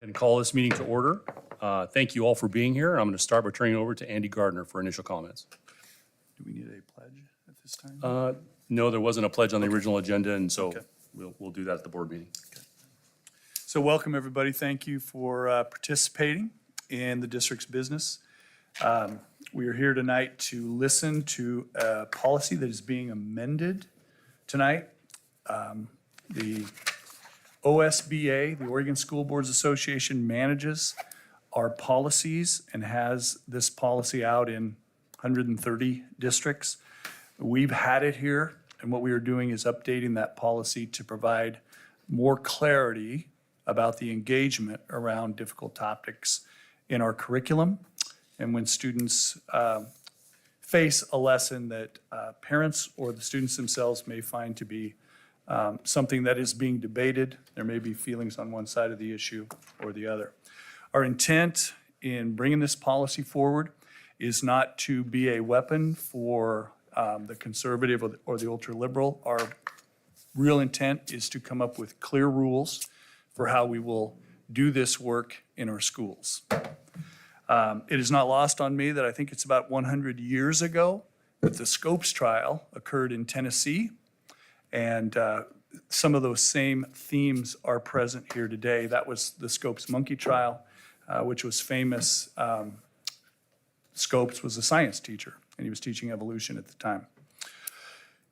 And call this meeting to order. Thank you all for being here. I'm going to start by turning it over to Andy Gardner for initial comments. Do we need a pledge at this time? No, there wasn't a pledge on the original agenda, and so Okay. we'll do that at the board meeting. So welcome, everybody. Thank you for participating in the district's business. We are here tonight to listen to a policy that is being amended tonight. The OSBA, the Oregon School Boards Association, manages our policies and has this policy out in 130 districts. We've had it here, and what we are doing is updating that policy to provide more clarity about the engagement around difficult topics in our curriculum. And when students face a lesson that parents or the students themselves may find to be something that is being debated, there may be feelings on one side of the issue or the other. Our intent in bringing this policy forward is not to be a weapon for the conservative or the ultra-liberal. Our real intent is to come up with clear rules for how we will do this work in our schools. It is not lost on me that I think it's about 100 years ago that the Scopes trial occurred in Tennessee. And some of those same themes are present here today. That was the Scopes monkey trial, which was famous. Scopes was a science teacher, and he was teaching evolution at the time.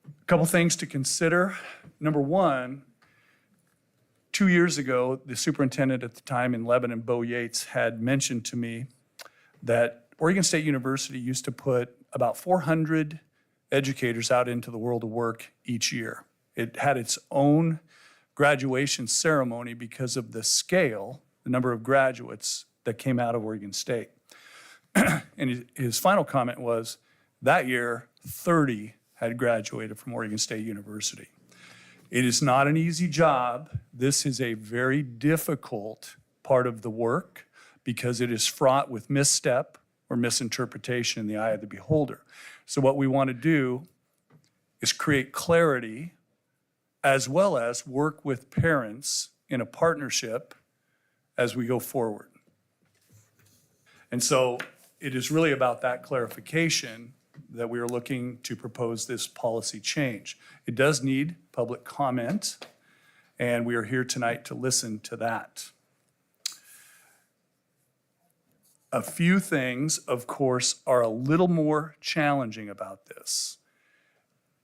A couple things to consider. Number one, 2 years ago, the superintendent at the time in Lebanon, Bo Yates, had mentioned to me that Oregon State University used to put about 400 educators out into the world of work each year. It had its own graduation ceremony because of the scale, the number of graduates that came out of Oregon State. And his final comment was, that year, 30 had graduated from Oregon State University. It is not an easy job. This is a very difficult part of the work because it is fraught with misstep or misinterpretation in the eye of the beholder. So what we want to do is create clarity as well as work with parents in a partnership as we go forward. And so it is really about that clarification that we are looking to propose this policy change. It does need public comment, and we are here tonight to listen to that. A few things, of course, are a little more challenging about this.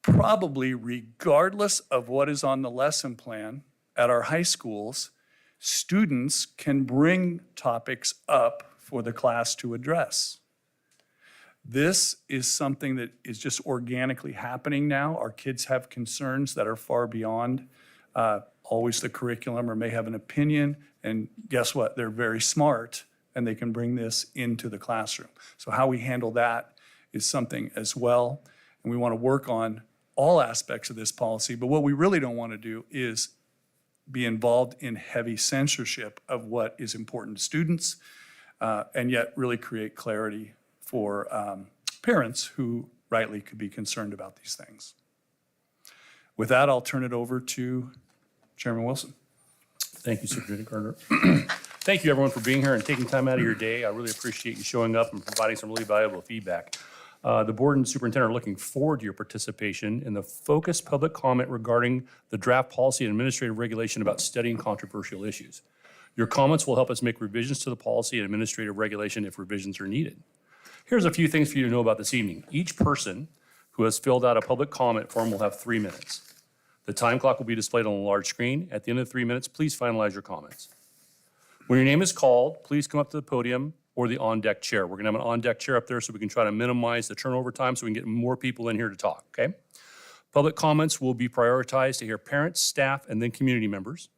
Probably regardless of what is on the lesson plan at our high schools, students can bring topics up for the class to address. This is something that is just organically happening now. Our kids have concerns that are far beyond always the curriculum or may have an opinion, and guess what? They're very smart and they can bring this into the classroom. So how we handle that is something as well, and we want to work on all aspects of this policy, but what we really don't want to do is be involved in heavy censorship of what is important to students, and yet really create clarity for parents who rightly could be concerned about these things. With that, I'll turn it over to Chairman Wilson. Thank you, Superintendent Gardner. Thank you, everyone, for being here and taking time out of your day. I really appreciate you showing up and providing some really valuable feedback. The board and superintendent are looking forward to your participation in the focused public comment regarding the draft policy and administrative regulation about studying controversial issues. Your comments will help us make revisions to the policy and administrative regulation if revisions are needed. Here's a few things for you to know about this evening. Each person who has filled out a public comment form will have 3 minutes. The time clock will be displayed on a large screen. At the end of the 3 minutes, please finalize your comments. When your name is called, please come up to the podium or the on-deck chair. We're gonna have an on-deck chair up there so we can try to minimize the turnover time so we can get more people in here to talk, okay? Public comments will be prioritized to hear parents, staff, and then community members.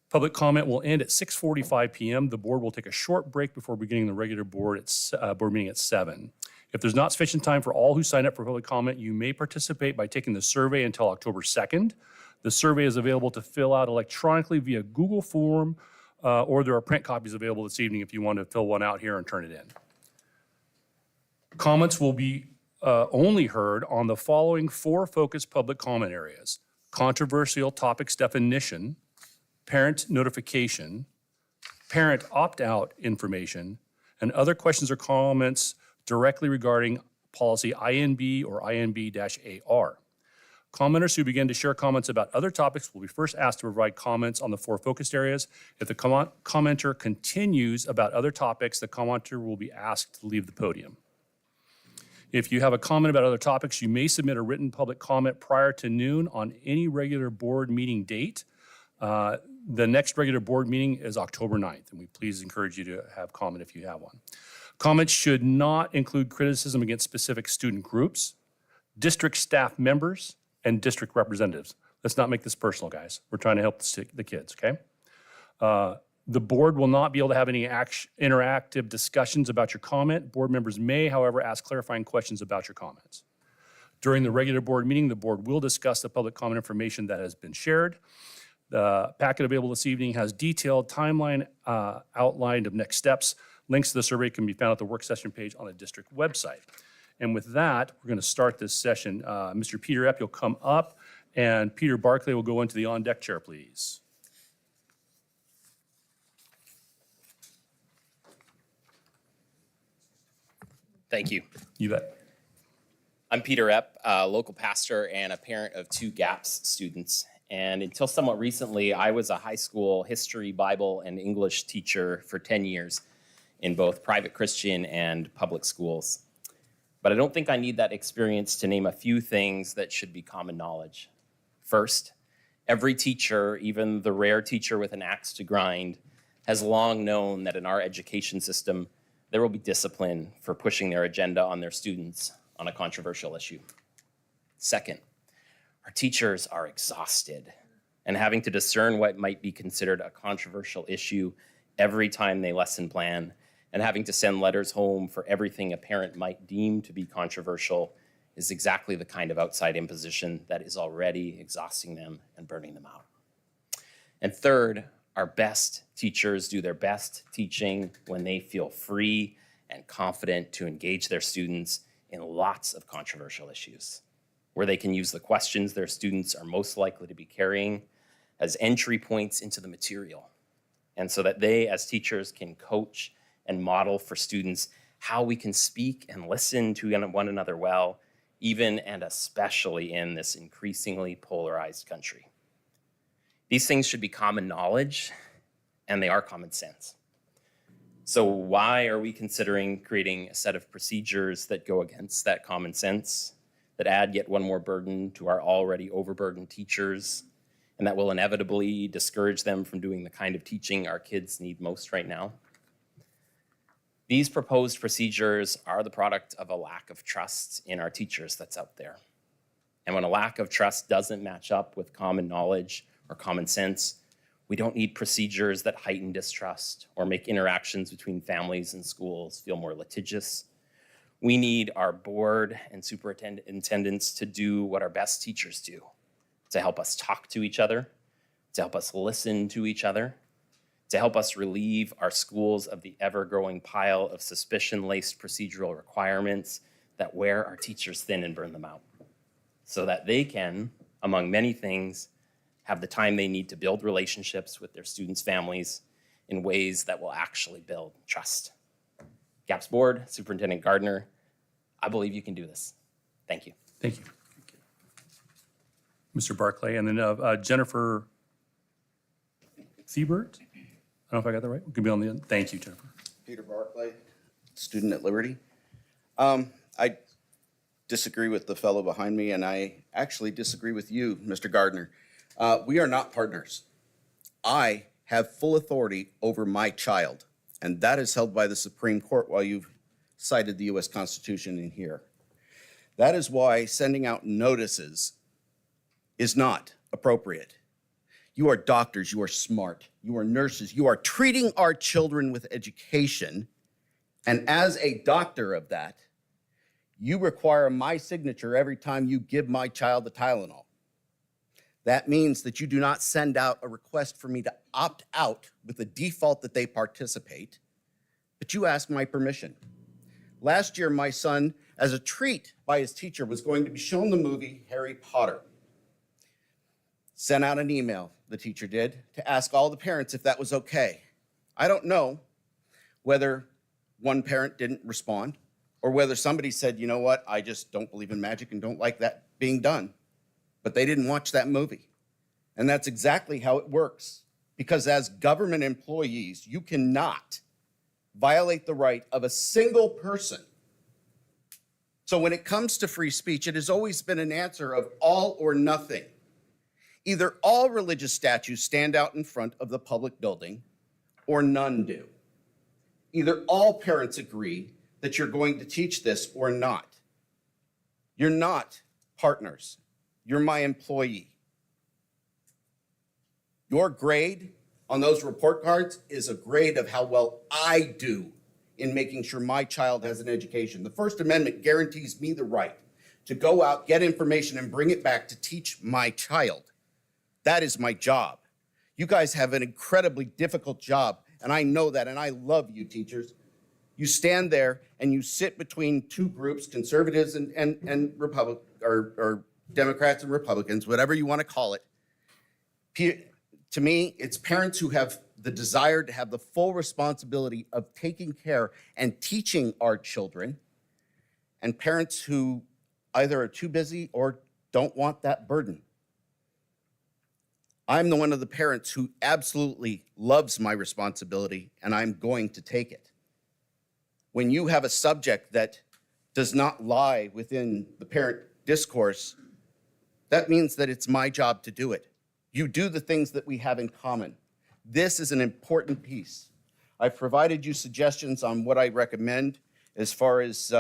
Public comment will end at 6:45 p.m. The board will take a short break before beginning the regular board meeting at 7. If there's not sufficient time for all who signed up for public comment, you may participate by taking the survey until October 2nd. The survey is available to fill out electronically via Google form, or there are print copies available this evening if you want to fill one out here and turn it in. Comments will be only heard on the following 4 focused public comment areas: controversial topics definition, parent notification, parent opt-out information, and other questions or comments directly regarding policy INB or INB-AR. Commenters who begin to share comments about other topics will be first asked to provide comments on the 4 focused areas. If the commenter continues about other topics, the commenter will be asked to leave the podium. If you have a comment about other topics, you may submit a written public comment prior to noon on any regular board meeting date. The next regular board meeting is October 9th, and we please encourage you to have comment if you have one. Comments should not include criticism against specific student groups, district staff members, and district representatives. Let's not make this personal, guys. We're trying to help the kids, okay? The board will not be able to have any interactive discussions about your comment. Board members may, however, ask clarifying questions about your comments. During the regular board meeting, the board will discuss the public comment information that has been shared. The packet available this evening has detailed timeline outlined of next steps. Links to the survey can be found at the work session page on the district website. And with that, we're going to start this session. Mr. Peter Epp, you'll come up, and Peter Barclay will go into the on-deck chair, please. Thank you. You bet. I'm Peter Epp, a local pastor and a parent of 2 GAPS students. And until somewhat recently, I was a high school history, Bible, and English teacher for 10 years in both private Christian and public schools. But I don't think I need that experience to name a few things that should be common knowledge. First, every teacher, even the rare teacher with an axe to grind, has long known that in our education system, there will be discipline for pushing their agenda on their students on a controversial issue. Second, our teachers are exhausted and having to discern what might be considered a controversial issue every time they lesson plan, and having to send letters home for everything a parent might deem to be controversial is exactly the kind of outside imposition that is already exhausting them and burning them out. And third, our best teachers do their best teaching when they feel free and confident to engage their students in lots of controversial issues, where they can use the questions their students are most likely to be carrying as entry points into the material, and so that they, as teachers, can coach and model for students how we can speak and listen to one another well, even and especially in this increasingly polarized country. These things should be common knowledge, and they are common sense. So why are we considering creating a set of procedures that go against that common sense, that add yet one more burden to our already overburdened teachers, and that will inevitably discourage them from doing the kind of teaching our kids need most right now? These proposed procedures are the product of a lack of trust in our teachers that's out there. And when a lack of trust doesn't match up with common knowledge or common sense, we don't need procedures that heighten distrust or make interactions between families and schools feel more litigious. We need our board and superintendents to do what our best teachers do, to help us talk to each other, to help us listen to each other, to help us relieve our schools of the ever-growing pile of suspicion-laced procedural requirements that wear our teachers thin and burn them out, so that they can, among many things, have the time they need to build relationships with their students' families in ways that will actually build trust. GAPS Board, Superintendent Gardner, I believe you can do this. Thank you. Thank you. Mr. Barclay, and then Jennifer Thiebert. I don't know if I got that right. We can be on the end. Thank you, Jennifer. Peter Barclay, student at Liberty. I disagree with the fellow behind me, and I actually disagree with you, Mr. Gardner. We are not partners. I have full authority over my child, and that is held by the Supreme Court while you've cited the U.S. Constitution in here. That is why sending out notices is not appropriate. You are doctors, you are smart, you are nurses, you are treating our children with education, and as a doctor of that, you require my signature every time you give my child the Tylenol. That means that you do not send out a request for me to opt out with the default that they participate, but you ask my permission. Last year, my son, as a treat by his teacher, was going to be shown the movie Harry Potter. Sent out an email, the teacher did, to ask all the parents if that was okay. I don't know whether one parent didn't respond or whether somebody said, you know what, I just don't believe in magic and don't like that being done. But they didn't watch that movie. And that's exactly how it works. Because as government employees, you cannot violate the right of a single person. So when it comes to free speech, it has always been an answer of all or nothing. Either all religious statues stand out in front of the public building or none do. Either all parents agree that you're going to teach this or not. You're not partners. You're my employee. Your grade on those report cards is a grade of how well I do in making sure my child has an education. The First Amendment guarantees me the right to go out, get information, and bring it back to teach my child. That is my job. You guys have an incredibly difficult job, and I know that, and I love you, teachers. You stand there and you sit between two groups, conservatives and or Democrats and Republicans, whatever you want to call it. To me, it's parents who have the desire to have the full responsibility of taking care and teaching our children, and parents who either are too busy or don't want that burden. I'm the one of the parents who absolutely loves my responsibility, and I'm going to take it. When you have a subject that does not lie within the parent discourse, that means that it's my job to do it. You do the things that we have in common. This is an important piece. I've provided you suggestions on what I recommend as far as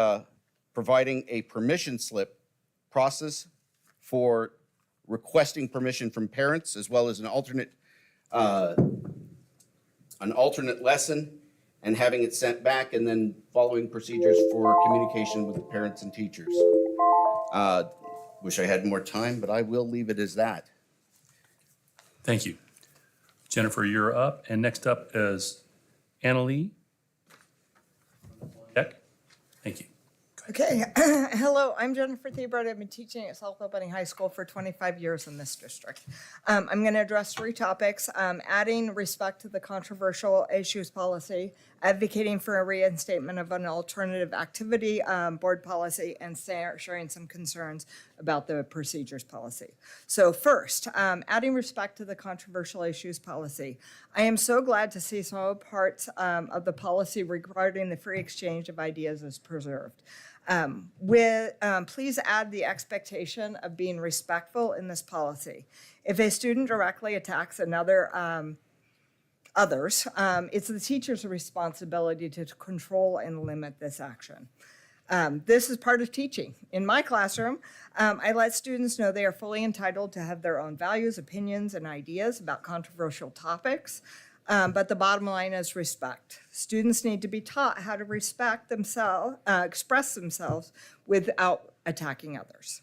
providing a permission slip process for requesting permission from parents, as well as an alternate lesson, and having it sent back, and then following procedures for communication with the parents and teachers. Wish I had more time, but I will leave it as that. Thank you. Jennifer, you're up. And next up is Annalee. Deck. Thank you. Okay, hello, I'm Jennifer Thiebert. I've been teaching at South Albany High School for 25 years in this district. I'm going to address three topics: adding respect to the controversial issues policy, advocating for a reinstatement of an alternative activity board policy, and sharing some concerns about the procedures policy. So first, adding respect to the controversial issues policy. I am so glad to see some parts of the policy regarding the free exchange of ideas is preserved. Please add the expectation of being respectful in this policy. If a student directly attacks others, it's the teacher's responsibility to control and limit this action. This is part of teaching. In my classroom, I let students know they are fully entitled to have their own values, opinions, and ideas about controversial topics. But the bottom line is respect. Students need to be taught how to respect themselves, express themselves without attacking others.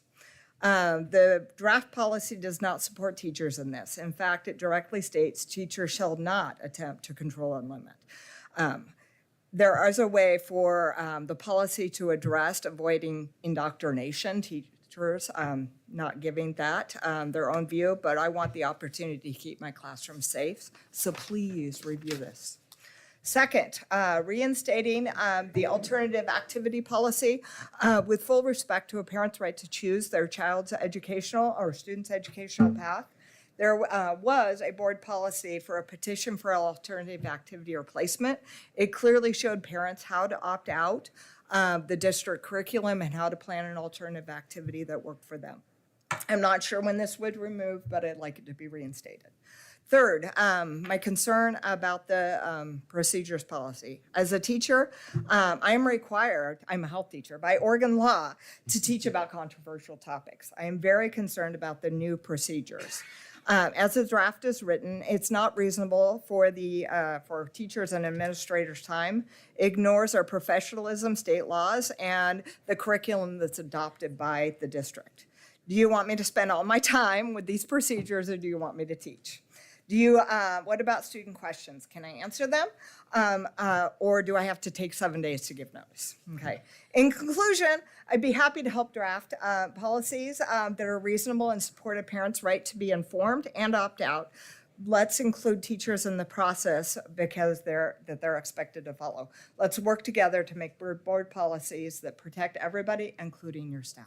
The draft policy does not support teachers in this. In fact, it directly states teachers shall not attempt to control and limit. There is a way for the policy to address avoiding indoctrination, teachers not giving that their own view, but I want the opportunity to keep my classroom safe, so please review this. Second, reinstating the alternative activity policy with full respect to a parent's right to choose their child's educational or student's educational path. There was a board policy for a petition for alternative activity or placement. It clearly showed parents how to opt out the district curriculum and how to plan an alternative activity that worked for them. I'm not sure when this would remove, but I'd like it to be reinstated. Third, my concern about the procedures policy. As a teacher, I am required, I'm a health teacher, by Oregon law to teach about controversial topics. I am very concerned about the new procedures. As the draft is written, it's not reasonable for teachers and administrators' time, ignores our professionalism, state laws, and the curriculum that's adopted by the district. Do you want me to spend all my time with these procedures, or do you want me to teach? What about student questions? Can I answer them? Or do I have to take 7 days to give notice? Okay. In conclusion, I'd be happy to help draft policies that are reasonable and support a parent's right to be informed and opt out. let's include teachers in the process because they're expected to follow. Let's work together to make board policies that protect everybody, including your staff.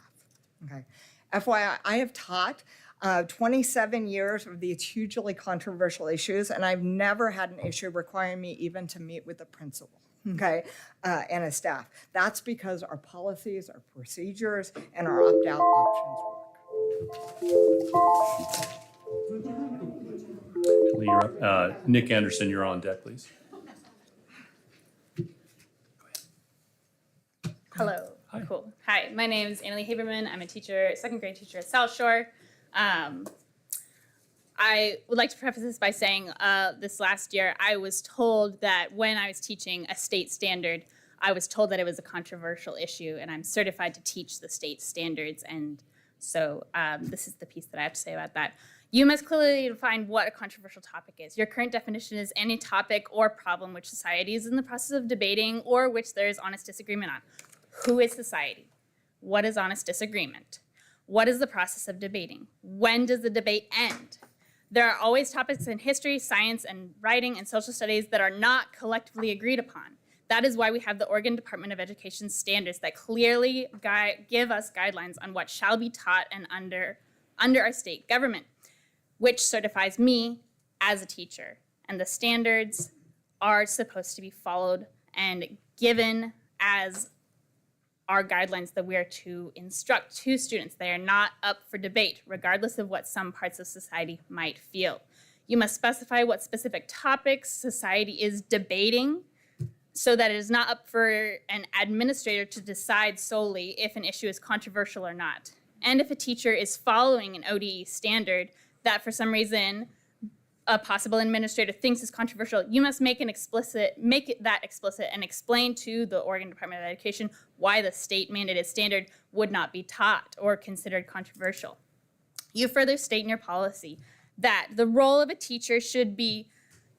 Okay. FYI, I have taught 27 years of these hugely controversial issues, and I've never had an issue requiring me even to meet with the principal, okay, and a staff. That's because our policies, our procedures, and our opt-out options work. You're up. Nick Anderson, you're on deck, please. Hello. Hi. Cool. Hi, my name is Annalie Haberman. I'm a teacher, second grade teacher at South Shore. I would like to preface this by saying this last year I was told that when I was teaching a state standard, I was told that it was a controversial issue, and I'm certified to teach the state standards. And so this is the piece that I have to say about that. You must clearly define what a controversial topic is. Your current definition is any topic or problem which society is in the process of debating or which there is honest disagreement on. Who is society? What is honest disagreement? What is the process of debating? When does the debate end? There are always topics in history, science, and writing and social studies that are not collectively agreed upon. That is why we have the Oregon Department of Education standards that clearly give us guidelines on what shall be taught and under our state government, which certifies me as a teacher. And the standards are supposed to be followed and given as our guidelines that we are to instruct to students. They are not up for debate, regardless of what some parts of society might feel. You must specify what specific topics society is debating so that it is not up for an administrator to decide solely if an issue is controversial or not. And if a teacher is following an ODE standard that for some reason a possible administrator thinks is controversial, you must make that explicit and explain to the Oregon Department of Education why the state mandated standard would not be taught or considered controversial. You further state in your policy that the role of a teacher should be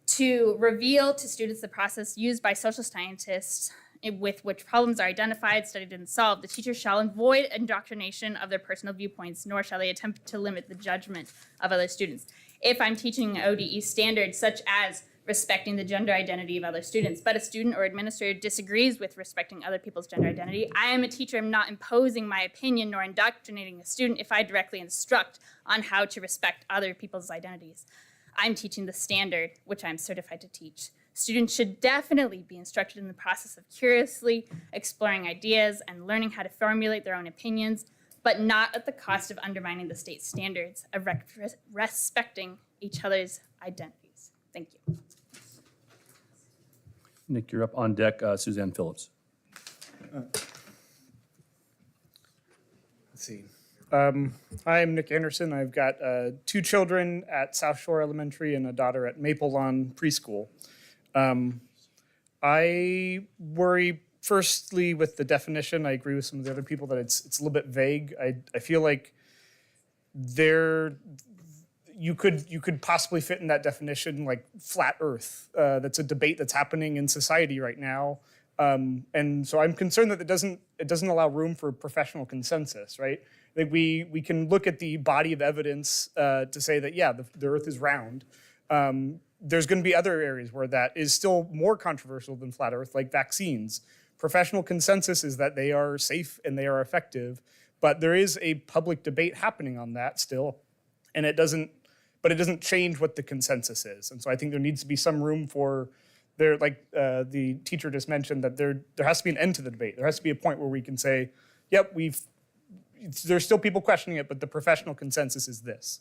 to reveal to students the process used by social scientists with which problems are identified, studied, and solved. The teacher shall avoid indoctrination of their personal viewpoints, nor shall they attempt to limit the judgment of other students. If I'm teaching ODE standards such as respecting the gender identity of other students, but a student or administrator disagrees with respecting other people's gender identity, I am a teacher. I'm not imposing my opinion nor indoctrinating a student if I directly instruct on how to respect other people's identities. I'm teaching the standard, which I'm certified to teach. Students should definitely be instructed in the process of curiously exploring ideas and learning how to formulate their own opinions, but not at the cost of undermining the state standards of respecting each other's identities. Thank you. Nick, you're up on deck. Suzanne Phillips. Let's see. I'm Nick Anderson. I've got 2 children at South Shore Elementary and a daughter at Maple Lawn Preschool. I worry firstly with the definition. I agree with some of the other people that it's a little bit vague. I feel like you could possibly fit in that definition like flat Earth. That's a debate that's happening in society right now. And so I'm concerned that it doesn't allow room for professional consensus, right? I think we can look at the body of evidence to say that, yeah, the Earth is round. There's going to be other areas where that is still more controversial than flat Earth, like vaccines. Professional consensus is that they are safe and they are effective, but there is a public debate happening on that still, and it doesn't change what the consensus is. And so I think there needs to be some room for there, like the teacher just mentioned, that there has to be an end to the debate. There has to be a point where we can say, yep, there's still people questioning it, but the professional consensus is this.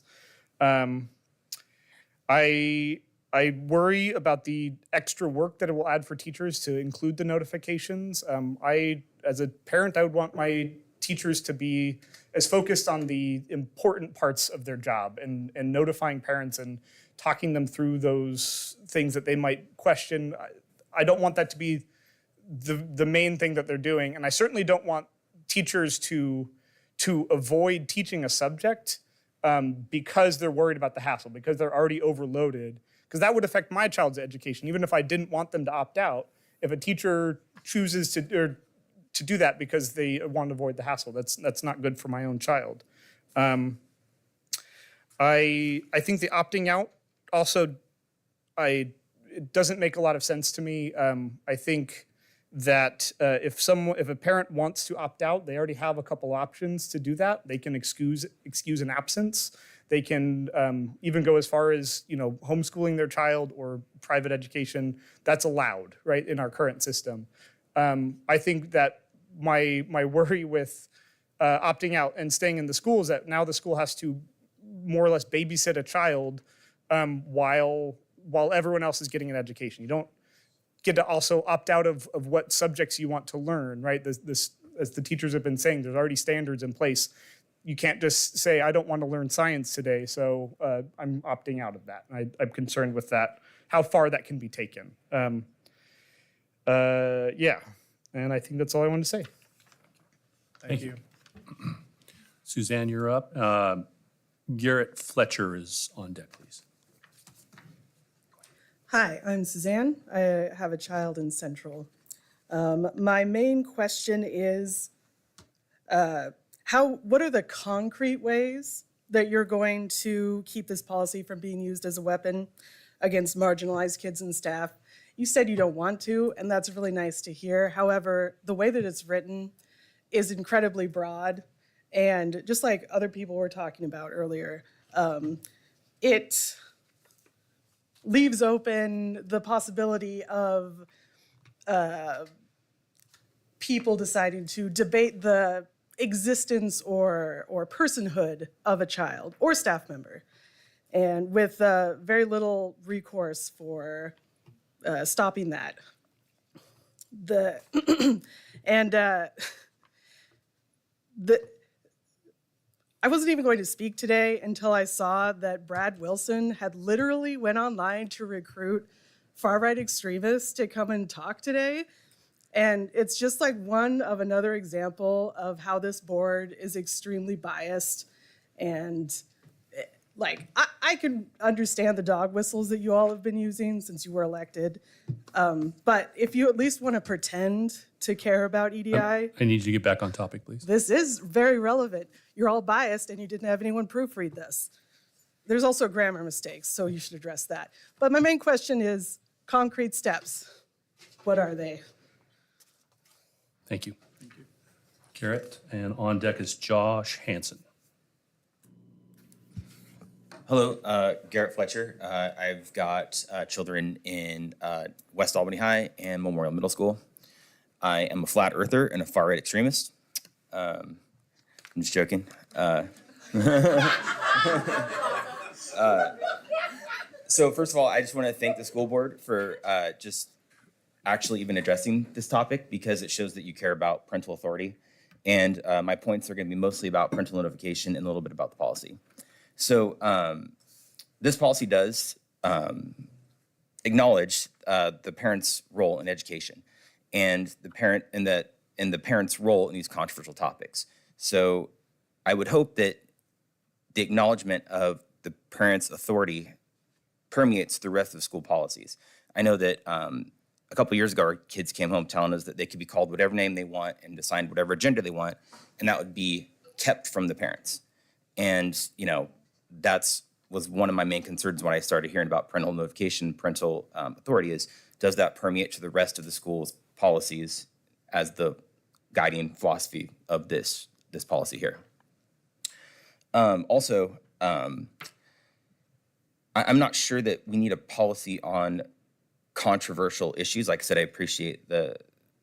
I worry about the extra work that it will add for teachers to include the notifications. As a parent, I would want my teachers to be as focused on the important parts of their job and notifying parents and talking them through those things that they might question. I don't want that to be the main thing that they're doing. And I certainly don't want teachers to avoid teaching a subject because they're worried about the hassle, because they're already overloaded. Because that would affect my child's education, even if I didn't want them to opt out. If a teacher chooses to do that because they want to avoid the hassle, that's not good for my own child. I think the opting out also, it doesn't make a lot of sense to me. I think that if a parent wants to opt out, they already have a couple options to do that. They can excuse an absence. They can even go as far as homeschooling their child or private education. That's allowed, right, in our current system. I think that my worry with opting out and staying in the school is that now the school has to more or less babysit a child while everyone else is getting an education. You don't get to also opt out of what subjects you want to learn, right? This, as the teachers have been saying, there's already standards in place. You can't just say, I don't want to learn science today, so I'm opting out of that. And I'm concerned with that, how far that can be taken. Yeah, and I think that's all I wanted to say. Thank you. Suzanne, you're up. Garrett Fletcher is on deck, please. Hi, I'm Suzanne. I have a child in Central. My main question is, what are the concrete ways that you're going to keep this policy from being used as a weapon against marginalized kids and staff? You said you don't want to, and that's really nice to hear. However, the way that it's written is incredibly broad, and just like other people were talking about earlier, it leaves open the possibility of people deciding to debate the existence or personhood of a child or staff member, and with very little recourse for stopping that. I wasn't even going to speak today until I saw that Brad Wilson had literally went online to recruit far-right extremists to come and talk today. And it's just like one of another example of how this board is extremely biased. And like, I can understand the dog whistles that you all have been using since you were elected. But if you at least want to pretend to care about EDI, I need you to get back on topic, please. this is very relevant. You're all biased and you didn't have anyone proofread this. There's also grammar mistakes, so you should address that. But my main question is concrete steps. What are they? Thank you. Garrett, and on deck is Josh Hansen. Hello, Garrett Fletcher. I've got children in West Albany High and Memorial Middle School. I am a flat earther and a far-right extremist. I'm just joking. So first of all, I just want to thank the school board for just actually even addressing this topic, because it shows that you care about parental authority. And my points are going to be mostly about parental notification and a little bit about the policy. So this policy does acknowledge the parent's role in education and the parent's role in these controversial topics. So I would hope that the acknowledgement of the parent's authority permeates the rest of school policies. I know that a couple years ago, our kids came home telling us that they could be called whatever name they want and assign whatever gender they want, and that would be kept from the parents. And, that's was one of my main concerns when I started hearing about parental notification, parental authority is, does that permeate to the rest of the school's policies as the guiding philosophy of this policy here? Also, I'm not sure that we need a policy on controversial issues. Like I said, I appreciate the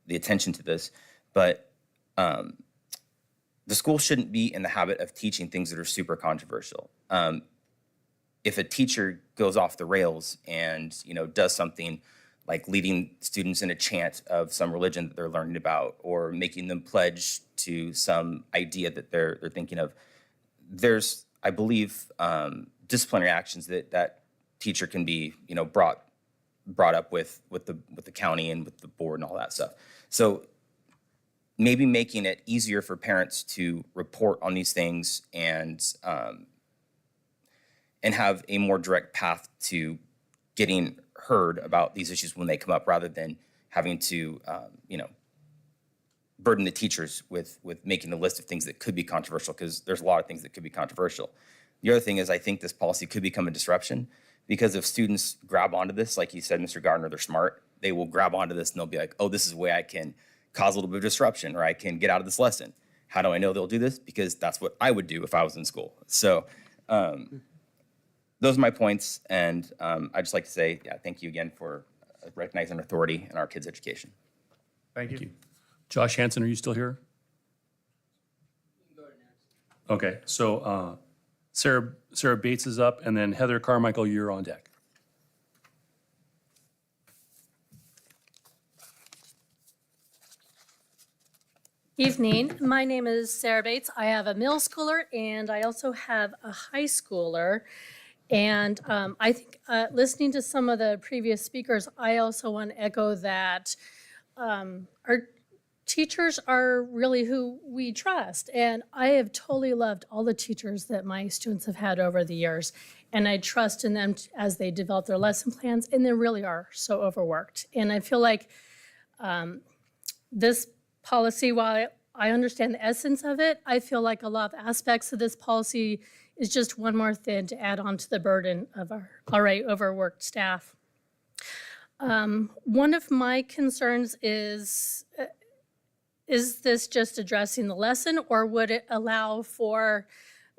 attention to this, but the school shouldn't be in the habit of teaching things that are super controversial. If a teacher goes off the rails and does something like leading students in a chant of some religion that they're learning about, or making them pledge to some idea that they're thinking of, there's, I believe, disciplinary actions that teacher can be brought up with the county and with the board and all that stuff. So maybe making it easier for parents to report on these things and have a more direct path to getting heard about these issues when they come up, rather than having to burden the teachers with making a list of things that could be controversial, because there's a lot of things that could be controversial. The other thing is, I think this policy could become a disruption, Because if students grab onto this, like you said, Mr. Gardner, they're smart, they will grab onto this and they'll be like, oh, this is a way I can cause a little bit of disruption, or I can get out of this lesson. How do I know they'll do this? Because that's what I would do if I was in school. So those are my points. And I'd just like to say, yeah, thank you again for recognizing our authority in our kids' education. Thank you. Josh Hanson, are you still here? Okay, so Sarah Bates is up, and then Heather Carmichael, you're on deck. Evening. My name is Sarah Bates. I have a middle schooler and I also have a high schooler. And I think listening to some of the previous speakers, I also want to echo that our teachers are really who we trust. And I have totally loved all the teachers that my students have had over the years. And I trust in them as they develop their lesson plans, and they really are so overworked. And I feel like this policy, while I understand the essence of it, I feel like a lot of aspects of this policy is just one more thing to add on to the burden of our already overworked staff. One of my concerns is this just addressing the lesson, or would it allow for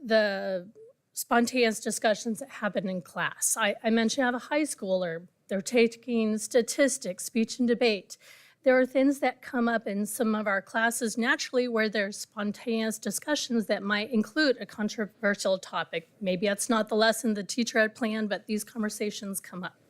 the spontaneous discussions that happen in class? I mentioned I have a high schooler. They're taking statistics, speech and debate. There are things that come up in some of our classes naturally where there's spontaneous discussions that might include a controversial topic. Maybe that's not the lesson the teacher had planned, but these conversations come up,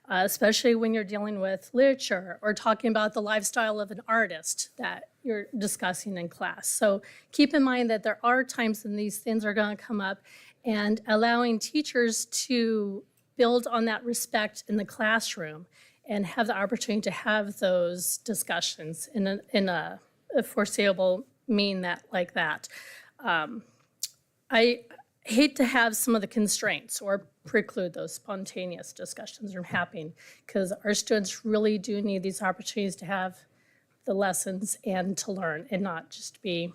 especially when you're dealing with literature or talking about the lifestyle of an artist that you're discussing in class. So keep in mind that there are times when these things are going to come up, and allowing teachers to build on that respect in the classroom and have the opportunity to have those discussions in a foreseeable mean that like that. I hate to have some of the constraints or preclude those spontaneous discussions from happening, because our students really do need these opportunities to have the lessons and to learn and not just be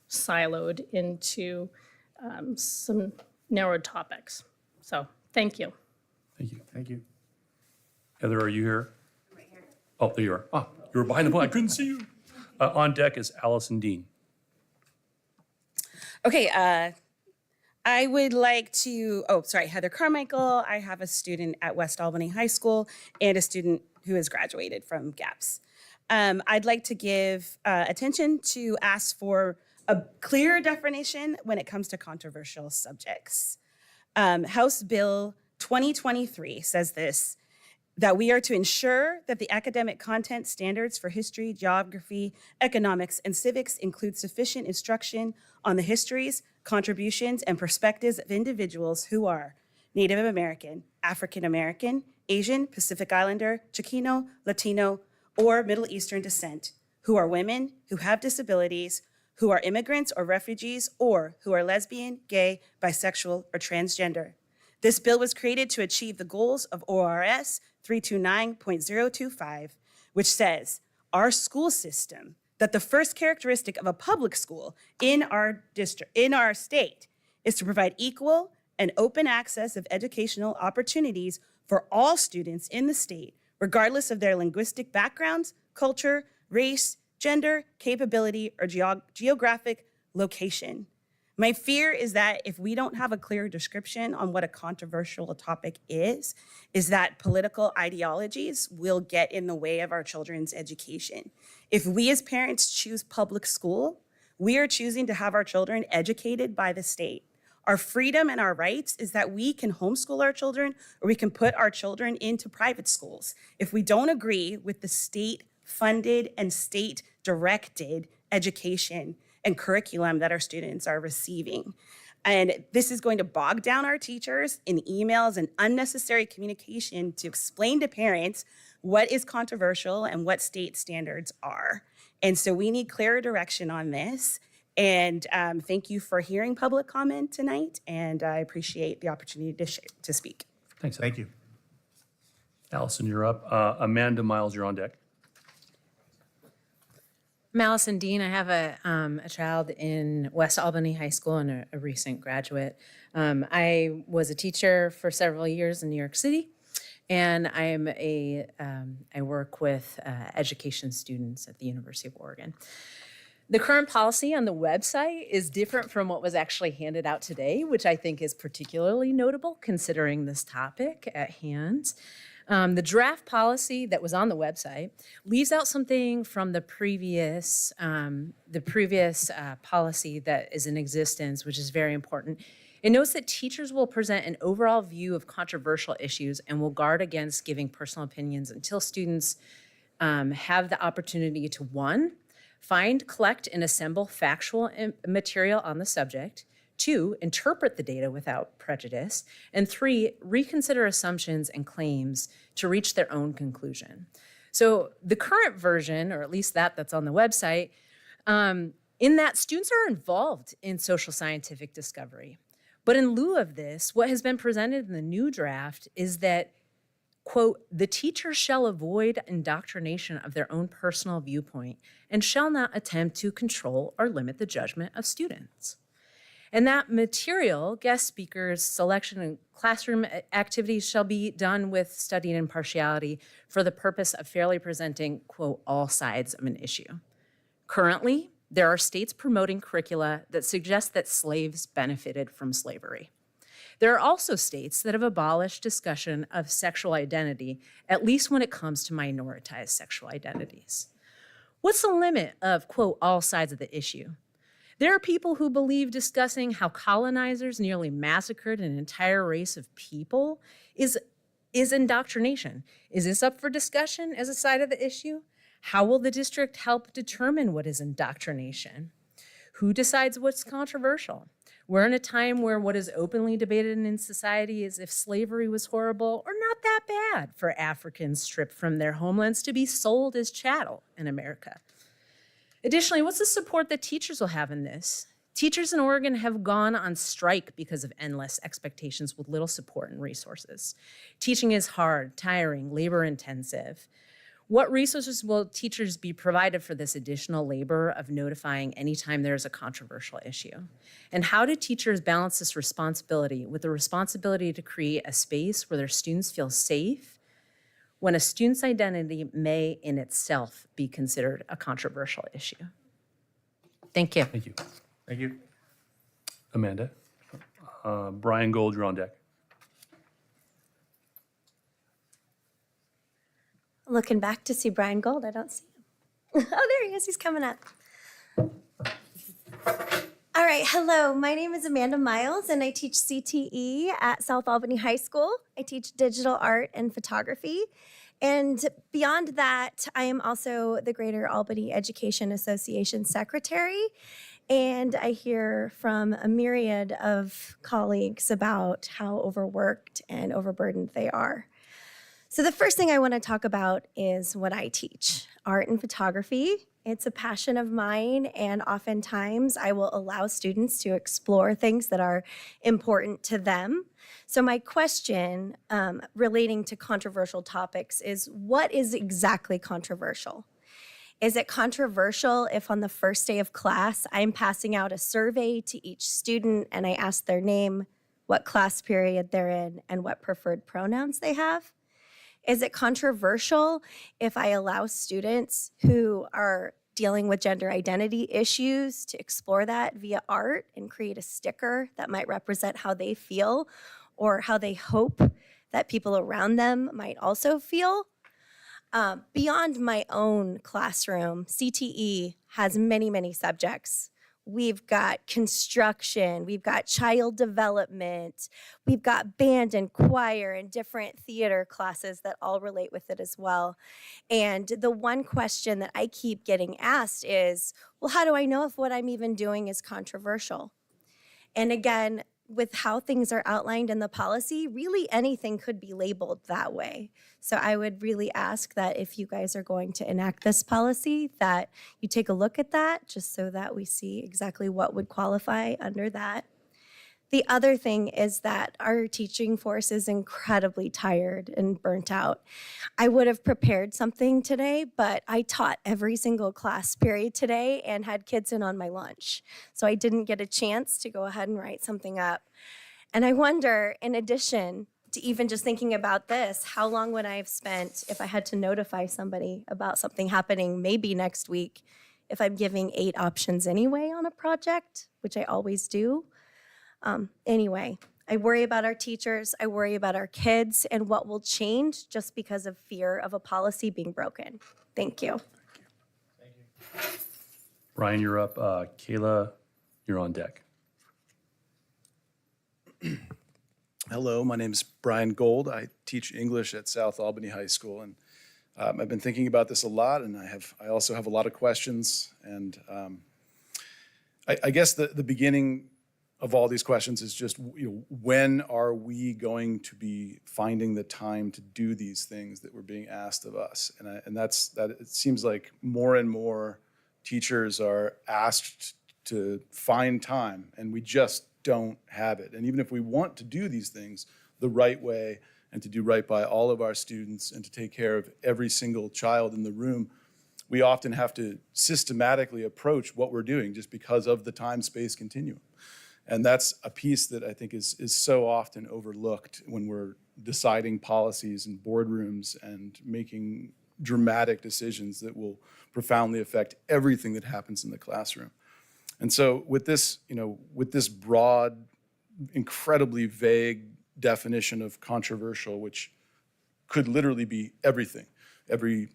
siloed into some narrow topics. So thank you. Thank you. Thank you. Heather, are you here? I'm right here. Oh, there you are. Ah, you were behind the wall. I couldn't see you. On deck is Allison Dean. Okay, I would like to, Heather Carmichael. I have a student at West Albany High School and a student who has graduated from GAPS. I'd like to give attention to ask for a clearer definition when it comes to controversial subjects. House Bill 2023 says this, that we are to ensure that the academic content standards for history, geography, economics, and civics include sufficient instruction on the histories, contributions, and perspectives of individuals who are Native American, African American, Asian, Pacific Islander, Chicano, Latino, or Middle Eastern descent, who are women, who have disabilities, who are immigrants or refugees, or who are lesbian, gay, bisexual, or transgender. This bill was created to achieve the goals of ORS 329.025, which says our school system, that the first characteristic of a public school in our district, in our state, is to provide equal and open access of educational opportunities for all students in the state, regardless of their linguistic backgrounds, culture, race, gender, capability, or geographic location. My fear is that if we don't have a clear description on what a controversial topic is that political ideologies will get in the way of our children's education. If we as parents choose public school, we are choosing to have our children educated by the state. Our freedom and our rights is that we can homeschool our children or we can put our children into private schools. If we don't agree with the state-funded and state-directed education and curriculum that our students are receiving. And this is going to bog down our teachers in emails and unnecessary communication to explain to parents what is controversial and what state standards are. And so we need clearer direction on this. And thank you for hearing public comment tonight. And I appreciate the opportunity to speak. Thanks. Thank you. Allison, you're up. Amanda Miles, you're on deck. I'm Allison Dean. I have a child in West Albany High School and a recent graduate. I was a teacher for several years in New York City, and I work with education students at the University of Oregon. The current policy on the website is different from what was actually handed out today, which I think is particularly notable considering this topic at hand. The draft policy that was on the website leaves out something from the previous policy that is in existence, which is very important. It notes that teachers will present an overall view of controversial issues and will guard against giving personal opinions until students have the opportunity to, 1, find, collect, and assemble factual material on the subject, 2, interpret the data without prejudice, and 3, reconsider assumptions and claims to reach their own conclusion. So the current version, or at least that's on the website, in that students are involved in social scientific discovery. But in lieu of this, what has been presented in the new draft is that, quote, the teacher shall avoid indoctrination of their own personal viewpoint and shall not attempt to control or limit the judgment of students. And that material, guest speakers, selection, and classroom activities shall be done with study and impartiality for the purpose of fairly presenting, quote, all sides of an issue. Currently, there are states promoting curricula that suggest that slaves benefited from slavery. There are also states that have abolished discussion of sexual identity, at least when it comes to minoritized sexual identities. What's the limit of, quote, all sides of the issue? There are people who believe discussing how colonizers nearly massacred an entire race of people is indoctrination. Is this up for discussion as a side of the issue? How will the district help determine what is indoctrination? Who decides what's controversial? We're in a time where what is openly debated in society is if slavery was horrible or not that bad for Africans stripped from their homelands to be sold as chattel in America. Additionally, what's the support that teachers will have in this? Teachers in Oregon have gone on strike because of endless expectations with little support and resources. Teaching is hard, tiring, labor-intensive. What resources will teachers be provided for this additional labor of notifying anytime there's a controversial issue? And how do teachers balance this responsibility with the responsibility to create a space where their students feel safe when a student's identity may in itself be considered a controversial issue? Thank you. Thank you. Thank you. Amanda. Brian Gold, you're on deck. Looking back to see Brian Gold. I don't see him. Oh, there he is. He's coming up. All right. Hello. My name is Amanda Miles, and I teach CTE at South Albany High School. I teach digital art and photography. And beyond that, I am also the Greater Albany Education Association Secretary. And I hear from a myriad of colleagues about how overworked and overburdened they are. So the first thing I want to talk about is what I teach, art and photography. It's a passion of mine, and oftentimes I will allow students to explore things that are important to them. So my question relating to controversial topics is, what is exactly controversial? Is it controversial if on the first day of class I'm passing out a survey to each student and I ask their name, what class period they're in, and what preferred pronouns they have? Is it controversial if I allow students who are dealing with gender identity issues to explore that via art and create a sticker that might represent how they feel or how they hope that people around them might also feel? Beyond my own classroom, CTE has many, many subjects. We've got construction, we've got child development, we've got band and choir and different theater classes that all relate with it as well. And the one question that I keep getting asked is, well, how do I know if what I'm even doing is controversial? And again, with how things are outlined in the policy, really anything could be labeled that way. So I would really ask that if you guys are going to enact this policy, that you take a look at that just so that we see exactly what would qualify under that. The other thing is that our teaching force is incredibly tired and burnt out. I would have prepared something today, but I taught every single class period today and had kids in on my lunch. So I didn't get a chance to go ahead and write something up. And I wonder, in addition to even just thinking about this, how long would I have spent if I had to notify somebody about something happening maybe next week if I'm giving 8 options anyway on a project, which I always do? Anyway, I worry about our teachers, I worry about our kids, and what will change just because of fear of a policy being broken. Thank you. Brian, you're up. Kayla, you're on deck. Hello, my name is Brian Gold. I teach English at South Albany High School, and I've been thinking about this a lot, and I also have a lot of questions. And I guess the beginning of all these questions is just, when are we going to be finding the time to do these things that were being asked of us? And that's that. It seems like more and more teachers are asked to find time, and we just don't have it. And even if we want to do these things the right way and to do right by all of our students and to take care of every single child in the room, we often have to systematically approach what we're doing just because of the time-space continuum. And that's a piece that I think is so often overlooked when we're deciding policies in boardrooms and making dramatic decisions that will profoundly affect everything that happens in the classroom. And so with this broad, incredibly vague definition of controversial, which could literally be everything, every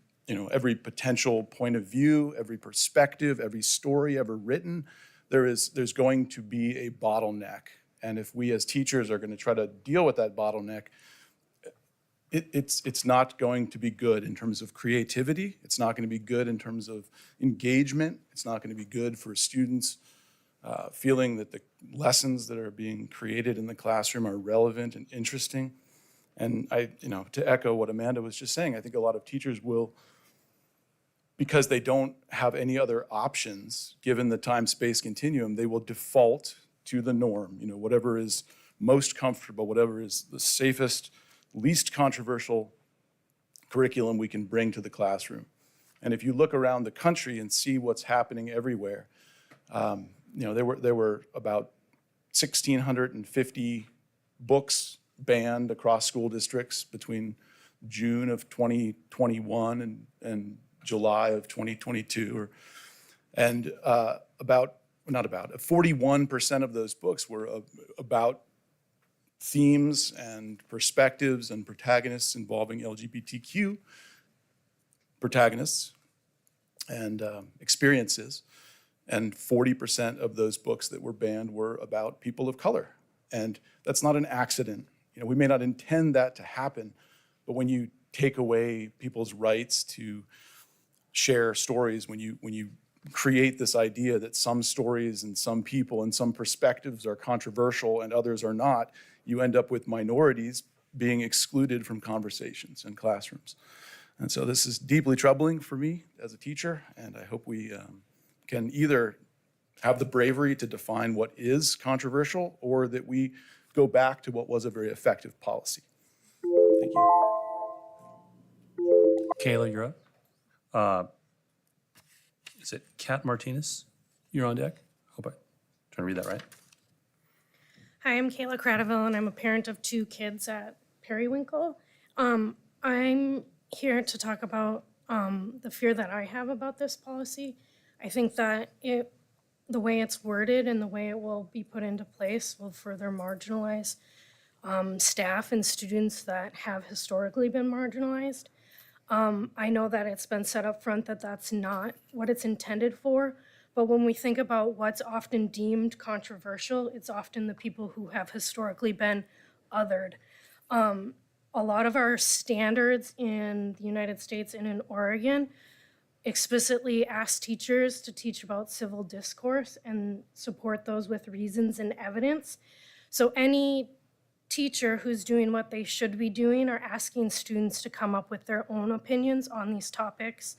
potential point of view, every perspective, every story ever written, there's going to be a bottleneck. And if we as teachers are going to try to deal with that bottleneck, it's not going to be good in terms of creativity. It's not going to be good in terms of engagement. It's not going to be good for students feeling that the lessons that are being created in the classroom are relevant and interesting. And to echo what Amanda was just saying, I think a lot of teachers will, because they don't have any other options given the time-space continuum, they will default to the norm, whatever is most comfortable, whatever is the safest, least controversial curriculum we can bring to the classroom. And if you look around the country and see what's happening everywhere, there were about 1,650 books banned across school districts between June of 2021 and July of 2022, and 41% of those books were about themes and perspectives and protagonists involving LGBTQ protagonists and experiences, and 40% of those books that were banned were about people of color. And that's not an accident. We may not intend that to happen, but when you take away people's rights to share stories, when you create this idea that some stories and some people and some perspectives are controversial and others are not, you end up with minorities being excluded from conversations in classrooms. And so this is deeply troubling for me as a teacher, and I hope we can either have the bravery to define what is controversial or that we go back to what was a very effective policy. Thank you. Kayla, you're up. Is it Kat Martinez? You're on deck? Hope I'm trying to read that right. Hi, I'm Kayla Cradaville, and I'm a parent of 2 kids at Periwinkle. I'm here to talk about the fear that I have about this policy. I think that the way it's worded and the way it will be put into place will further marginalize staff and students that have historically been marginalized. I know that it's been said up front that that's not what it's intended for, but when we think about what's often deemed controversial, it's often the people who have historically been othered. A lot of our standards in the United States and in Oregon explicitly ask teachers to teach about civil discourse and support those with reasons and evidence. So any teacher who's doing what they should be doing are asking students to come up with their own opinions on these topics.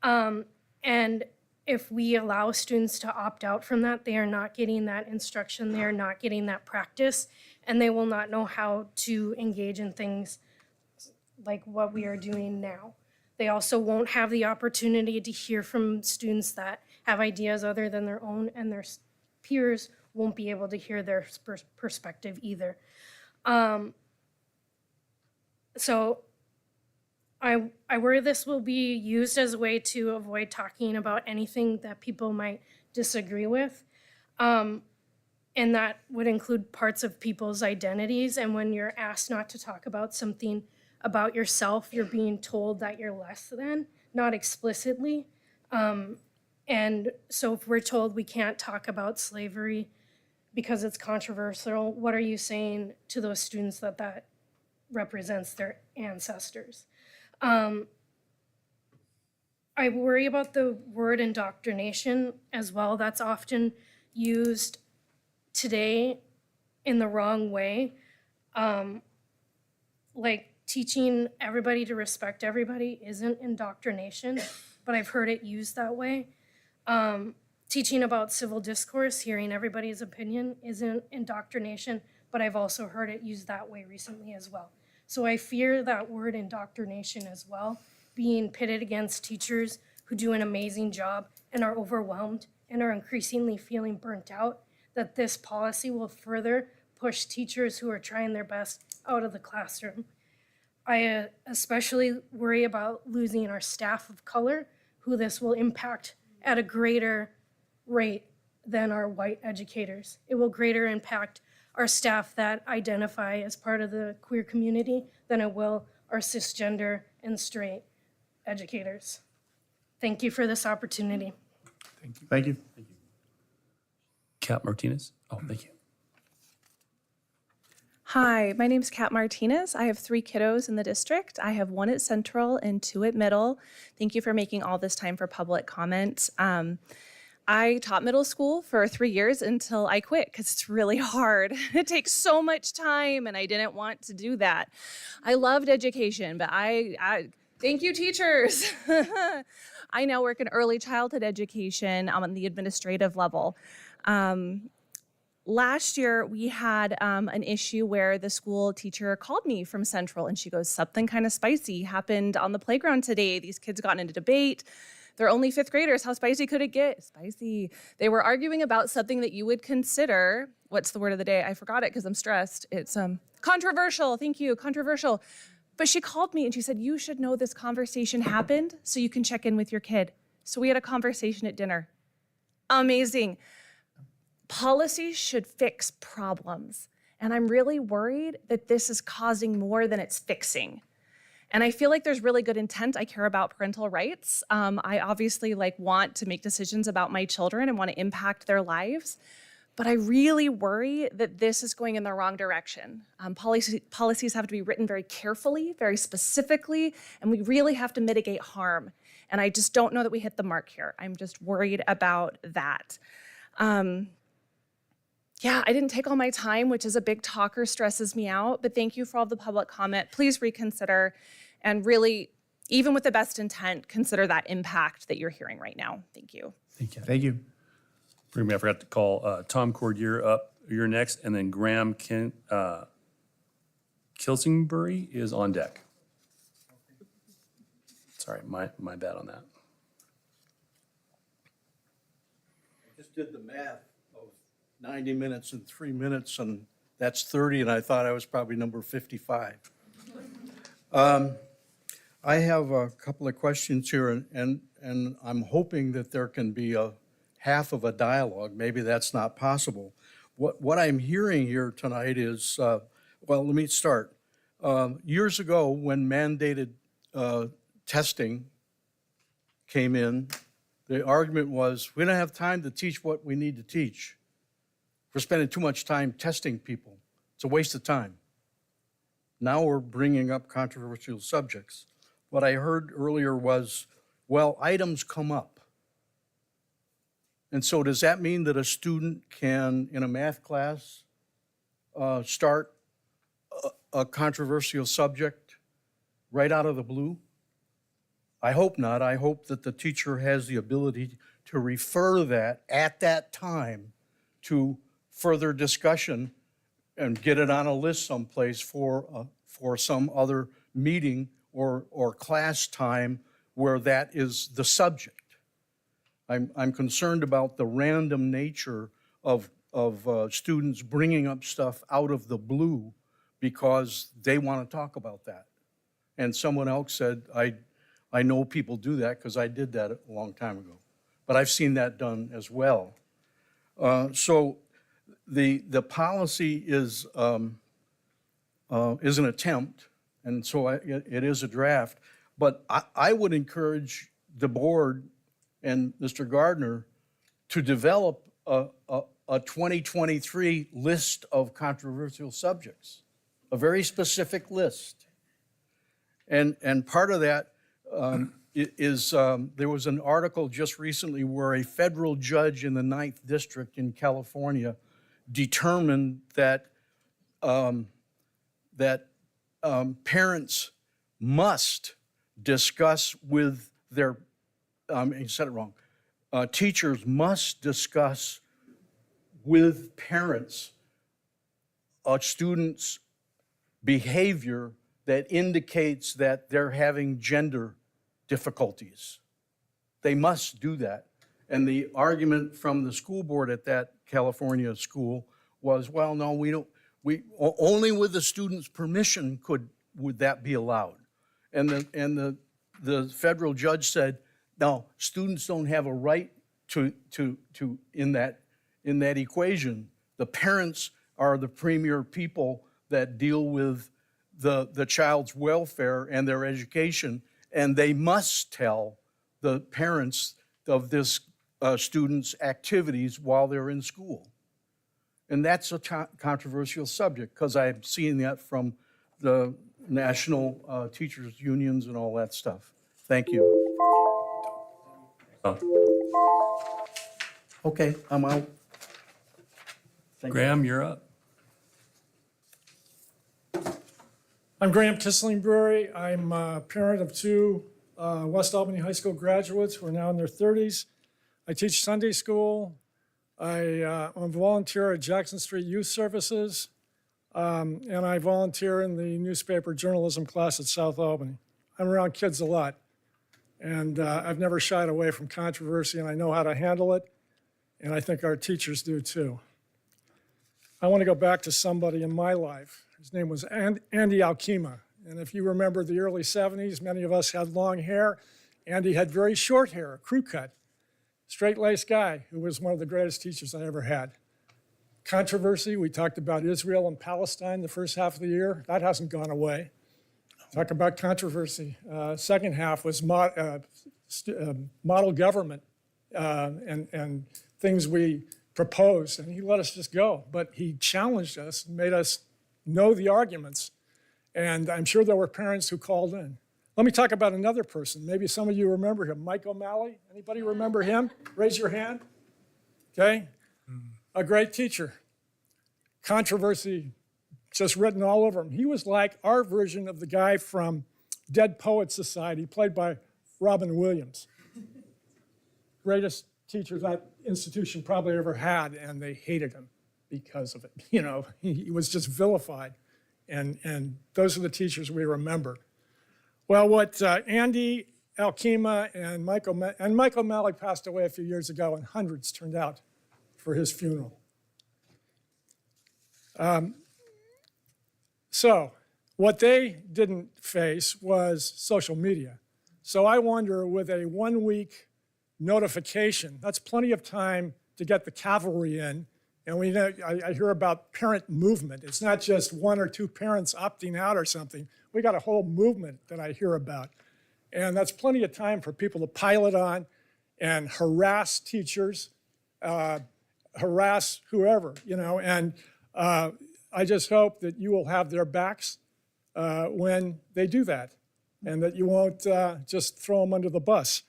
And if we allow students to opt out from that, they are not getting that instruction, they are not getting that practice, and they will not know how to engage in things like what we are doing now. They also won't have the opportunity to hear from students that have ideas other than their own, and their peers won't be able to hear their perspective either. So I worry this will be used as a way to avoid talking about anything that people might disagree with. And that would include parts of people's identities. And when you're asked not to talk about something about yourself, you're being told that you're less than, not explicitly. And so if we're told we can't talk about slavery because it's controversial, what are you saying to those students that that represents their ancestors? I worry about the word indoctrination as well. That's often used today in the wrong way. Like teaching everybody to respect everybody isn't indoctrination, but I've heard it used that way. Teaching about civil discourse, hearing everybody's opinion isn't indoctrination, but I've also heard it used that way recently as well. So I fear that word indoctrination as well, being pitted against teachers who do an amazing job and are overwhelmed and are increasingly feeling burnt out, that this policy will further push teachers who are trying their best out of the classroom. I especially worry about losing our staff of color, who this will impact at a greater rate than our white educators. It will greater impact our staff that identify as part of the queer community than it will our cisgender and straight educators. Thank you for this opportunity. Thank you. Cap Martinez. Oh, thank you. Hi, my name's Kat Martinez. I have 3 kiddos in the district. I have 1 at Central and 2 at Middle. Thank you for making all this time for public comment. I taught middle school for 3 years until I quit because it's really hard. It takes so much time and I didn't want to do that. I loved education, but I thank you, teachers. I now work in early childhood education on the administrative level. Last year, we had an issue where the school teacher called me from Central and she goes, something kind of spicy happened on the playground today. These kids got into debate. They're only 5th graders. How spicy could it get? Spicy. They were arguing about something that you would consider, what's the word of the day? I forgot it because I'm stressed. It's controversial. Thank you, controversial. But she called me and she said, you should know this conversation happened so you can check in with your kid. So we had a conversation at dinner. Amazing. Policies should fix problems. And I'm really worried that this is causing more than it's fixing. And I feel like there's really good intent. I care about parental rights. I obviously want to make decisions about my children and want to impact their lives. But I really worry that this is going in the wrong direction. Policies have to be written very carefully, very specifically, and we really have to mitigate harm. And I just don't know that we hit the mark here. I'm just worried about that. Yeah, I didn't take all my time, which is a big talker, stresses me out, but thank you for all the public comment. Please reconsider and really, even with the best intent, consider that impact that you're hearing right now. Thank you. Thank you. Thank you. Forgive me, I forgot to call Tom Cordier up. You're next, and then Graham Kilsingbury is on deck. Sorry, my bad on that. Just did the math of 90 minutes and 3 minutes, and that's 30, and I thought I was probably number 55. I have a couple of questions here, and I'm hoping that there can be a half of a dialogue. Maybe that's not possible. What I'm hearing here tonight is, well, let me start. Years ago, when mandated testing came in, the argument was, we don't have time to teach what we need to teach. We're spending too much time testing people. It's a waste of time. Now we're bringing up controversial subjects. What I heard earlier was, well, items come up. And so does that mean that a student can, in a math class, start a controversial subject right out of the blue? I hope not. I hope that the teacher has the ability to refer that at that time to further discussion and get it on a list someplace for some other meeting or class time where that is the subject. I'm concerned about the random nature of students bringing up stuff out of the blue because they want to talk about that. And someone else said, I know people do that because I did that a long time ago. But I've seen that done as well. So the policy is an attempt, and so it is a draft. But I would encourage the board and Mr. Gardner to develop a 2023 list of controversial subjects, a very specific list. And part of that is there was an article just recently where a federal judge in the 9th District in California determined that parents must discuss with their, you said it wrong, teachers must discuss with parents a student's behavior that indicates that they're having gender difficulties. They must do that. And the argument from the school board at that California school was, well, no, only with the student's permission would that be allowed. And the federal judge said, no, students don't have a right to in that equation. The parents are the premier people that deal with the child's welfare and their education, and they must tell the parents of this student's activities while they're in school. And that's a controversial subject because I've seen that from the national teachers unions and all that stuff. Thank you. Okay, I'm out. Graham, you're up. I'm Graham Kissling-Brewery. I'm a parent of two West Albany High School graduates who are now in their 30s. I teach Sunday school. I'm a volunteer at Jackson Street Youth Services, and I volunteer in the newspaper journalism class at South Albany. I'm around kids a lot, and I've never shied away from controversy, and I know how to handle it, and I think our teachers do too. I want to go back to somebody in my life. His name was Andy Alkema, and if you remember the early 70s, many of us had long hair. Andy had very short hair, a crew cut. Straight-laced guy who was one of the greatest teachers I ever had. Controversy, we talked about Israel and Palestine the first half of the year. That hasn't gone away. Talk about controversy. Second half was model government and things we proposed, and he let us just go. But he challenged us and made us know the arguments. And I'm sure there were parents who called in. Let me talk about another person. Maybe some of you remember him, Mike O'Malley. Anybody remember him? Raise your hand. Okay. A great teacher. Controversy just written all over him. He was like our version of the guy from Dead Poets Society, played by Robin Williams. Greatest teacher that institution probably ever had, and they hated him because of it. You know, he was just vilified. And those are the teachers we remember. Well, what Andy Alkema and Mike O'Malley passed away a few years ago, and hundreds turned out for his funeral. So what they didn't face was social media. So I wonder, with a 1-week notification, that's plenty of time to get the cavalry in. And we know, I hear about parent movement. It's not just one or two parents opting out or something. We got a whole movement that I hear about. And that's plenty of time for people to pile it on and harass teachers, harass whoever, you know. And I just hope that you will have their backs when they do that, and that you won't just throw them under the bus.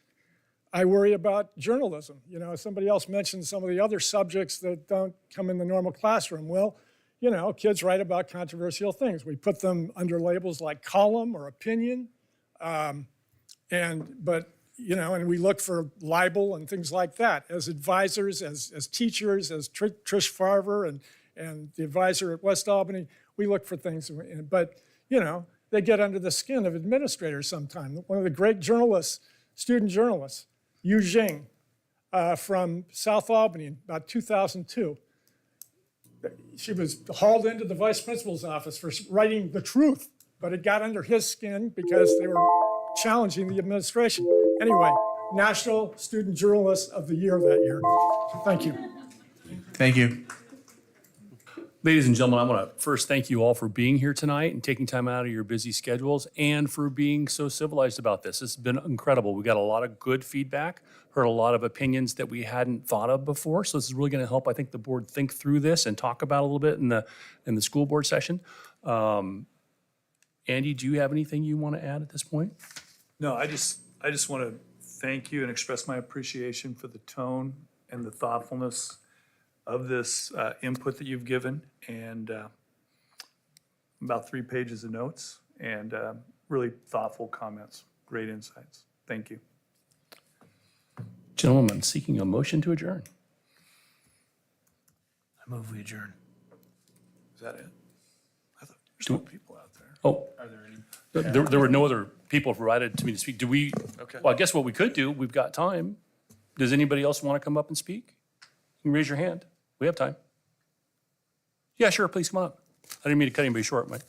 I worry about journalism. You know, somebody else mentioned some of the other subjects that don't come in the normal classroom. Well, you know, kids write about controversial things. We put them under labels like column or opinion. But and we look for libel and things like that. As advisors, as teachers, as Trish Farver and the advisor at West Albany, we look for things. But, they get under the skin of administrators sometimes. One of the great journalists, student journalists, Yu Jing, from South Albany in about 2002. She was hauled into the vice principal's office for writing the truth, but it got under his skin because they were challenging the administration. Anyway, National Student Journalist of the Year that year. Thank you. Thank you. Ladies and gentlemen, I want to first thank you all for being here tonight and taking time out of your busy schedules and for being so civilized about this. This has been incredible. We got a lot of good feedback, heard a lot of opinions that we hadn't thought of before. So this is really going to help, I think, the board think through this and talk about it a little bit in the school board session. Andy, do you have anything you want to add at this point? No, I just want to thank you and express my appreciation for the tone and the thoughtfulness of this input that you've given, and about 3 pages of notes, and really thoughtful comments, great insights. Thank you. Gentlemen, I'm seeking a motion to adjourn. I move we adjourn. Is that it? I thought there's Do- no people out there. Oh, Are there any? there were no other people provided to me to speak. Do we, Okay. well, I guess what we could do, we've got time. Does anybody else want to come up and speak? You can raise your hand. We have time. Yeah, sure, please come on up. I didn't mean to cut anybody short, Mike.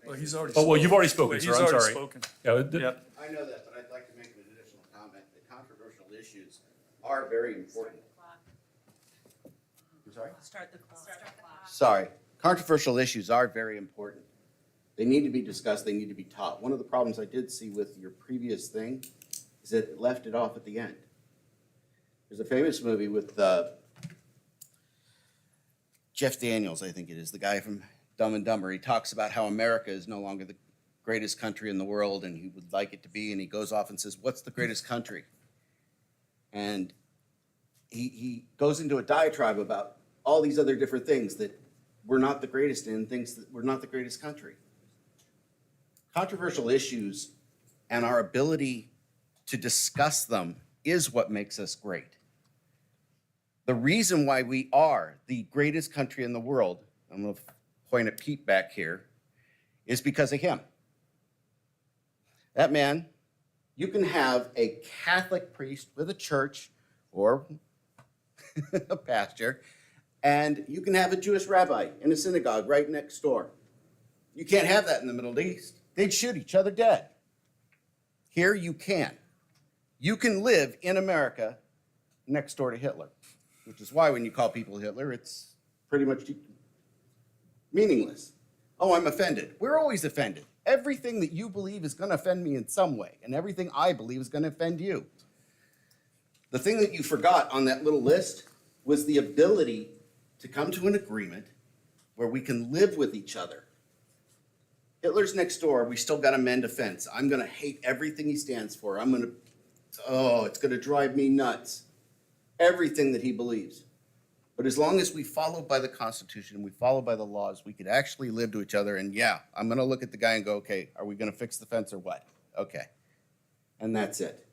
Well, he's already. Oh, well, you've already spoken. spoken, sir, I'm He's already sorry. spoken. Yeah, Yep. I know that, but I'd like to make an additional comment that controversial issues are very important. I'm sorry? Start the clock. Sorry. Controversial issues are very important. They need to be discussed, they need to be taught. One of the problems I did see with your previous thing is that it left it off at the end. There's a famous movie with Jeff Daniels, I think it is, the guy from Dumb and Dumber. He talks about how America is no longer the greatest country in the world and he would like it to be, and he goes off and says, what's the greatest country? And he goes into a diatribe about all these other different things that we're not the greatest in, things that we're not the greatest country. Controversial issues and our ability to discuss them is what makes us great. The reason why we are the greatest country in the world, I'm going to point at Pete back here, is because of him. That man, you can have a Catholic priest with a church or a pastor, and you can have a Jewish rabbi in a synagogue right next door. You can't have that in the Middle East. They'd shoot each other dead. Here you can. You can live in America next door to Hitler, which is why when you call people Hitler, it's pretty much meaningless. Oh, I'm offended. We're always offended. Everything that you believe is going to offend me in some way, and everything I believe is going to offend you. The thing that you forgot on that little list was the ability to come to an agreement where we can live with each other. Hitler's next door. We still got to mend a fence. I'm going to hate everything he stands for. It's going to drive me nuts. Everything that he believes. But as long as we follow by the Constitution and we follow by the laws, we could actually live to each other. And yeah, I'm going to look at the guy and go, okay, are we going to fix the fence or what? Okay. And that's it.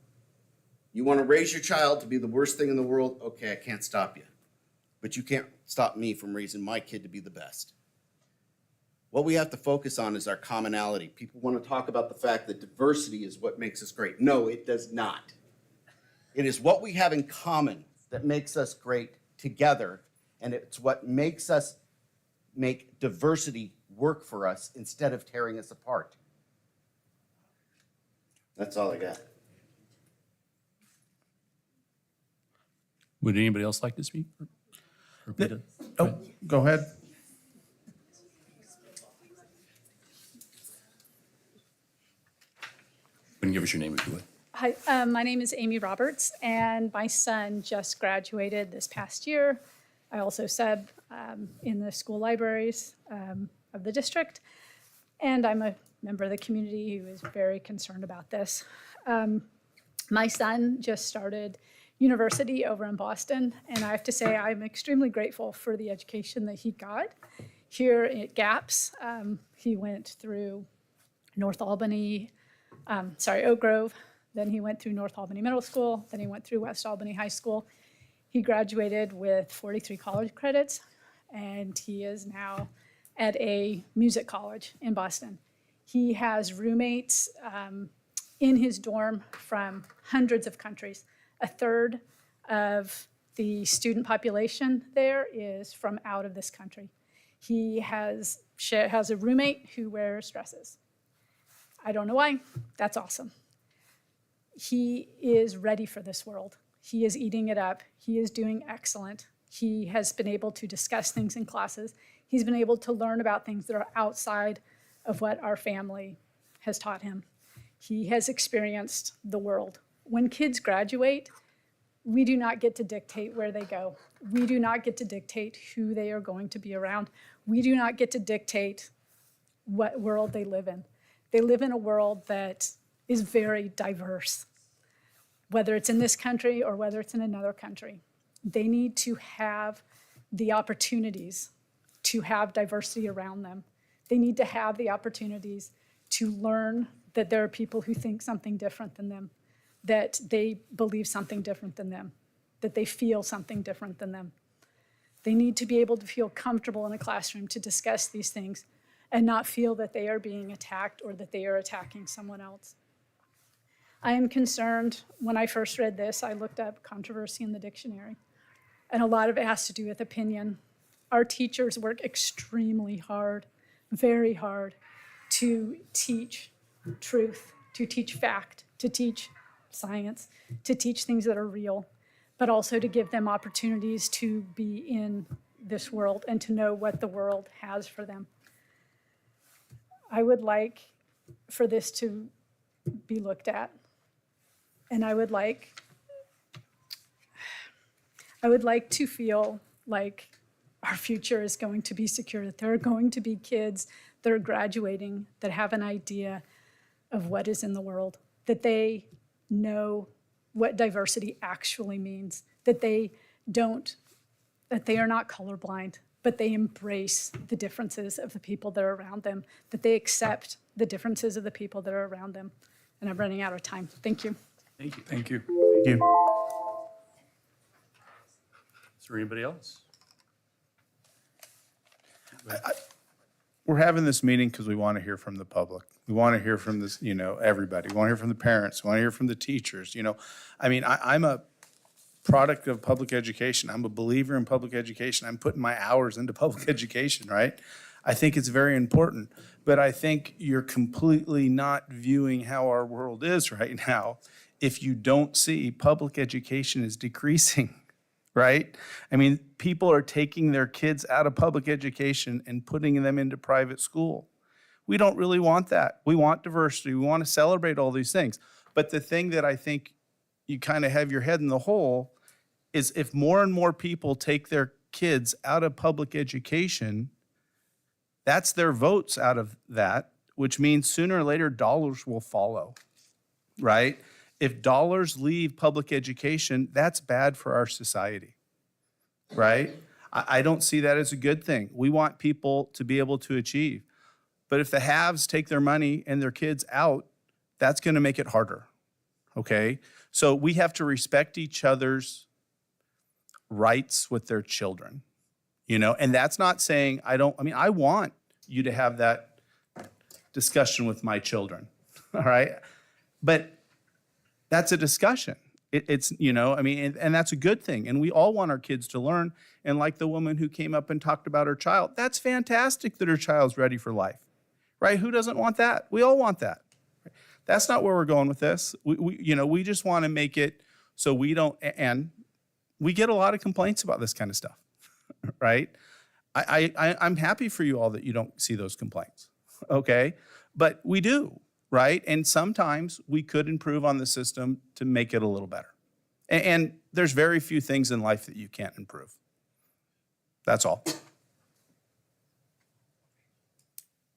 You want to raise your child to be the worst thing in the world? Okay, I can't stop you. But you can't stop me from raising my kid to be the best. What we have to focus on is our commonality. People want to talk about the fact that diversity is what makes us great. No, it does not. It is what we have in common that makes us great together, and it's what makes us make diversity work for us instead of tearing us apart. That's all I got. Would anybody else like to speak? Oh, go ahead. And give us your name if you would. Hi, my name is Amy Roberts, and my son just graduated this past year. I also sub in the school libraries of the district, and I'm a member of the community who is very concerned about this. My son just started university over in Boston, and I have to say I'm extremely grateful for the education that he got here at GAPS. He went through Oak Grove, Then he went through North Albany Middle School. Then he went through West Albany High School. He graduated with 43 college credits, and he is now at a music college in Boston. He has roommates in his dorm from hundreds of countries. A third of the student population there is from out of this country. He has a roommate who wears dresses. I don't know why. That's awesome. He is ready for this world. He is eating it up. He is doing excellent. He has been able to discuss things in classes. He's been able to learn about things that are outside of what our family has taught him. He has experienced the world. When kids graduate, we do not get to dictate where they go. We do not get to dictate who they are going to be around. We do not get to dictate what world they live in. They live in a world that is very diverse, whether it's in this country or whether it's in another country. They need to have the opportunities to have diversity around them. They need to have the opportunities to learn that there are people who think something different than them, that they believe something different than them, that they feel something different than them. They need to be able to feel comfortable in a classroom to discuss these things and not feel that they are being attacked or that they are attacking someone else. I am concerned. When I first read this, I looked up controversy in the dictionary, and a lot of it has to do with opinion. Our teachers work extremely hard, very hard, to teach truth, to teach fact, to teach science, to teach things that are real, but also to give them opportunities to be in this world and to know what the world has for them. I would like for this to be looked at, and I would like to feel like our future is going to be secure, that there are going to be kids that are graduating that have an idea of what is in the world, that they know what diversity actually means, that they are not colorblind, but they embrace the differences of the people that are around them, that they accept the differences of the people that are around them. And I'm running out of time. Thank you. Thank you. Thank you. Thank you. Is there anybody else? We're having this meeting because we want to hear from the public. We want to hear from this, everybody. We want to hear from the parents. We want to hear from the teachers, I mean, I'm a product of public education. I'm a believer in public education. I'm putting my hours into public education, right? I think it's very important, but I think you're completely not viewing how our world is right now if you don't see public education is decreasing. Right? I mean, people are taking their kids out of public education and putting them into private school. We don't really want that. We want diversity. We want to celebrate all these things. But the thing that I think you kind of have your head in the hole is if more and more people take their kids out of public education, that's their votes out of that, which means sooner or later dollars will follow, right? If dollars leave public education, that's bad for our society, right? I don't see that as a good thing. We want people to be able to achieve. But if the haves take their money and their kids out, that's going to make it harder, okay? So we have to respect each other's rights with their children, And that's not saying I want you to have that discussion with my children, all right? But that's a discussion. It's and that's a good thing. And we all want our kids to learn. And like the woman who came up and talked about her child, that's fantastic that her child's ready for life, right? Who doesn't want that? We all want that. That's not where we're going with this. We just want to make it so we don't, and we get a lot of complaints about this kind of stuff, right? I'm happy for you all that you don't see those complaints, okay? But we do. Right? And sometimes we could improve on the system to make it a little better. And there's very few things in life that you can't improve. That's all.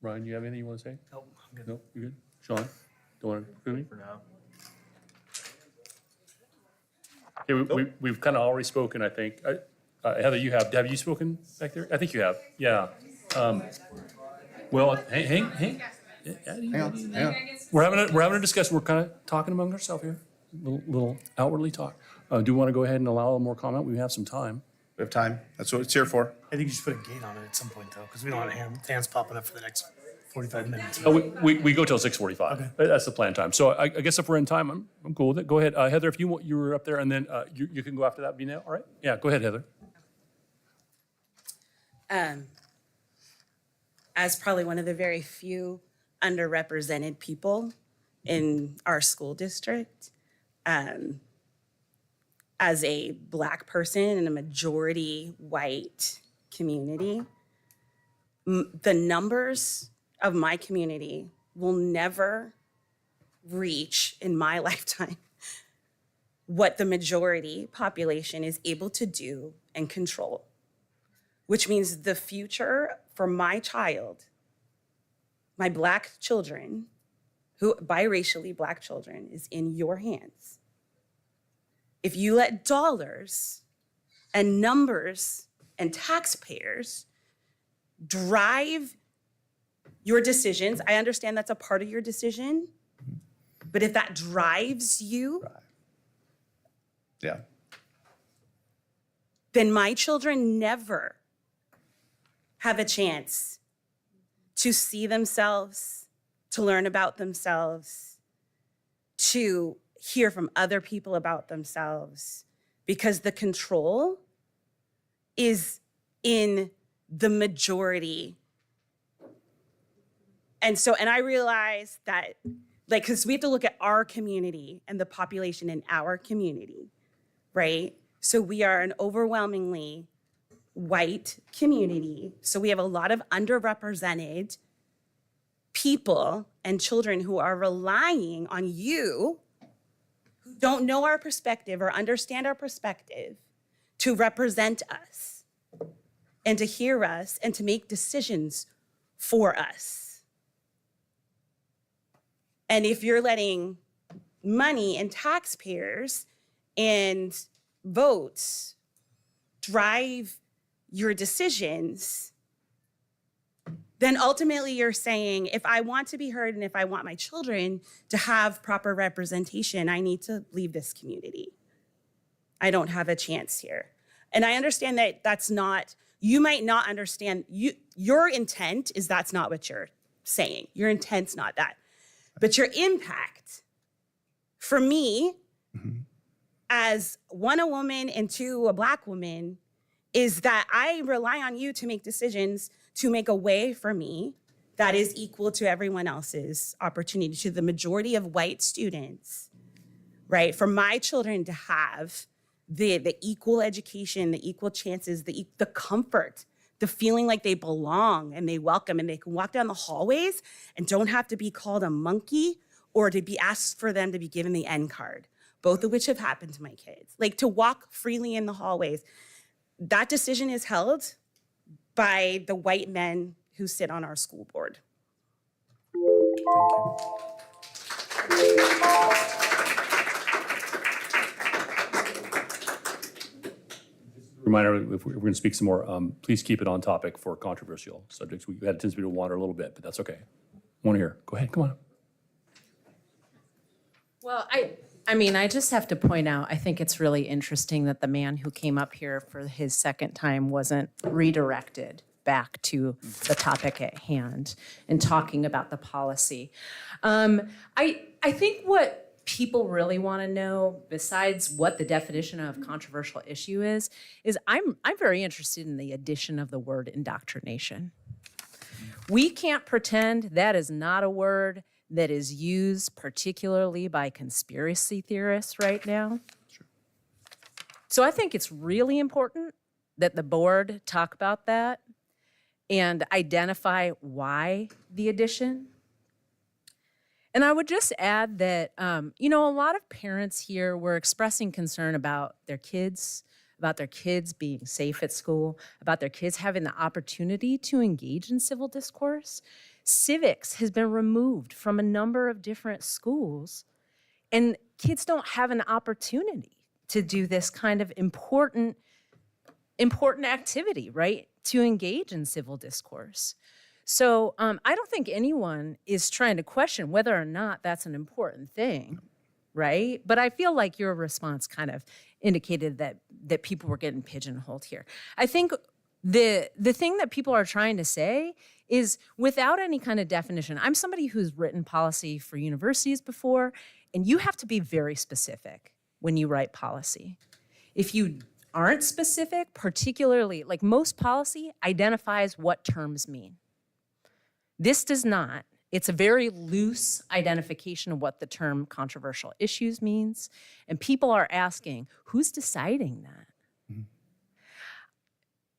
Ryan, you have anything you want to say? Nope, I'm good. Nope, you good? Sean, don't want to me? For now. Okay, we've kind of already spoken, I think. Heather, have you spoken back there? I think you have, yeah. Well, hang Hang on. We're having a discussion. We're kind of talking among ourselves here. Little outwardly talk. Do we want to go ahead and allow more comment? We have some time. We have time. That's what it's here for. I think you should put a gate on it at some point, though, because we don't want hands popping up for the next 45 minutes. Oh, we go till 6:45. Okay. That's the plan time. So I guess if we're in time, I'm cool with it. Go ahead, Heather. If you were up there, and then you can go after that. All right? Yeah. Go ahead, Heather. As probably one of the very few underrepresented people in our school district, as a Black person in a majority white community, the numbers of my community will never reach in my lifetime what the majority population is able to do and control, which means the future for my child, my Black children, who biracially Black children, is in your hands. If you let dollars and numbers and taxpayers drive your decisions, I understand that's a part of your decision, but if that drives you, Yeah. then my children never have a chance to see themselves, to learn about themselves, to hear from other people about themselves, because the control is in the majority. And I realize that, like, because we have to look at our community and the population in our community, right? So we are an overwhelmingly white community. So we have a lot of underrepresented people and children who are relying on you, who don't know our perspective or understand our perspective, to represent us and to hear us and to make decisions for us. And if you're letting money and taxpayers and votes drive your decisions, then ultimately you're saying, if I want to be heard and if I want my children to have proper representation, I need to leave this community. I don't have a chance here. And I understand that that's not, you might not understand, your intent is that's not what you're saying. Your intent's not that. But your impact, for me, as one, a woman, and two, a Black woman, is that I rely on you to make decisions to make a way for me that is equal to everyone else's opportunity, to the majority of white students, right? For my children to have the equal education, the equal chances, the comfort, the feeling like they belong and they welcome and they can walk down the hallways and don't have to be called a monkey or to be asked for them to be given the N card, both of which have happened to my kids. Like, to walk freely in the hallways, that decision is held by the white men who sit on our school board. Reminder, if we're going to speak some more, please keep it on topic for controversial subjects. We had a tendency to wander a little bit, but that's okay. Want to hear? Go ahead, come on. Well, I just have to point out, I think it's really interesting that the man who came up here for his second time wasn't redirected back to the topic at hand and talking about the policy. I think what people really want to know, besides what the definition of controversial issue is I'm very interested in the addition of the word indoctrination. We can't pretend that is not a word that is used particularly by conspiracy theorists right now. Sure. So I think it's really important that the board talk about that and identify why the addition. And I would just add that, a lot of parents here were expressing concern about their kids being safe at school, about their kids having the opportunity to engage in civil discourse. Civics has been removed from a number of different schools, and kids don't have an opportunity to do this kind of important activity, right? To engage in civil discourse. So I don't think anyone is trying to question whether or not that's an important thing, right? But I feel like your response kind of indicated that people were getting pigeonholed here. I think the thing that people are trying to say is without any kind of definition. I'm somebody who's written policy for universities before, and you have to be very specific when you write policy. If you aren't specific, particularly, like most policy identifies what terms mean. This does not. It's a very loose identification of what the term controversial issues means. And people are asking, who's deciding that?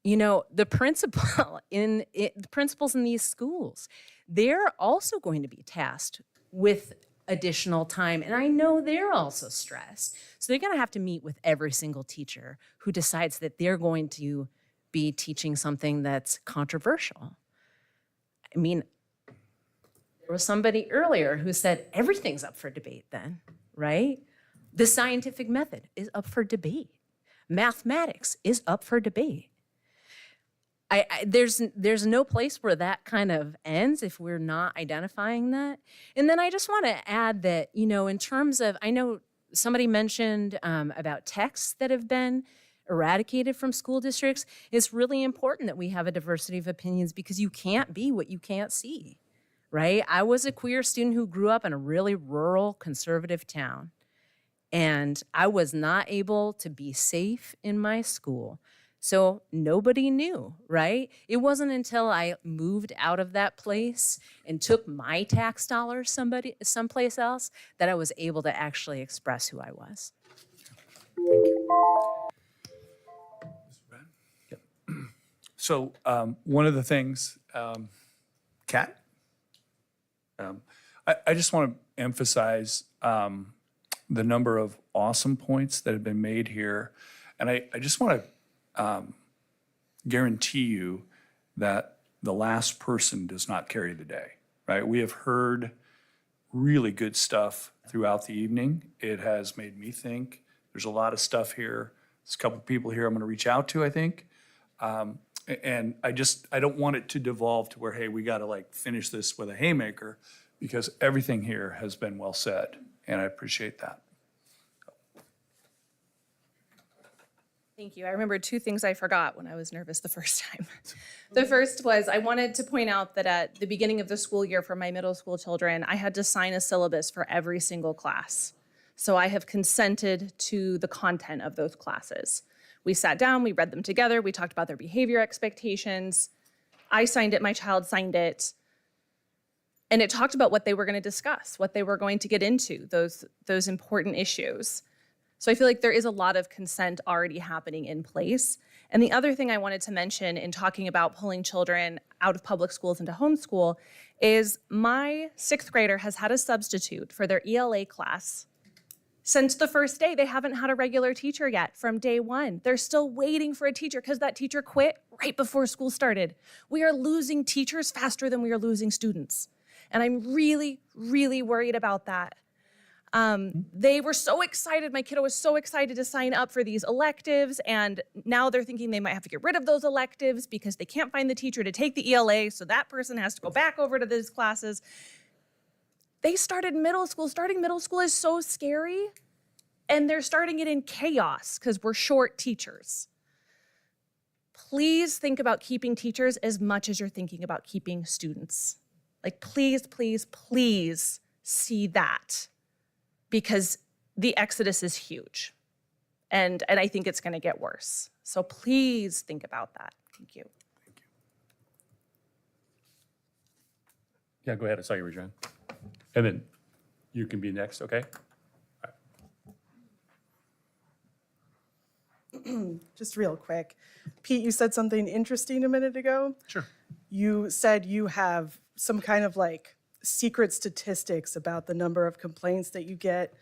You know, the principals in these schools, they're also going to be tasked with additional time. And I know they're also stressed. So they're going to have to meet with every single teacher who decides that they're going to be teaching something that's controversial. I mean, there was somebody earlier who said everything's up for debate then, right? The scientific method is up for debate. Mathematics is up for debate. There's no place where that kind of ends if we're not identifying that. And then I just want to add that, you know, in terms of, I know somebody mentioned about texts that have been eradicated from school districts. It's really important that we have a diversity of opinions because you can't be what you can't see, right? I was a queer student who grew up in a really rural conservative town, and I was not able to be safe in my school. So nobody knew, right? It wasn't until I moved out of that place and took my tax dollars someplace else that I was able to actually express who I was. So one of the things, Kat, I just want to emphasize the number of awesome points that have been made here. And I just want to guarantee you that the last person does not carry the day, right? We have heard really good stuff throughout the evening. It has made me think. There's a lot of stuff here. There's a couple of people here I'm going to reach out to, I think. And I don't want it to devolve to where, hey, we got to like finish this with a haymaker, because everything here has been well said, and I appreciate that. Thank you. I remember two things I forgot when I was nervous the first time. The first was I wanted to point out that at the beginning of the school year for my middle school children, I had to sign a syllabus for every single class. So I have consented to the content of those classes. We sat down, we read them together, we talked about their behavior expectations. I signed it, my child signed it. And it talked about what they were going to discuss, what they were going to get into, those important issues. So I feel like there is a lot of consent already happening in place. And the other thing I wanted to mention in talking about pulling children out of public schools into homeschool is my 6th grader has had a substitute for their ELA class. Since the first day, they haven't had a regular teacher yet from day one. They're still waiting for a teacher because that teacher quit right before school started. We are losing teachers faster than we are losing students. And I'm really, really worried about that. They were so excited. My kiddo was so excited to sign up for these electives, and now they're thinking they might have to get rid of those electives because they can't find the teacher to take the ELA, so that person has to go back over to those classes. They started middle school. Starting middle school is so scary, and they're starting it in chaos because we're short teachers. Please think about keeping teachers as much as you're thinking about keeping students. Like, please, please, please see that. Because the exodus is huge, and I think it's going to get worse. So please think about that. Thank you. Yeah, go ahead. I saw you, John. And then you can be next, okay? Just real quick. Pete, you said something interesting a minute ago. Sure. You said you have some kind of like secret statistics about the number of complaints that you get.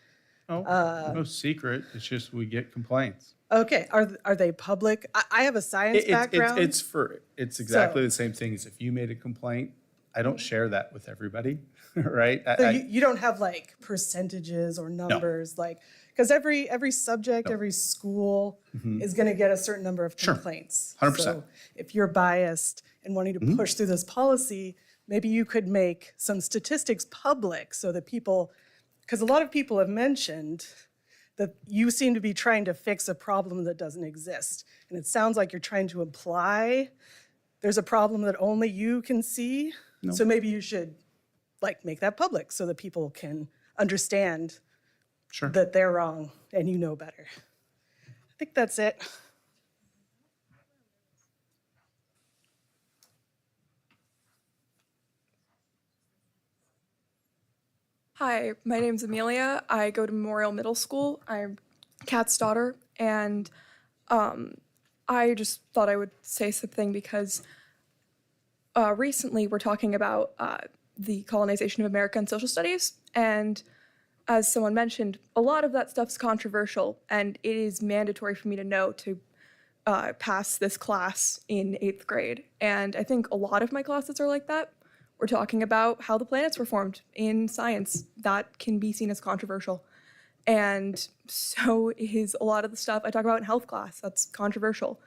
No secret. It's just we get complaints. Okay, are they public? I have a science background. It's exactly the same thing as if you made a complaint. I don't share that with everybody. right? So you don't have like percentages or numbers, like, because every subject, every school is going to get a certain number of complaints. 100%. So if you're biased and wanting to push through this policy, maybe you could make some statistics public so that people, because a lot of people have mentioned that you seem to be trying to fix a problem that doesn't exist. And it sounds like you're trying to imply there's a problem that only you can see. No. So maybe you should like make that public so that people can understand that they're wrong and you know better. I think that's it. Hi, my name's Amelia. I go to Memorial Middle School. I'm Kat's daughter, and I just thought I would say something because recently we're talking about the colonization of America and social studies, and as someone mentioned, a lot of that stuff's controversial, and it is mandatory for me to know to pass this class in 8th grade. And I think a lot of my classes are like that. We're talking about how the planets were formed in science. That can be seen as controversial. And so is a lot of the stuff I talk about in health class. That's controversial.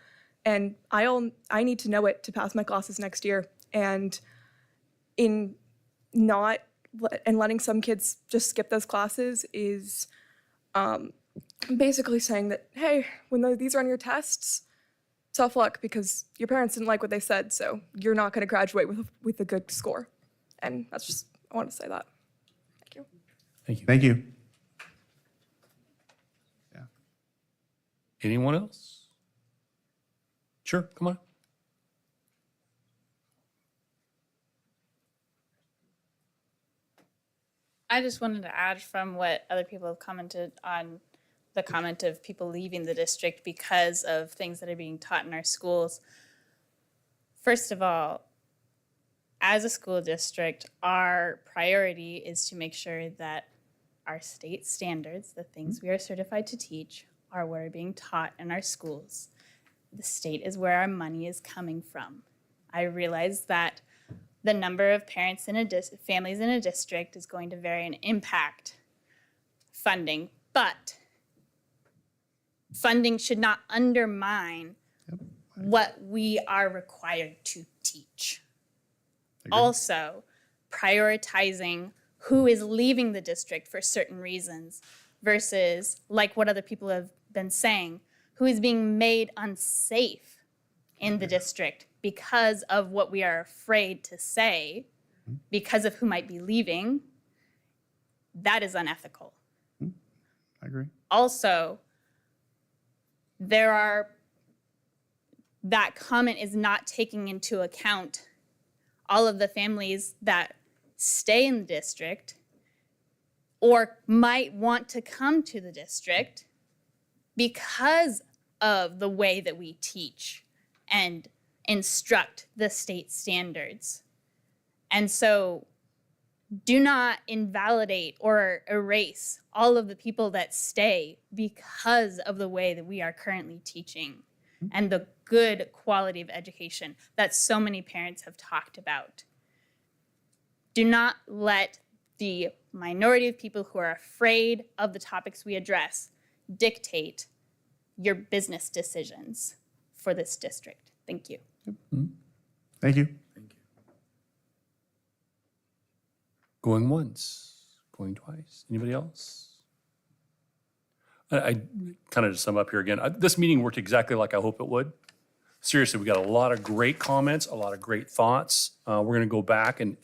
And I need to know it to pass my classes next year. And in not and letting some kids just skip those classes is basically saying that, hey, when these are on your tests, tough luck because your parents didn't like what they said, so you're not going to graduate with a good score. And that's just, I want to say that. Thank you. Thank you. Thank you. Anyone else? Sure, come on. I just wanted to add from what other people have commented on the comment of people leaving the district because of things that are being taught in our schools. First of all, as a school district, our priority is to make sure that our state standards, the things we are certified to teach, are what are being taught in our schools. The state is where our money is coming from. I realize that the number of parents in families in a district is going to vary and impact funding, but funding should not undermine what we are required to teach. Also, prioritizing who is leaving the district for certain reasons versus, like what other people have been saying, who is being made unsafe in the district because of what we are afraid to say, because of who might be leaving, that is unethical. I agree. Also, that comment is not taking into account all of the families that stay in the district or might want to come to the district because of the way that we teach and instruct the state standards. And so do not invalidate or erase all of the people that stay because of the way that we are currently teaching and the good quality of education that so many parents have talked about. Do not let the minority of people who are afraid of the topics we address dictate your business decisions for this district. Thank you. Thank you. Going once, going twice. Anybody else? I kind of to sum up here again, this meeting worked exactly like I hope it would. Seriously, we got a lot of great comments, a lot of great thoughts. We're going to go back and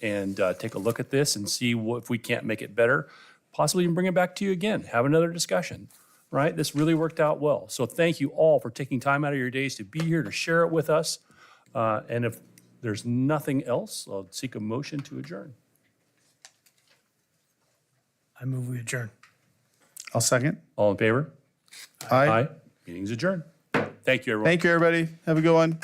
take a look at this and see if we can't make it better, possibly even bring it back to you again, have another discussion, right? This really worked out well. So thank you all for taking time out of your days to be here to share it with us. And if there's nothing else, I'll seek a motion to adjourn. I move we adjourn. I'll second. All in favor? Aye. Meeting's adjourned. Thank you, everyone. Thank you, everybody. Have a good one.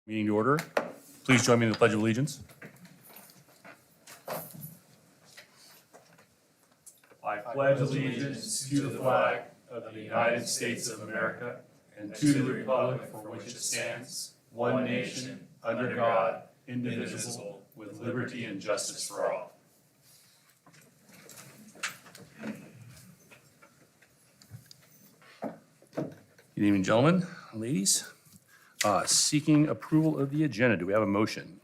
Meeting to order. Please join me in the Pledge of Allegiance. I pledge allegiance to the flag of the United States of America and to the republic for which it stands, one nation, under God, indivisible, with liberty and justice for all. Good evening, gentlemen, ladies. Seeking approval of the agenda. Do we have a motion?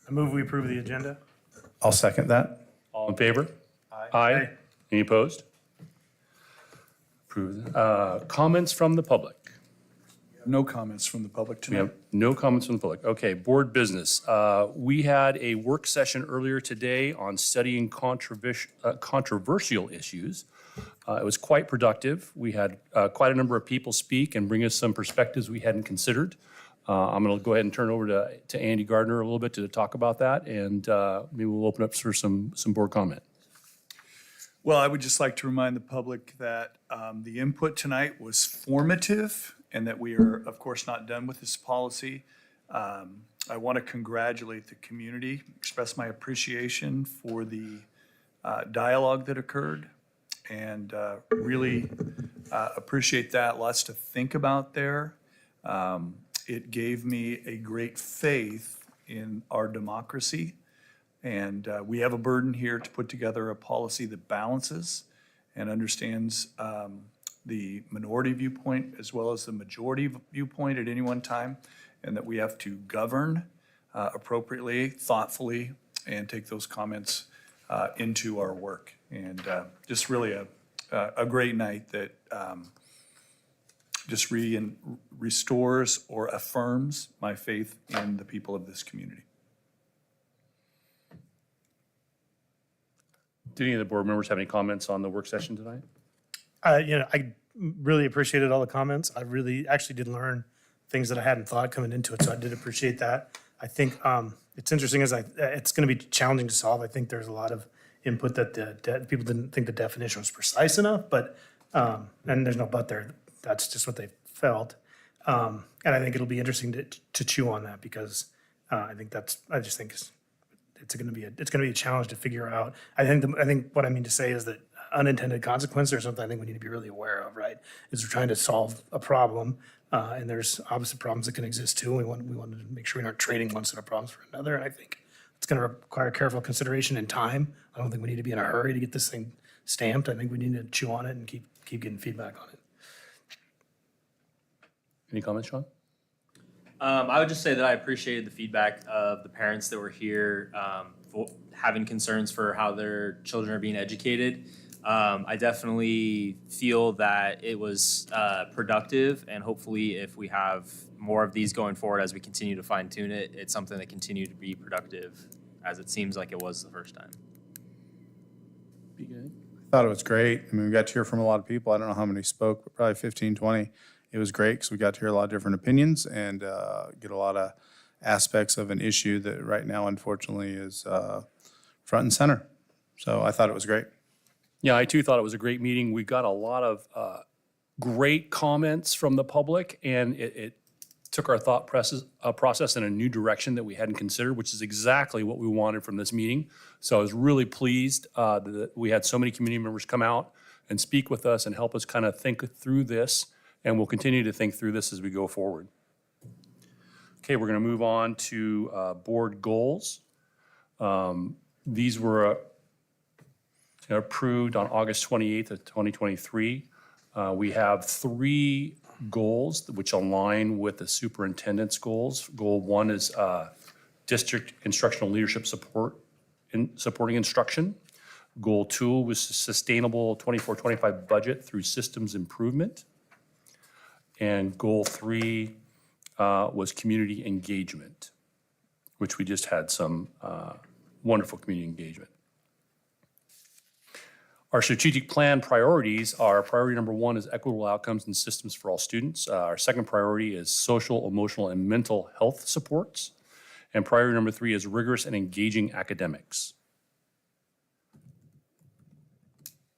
I move we approve the agenda. I'll second that. All in favor? Aye. Any opposed? Approved. Comments from the public? No comments from the public We tonight. have no comments from the public. Okay, board business. We had a work session earlier today on studying controversial issues. It was quite productive. We had quite a number of people speak and bring us some perspectives we hadn't considered. I'm going to go ahead and turn it over to Andy Gardner a little bit to talk about that, and maybe we'll open up for some board comment. Well, I would just like to remind the public that the input tonight was formative and that we are, of course, not done with this policy. I want to congratulate the community, express my appreciation for the dialogue that occurred, and really appreciate that. Lots to think about there. It gave me a great faith in our democracy. And we have a burden here to put together a policy that balances and understands the minority viewpoint as well as the majority viewpoint at any one time, and that we have to govern appropriately, thoughtfully, and take those comments into our work. And just really a great night that just restores or affirms my faith in the people of this community. Did any of the board members have any comments on the work session tonight? I really appreciated all the comments. I really actually did learn things that I hadn't thought coming into it, so I did appreciate that. I think it's interesting it's going to be challenging to solve. I think there's a lot of input that people didn't think the definition was precise enough, but and there's no but there. That's just what they felt, and I think it'll be interesting to chew on that because I just think it's going to be a challenge to figure out. I think what I mean to say is that unintended consequences are something I think we need to be really aware of, right? Is we're trying to solve a problem, and there's obviously problems that can exist too. We want to make sure we aren't trading one set of problems for another. And I think it's going to require careful consideration and time. I don't think we need to be in a hurry to get this thing stamped. I think we need to chew on it and keep getting feedback on it. Any comments, Sean? I would just say that I appreciated the feedback of the parents that were here, having concerns for how their children are being educated. I definitely feel that it was productive, and hopefully if we have more of these going forward as we continue to fine tune it, it's something that continued to be productive as it seems like it was the first time. Be good. I thought it was great. I mean, we got to hear from a lot of people. I don't know how many spoke, but probably 15, 20. It was great because we got to hear a lot of different opinions and get a lot of aspects of an issue that right now, unfortunately, is front and center. So I thought it was great. Yeah, I too thought it was a great meeting. We got a lot of great comments from the public, and it took our thought process in a new direction that we hadn't considered, which is exactly what we wanted from this meeting. So I was really pleased that we had so many community members come out and speak with us and help us kind of think through this, and we'll continue to think through this as we go forward. Okay, we're going to move on to board goals. These were approved on August 28th of 2023. We have 3 goals which align with the superintendent's goals. Goal 1 is district instructional leadership support in supporting instruction. Goal 2 was sustainable 24-25 budget through systems improvement. And goal 3 was community engagement, which we just had some wonderful community engagement. Our strategic plan priorities are priority number 1 is equitable outcomes and systems for all students. Our second priority is social, emotional, and mental health supports. And priority number 3 is rigorous and engaging academics.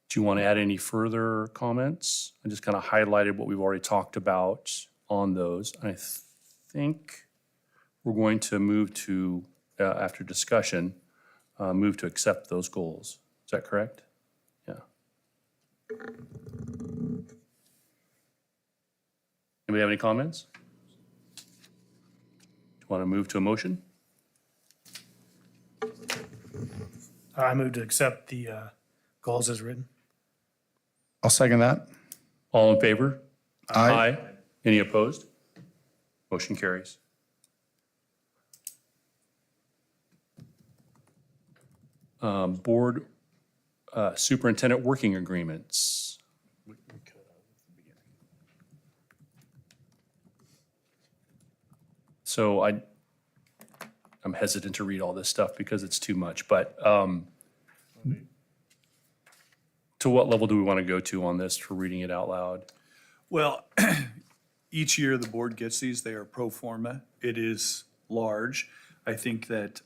Do you want to add any further comments? I just kind of highlighted what we've already talked about on those. I think we're going to move to, after discussion, move to accept those goals. Is that correct? Yeah. Anybody have any comments? Do you want to move to a motion? I move to accept the goals as written. I'll second that. All in favor? Aye. Any opposed? Motion carries. Board superintendent working agreements. So I'm hesitant to read all this stuff because it's too much, but to what level do we want to go to on this for reading it out loud? Well, each year the board gets these. They are pro forma. It is large. I think that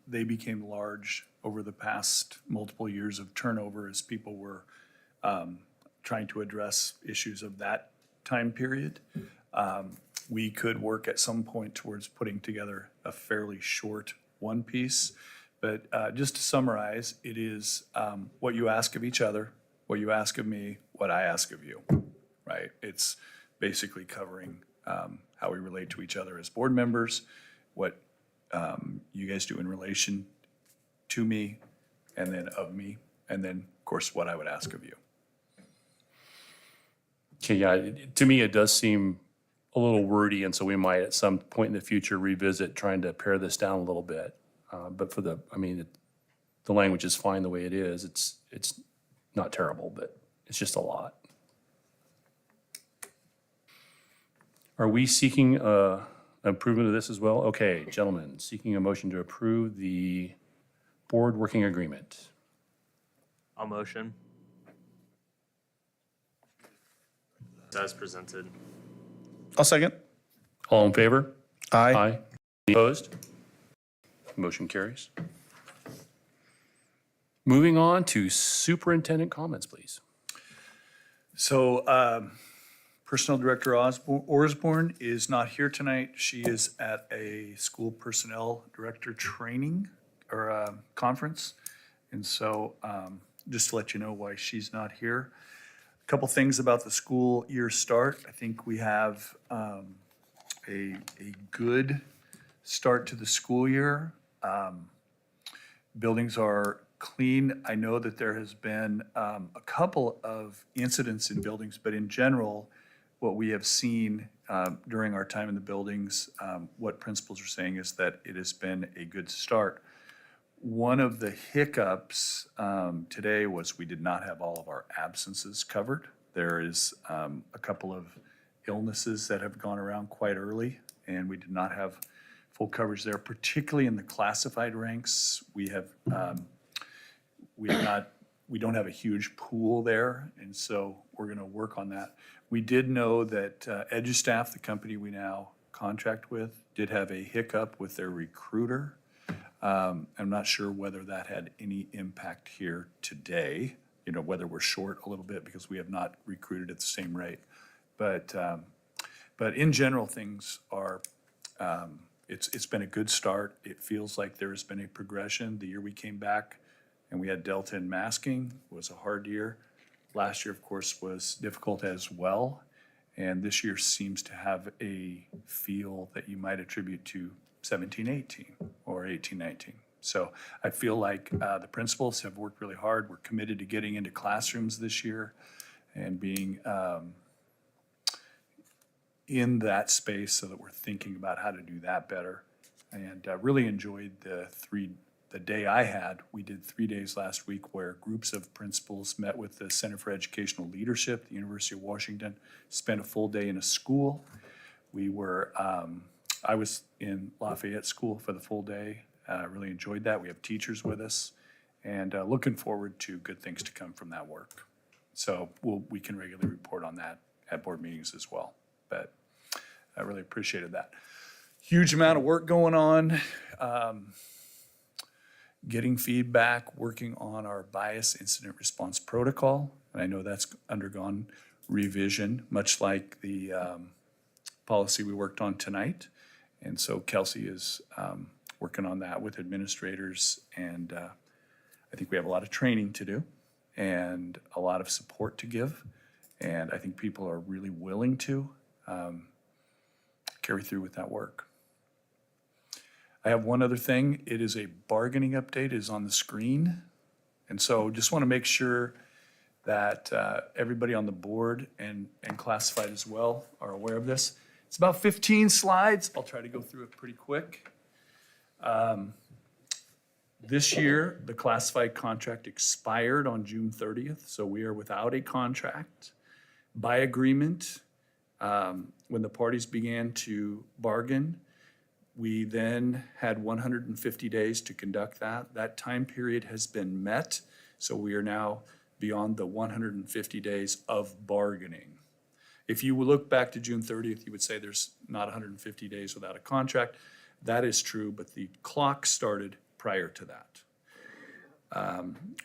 they became large over the past multiple years of turnover as people were trying to address issues of that time period. We could work at some point towards putting together a fairly short one piece. But just to summarize, it is what you ask of each other, what you ask of me, what I ask of you, right? It's basically covering how we relate to each other as board members, what you guys do in relation to me, and then of me, and then, of course, what I would ask of you. Okay, yeah, to me, it does seem a little wordy, and so we might at some point in the future revisit trying to pare this down a little bit. But for the language is fine the way it is. It's not terrible, but it's just a lot. Are we seeking improvement of this as well? Okay, gentlemen, seeking a motion to approve the board working agreement. I'll motion. As presented. I'll second. All in favor? Aye. Any opposed? Motion carries. Moving on to superintendent comments, please. So Personnel Director Osborne is not here tonight. She is at a school personnel director training or conference. And so just to let you know why she's not here. A couple things about the school year start. I think we have a good start to the school year. Buildings are clean. I know that there has been a couple of incidents in buildings, but in general, what we have seen during our time in the buildings, what principals are saying is that it has been a good start. One of the hiccups today was we did not have all of our absences covered. There is a couple of illnesses that have gone around quite early, and we did not have full coverage there, particularly in the classified ranks. We don't have a huge pool there, and so we're going to work on that. We did know that EduStaff, the company we now contract with, did have a hiccup with their recruiter. I'm not sure whether that had any impact here today, whether we're short a little bit because we have not recruited at the same rate. But in general, things are, it's been a good start. It feels like there has been a progression. The year we came back and we had Delta and masking was a hard year. Last year, of course, was difficult as well. And this year seems to have a feel that you might attribute to 17-18 or 18-19. So I feel like the principals have worked really hard. We're committed to getting into classrooms this year and being in that space so that we're thinking about how to do that better. And really enjoyed the day I had. We did 3 days last week where groups of principals met with the Center for Educational Leadership, the University of Washington, spent a full day in a school. I was in Lafayette School for the full day. Really enjoyed that. We have teachers with us, and looking forward to good things to come from that work. So we can regularly report on that at board meetings as well. But I really appreciated that. Huge amount of work going on. Getting feedback, working on our bias incident response protocol. And I know that's undergone revision, much like the policy we worked on tonight. And so Kelsey is working on that with administrators, and I think we have a lot of training to do and a lot of support to give. And I think people are really willing to carry through with that work. I have one other thing. It is a bargaining update. It is on the screen. And so just want to make sure that everybody on the board and classified as well are aware of this. It's about 15 slides. I'll try to go through it pretty quick. This year, the classified contract expired on June 30th, so we are without a contract. By agreement, when the parties began to bargain, we then had 150 days to conduct that. That time period has been met, so we are now beyond the 150 days of bargaining. If you look back to June 30th, you would say there's not 150 days without a contract. That is true, but the clock started prior to that.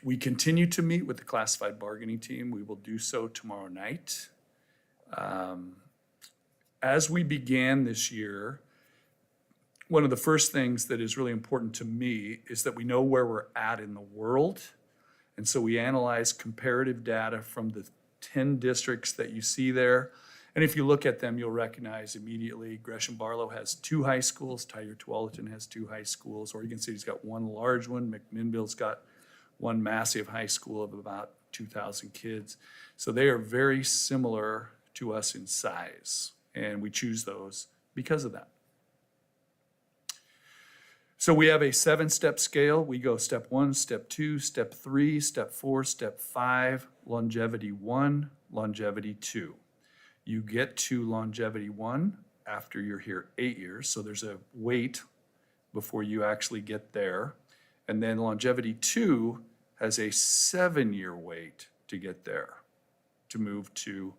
We continue to meet with the classified bargaining team. We will do so tomorrow night. As we began this year, one of the first things that is really important to me is that we know where we're at in the world. And so we analyze comparative data from the 10 districts that you see there. And if you look at them, you'll recognize immediately Gresham Barlow has 2 high schools, Tyler Tualatin has 2 high schools, Oregon City's got 1 large one, McMinnville's got 1 massive high school of about 2,000 kids. So they are very similar to us in size, and we choose those because of that. So we have a 7-step scale. We go step 1, step 2, step 3, step 4, step 5, longevity 1, longevity 2. You get to longevity 1 after you're here 8 years, so there's a wait before you actually get there. And then longevity 2 has a 7-year wait to get there, to move to,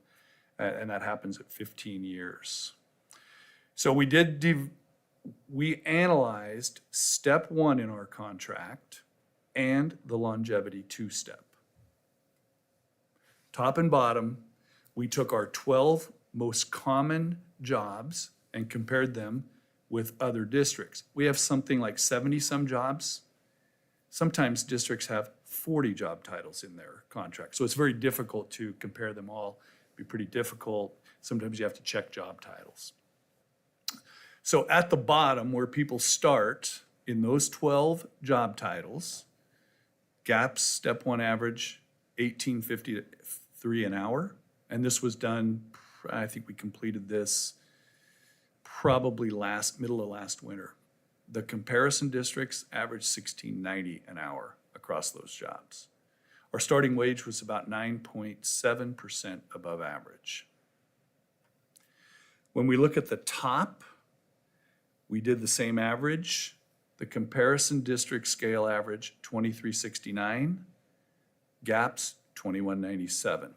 and that happens at 15 years. So we analyzed step 1 in our contract and the longevity 2 step. Top and bottom, we took our 12 most common jobs and compared them with other districts. We have something like 70-some jobs. Sometimes districts have 40 job titles in their contract. So it's very difficult to compare them all. It'd be pretty difficult. Sometimes you have to check job titles. So at the bottom, where people start in those 12 job titles, GAP's step 1 average, $18.53 an hour. And this was done, I think we completed this probably middle of last winter. The comparison districts averaged $16.90 an hour across those jobs. Our starting wage was about 9.7% above average. When we look at the top, we did the same average. The comparison district scale average, $23.69. GAP's, $21.97.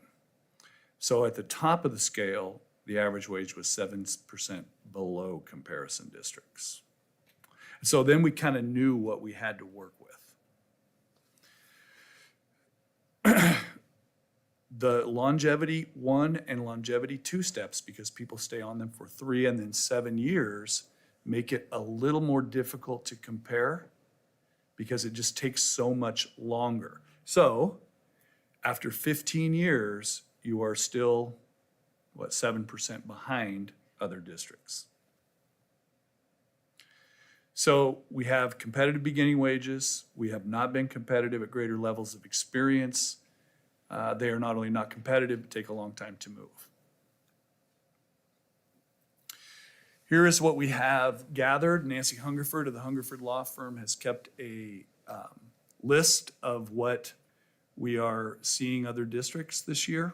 So at the top of the scale, the average wage was 7% below comparison districts. So then we kind of knew what we had to work with. The longevity 1 and longevity 2 steps, because people stay on them for 3 and then 7 years, make it a little more difficult to compare because it just takes so much longer. So after 15 years, you are still, 7% behind other districts. So we have competitive beginning wages. We have not been competitive at greater levels of experience. They are not only not competitive, but take a long time to move. Here is what we have gathered. Nancy Hungerford of the Hungerford Law Firm has kept a list of what we are seeing other districts this year.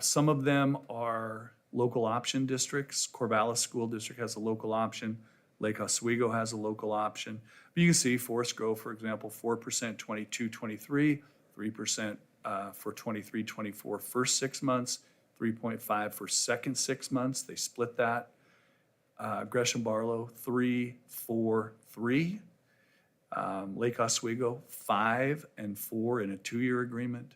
Some of them are local option districts. Corvallis School District has a local option. Lake Oswego has a local option. But you can see Forest Grove, for example, 4% 22-23, 3% for 23-24 first 6 months, 3.5 for second 6 months. They split that. Gresham Barlow, 3, 4, 3. Lake Oswego, 5 and 4 in a 2-year agreement.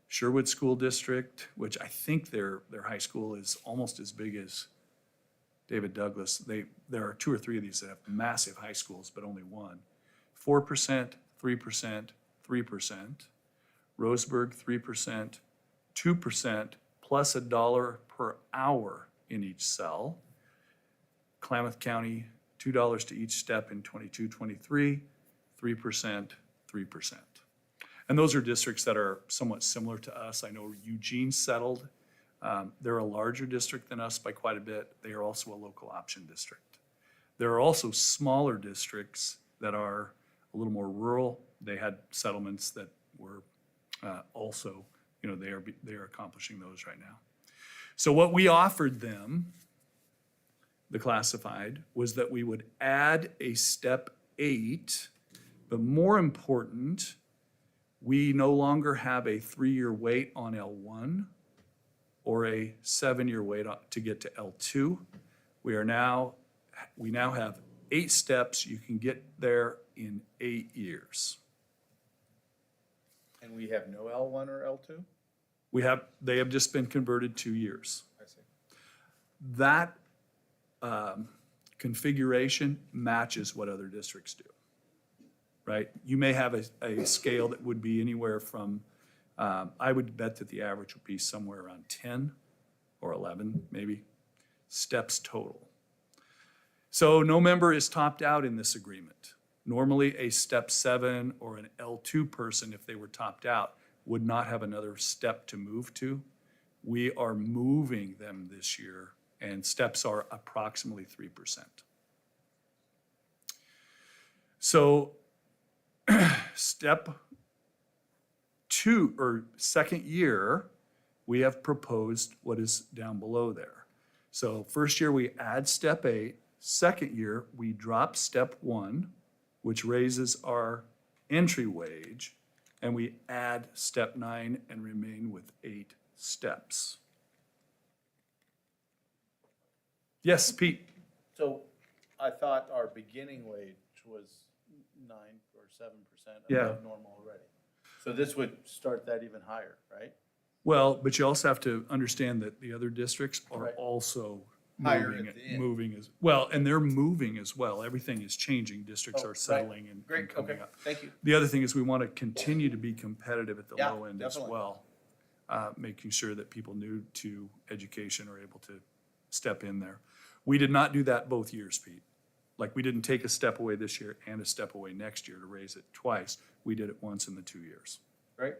Sherwood School District, which I think their high school is almost as big as David Douglas, there are 2 or 3 of these that have massive high schools, but only one. 4%, 3%, 3%. Roseburg, 3%, 2%, plus $1 per hour in each cell. Klamath County, $2 to each step in 22-23, 3%, 3%. And those are districts that are somewhat similar to us. I know Eugene settled. They're a larger district than us by quite a bit. They are also a local option district. There are also smaller districts that are a little more rural. They had settlements that were also, they are accomplishing those right now. So what we offered them, the classified, was that we would add a step 8, but more important, we no longer have a 3-year wait on L1 or a 7-year wait to get to L2. We now have 8 steps. You can get there in 8 years. And we have no L1 or L2? They have just been converted 2 years. I see. That configuration matches what other districts do, right? You may have a scale that would be anywhere from, I would bet that the average would be somewhere around 10 or 11, maybe, steps total. So no member is topped out in this agreement. Normally, a step 7 or an L2 person, if they were topped out, would not have another step to move to. We are moving them this year, and steps are approximately 3%. So step 2 or second year, we have proposed what is down below there. So first year, we add step 8. Second year, we drop step 1, which raises our entry wage, and we add step 9 and remain with 8 steps. Yes, Pete? So I thought our beginning wage was 9 or 7% Yeah. above normal already. So this would start that even higher, right? Well, but you also have to understand that the other districts are Right. also Higher moving, at the end. moving as well, and they're moving as well. Everything is changing. Districts Oh, are right. settling and Great, coming okay, up. thank you. The other thing is we want to continue to be competitive at the Yeah, low end as definitely. well. Making sure that people new to education are able to step in there. We did not do that both years, Pete. Like, we didn't take a step away this year and a step away next year to raise it twice. We did it once in the 2 years. Right?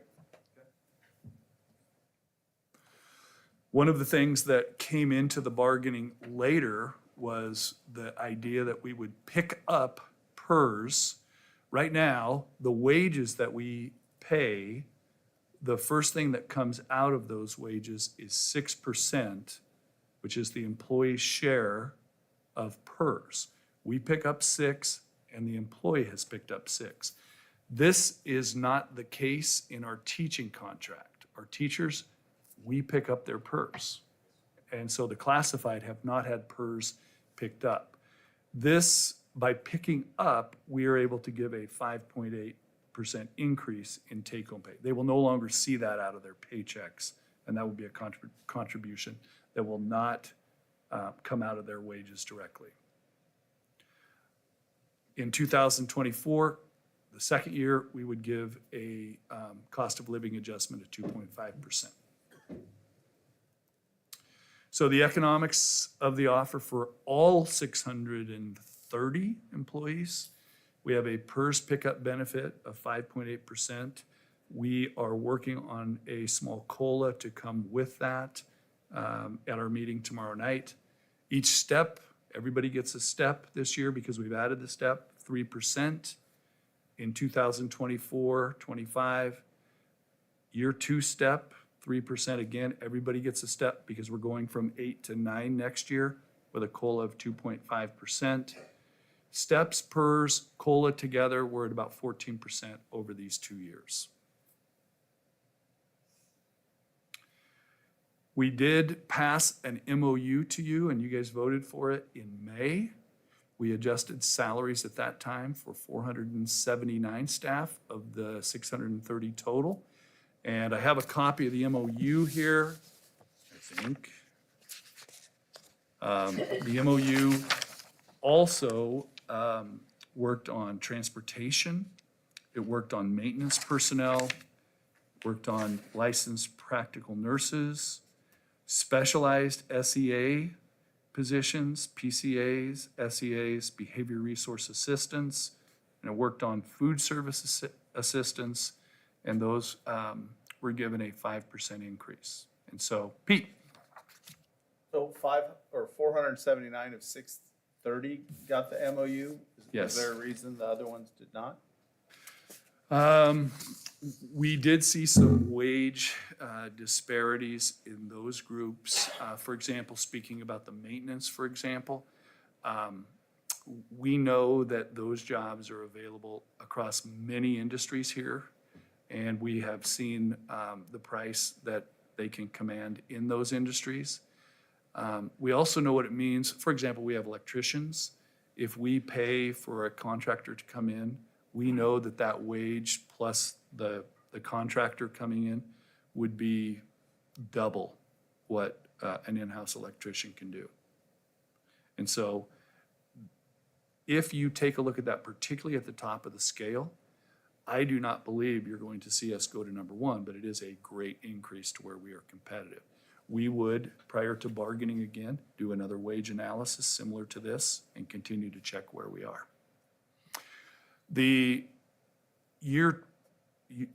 One of the things that came into the bargaining later was the idea that we would pick up PERS. Right now, the wages that we pay, the first thing that comes out of those wages is 6%, which is the employee's share of PERS. We pick up 6, and the employee has picked up 6. This is not the case in our teaching contract. Our teachers, we pick up their PERS. And so the classified have not had PERS picked up. This, by picking up, we are able to give a 5.8% increase in take-home pay. They will no longer see that out of their paychecks, and that will be a contribution that will not come out of their wages directly. In 2024, the second year, we would give a cost of living adjustment of 2.5%. So the economics of the offer for all 630 employees, we have a PERS pickup benefit of 5.8%. We are working on a small COLA to come with that at our meeting tomorrow night. Each step, everybody gets a step this year because we've added the step, 3%. In 2024, 25, year 2 step, 3% again. Everybody gets a step because we're going from 8 to 9 next year with a COLA of 2.5%. Steps, PERS, COLA together, we're at about 14% over these 2 years. We did pass an MOU to you, and you guys voted for it in May. We adjusted salaries at that time for 479 staff of the 630 total. And I have a copy of the MOU here, I think. The MOU also worked on transportation. It worked on maintenance personnel, worked on licensed practical nurses, specialized SEA positions, PCAs, SEAs, behavior resource assistants, and it worked on food service assistants, and those were given a 5% increase. And so, Pete. So 479 of 630 got the MOU? Yes. Is there a reason the other ones did not? We did see some wage disparities in those groups. For example, speaking about the maintenance, for example, we know that those jobs are available across many industries here, and we have seen the price that they can command in those industries. We also know what it means. For example, we have electricians. If we pay for a contractor to come in, we know that that wage plus the contractor coming in would be double what an in-house electrician can do. And so if you take a look at that, particularly at the top of the scale, I do not believe you're going to see us go to number one, but it is a great increase to where we are competitive. We would, prior to bargaining again, do another wage analysis similar to this and continue to check where we are. The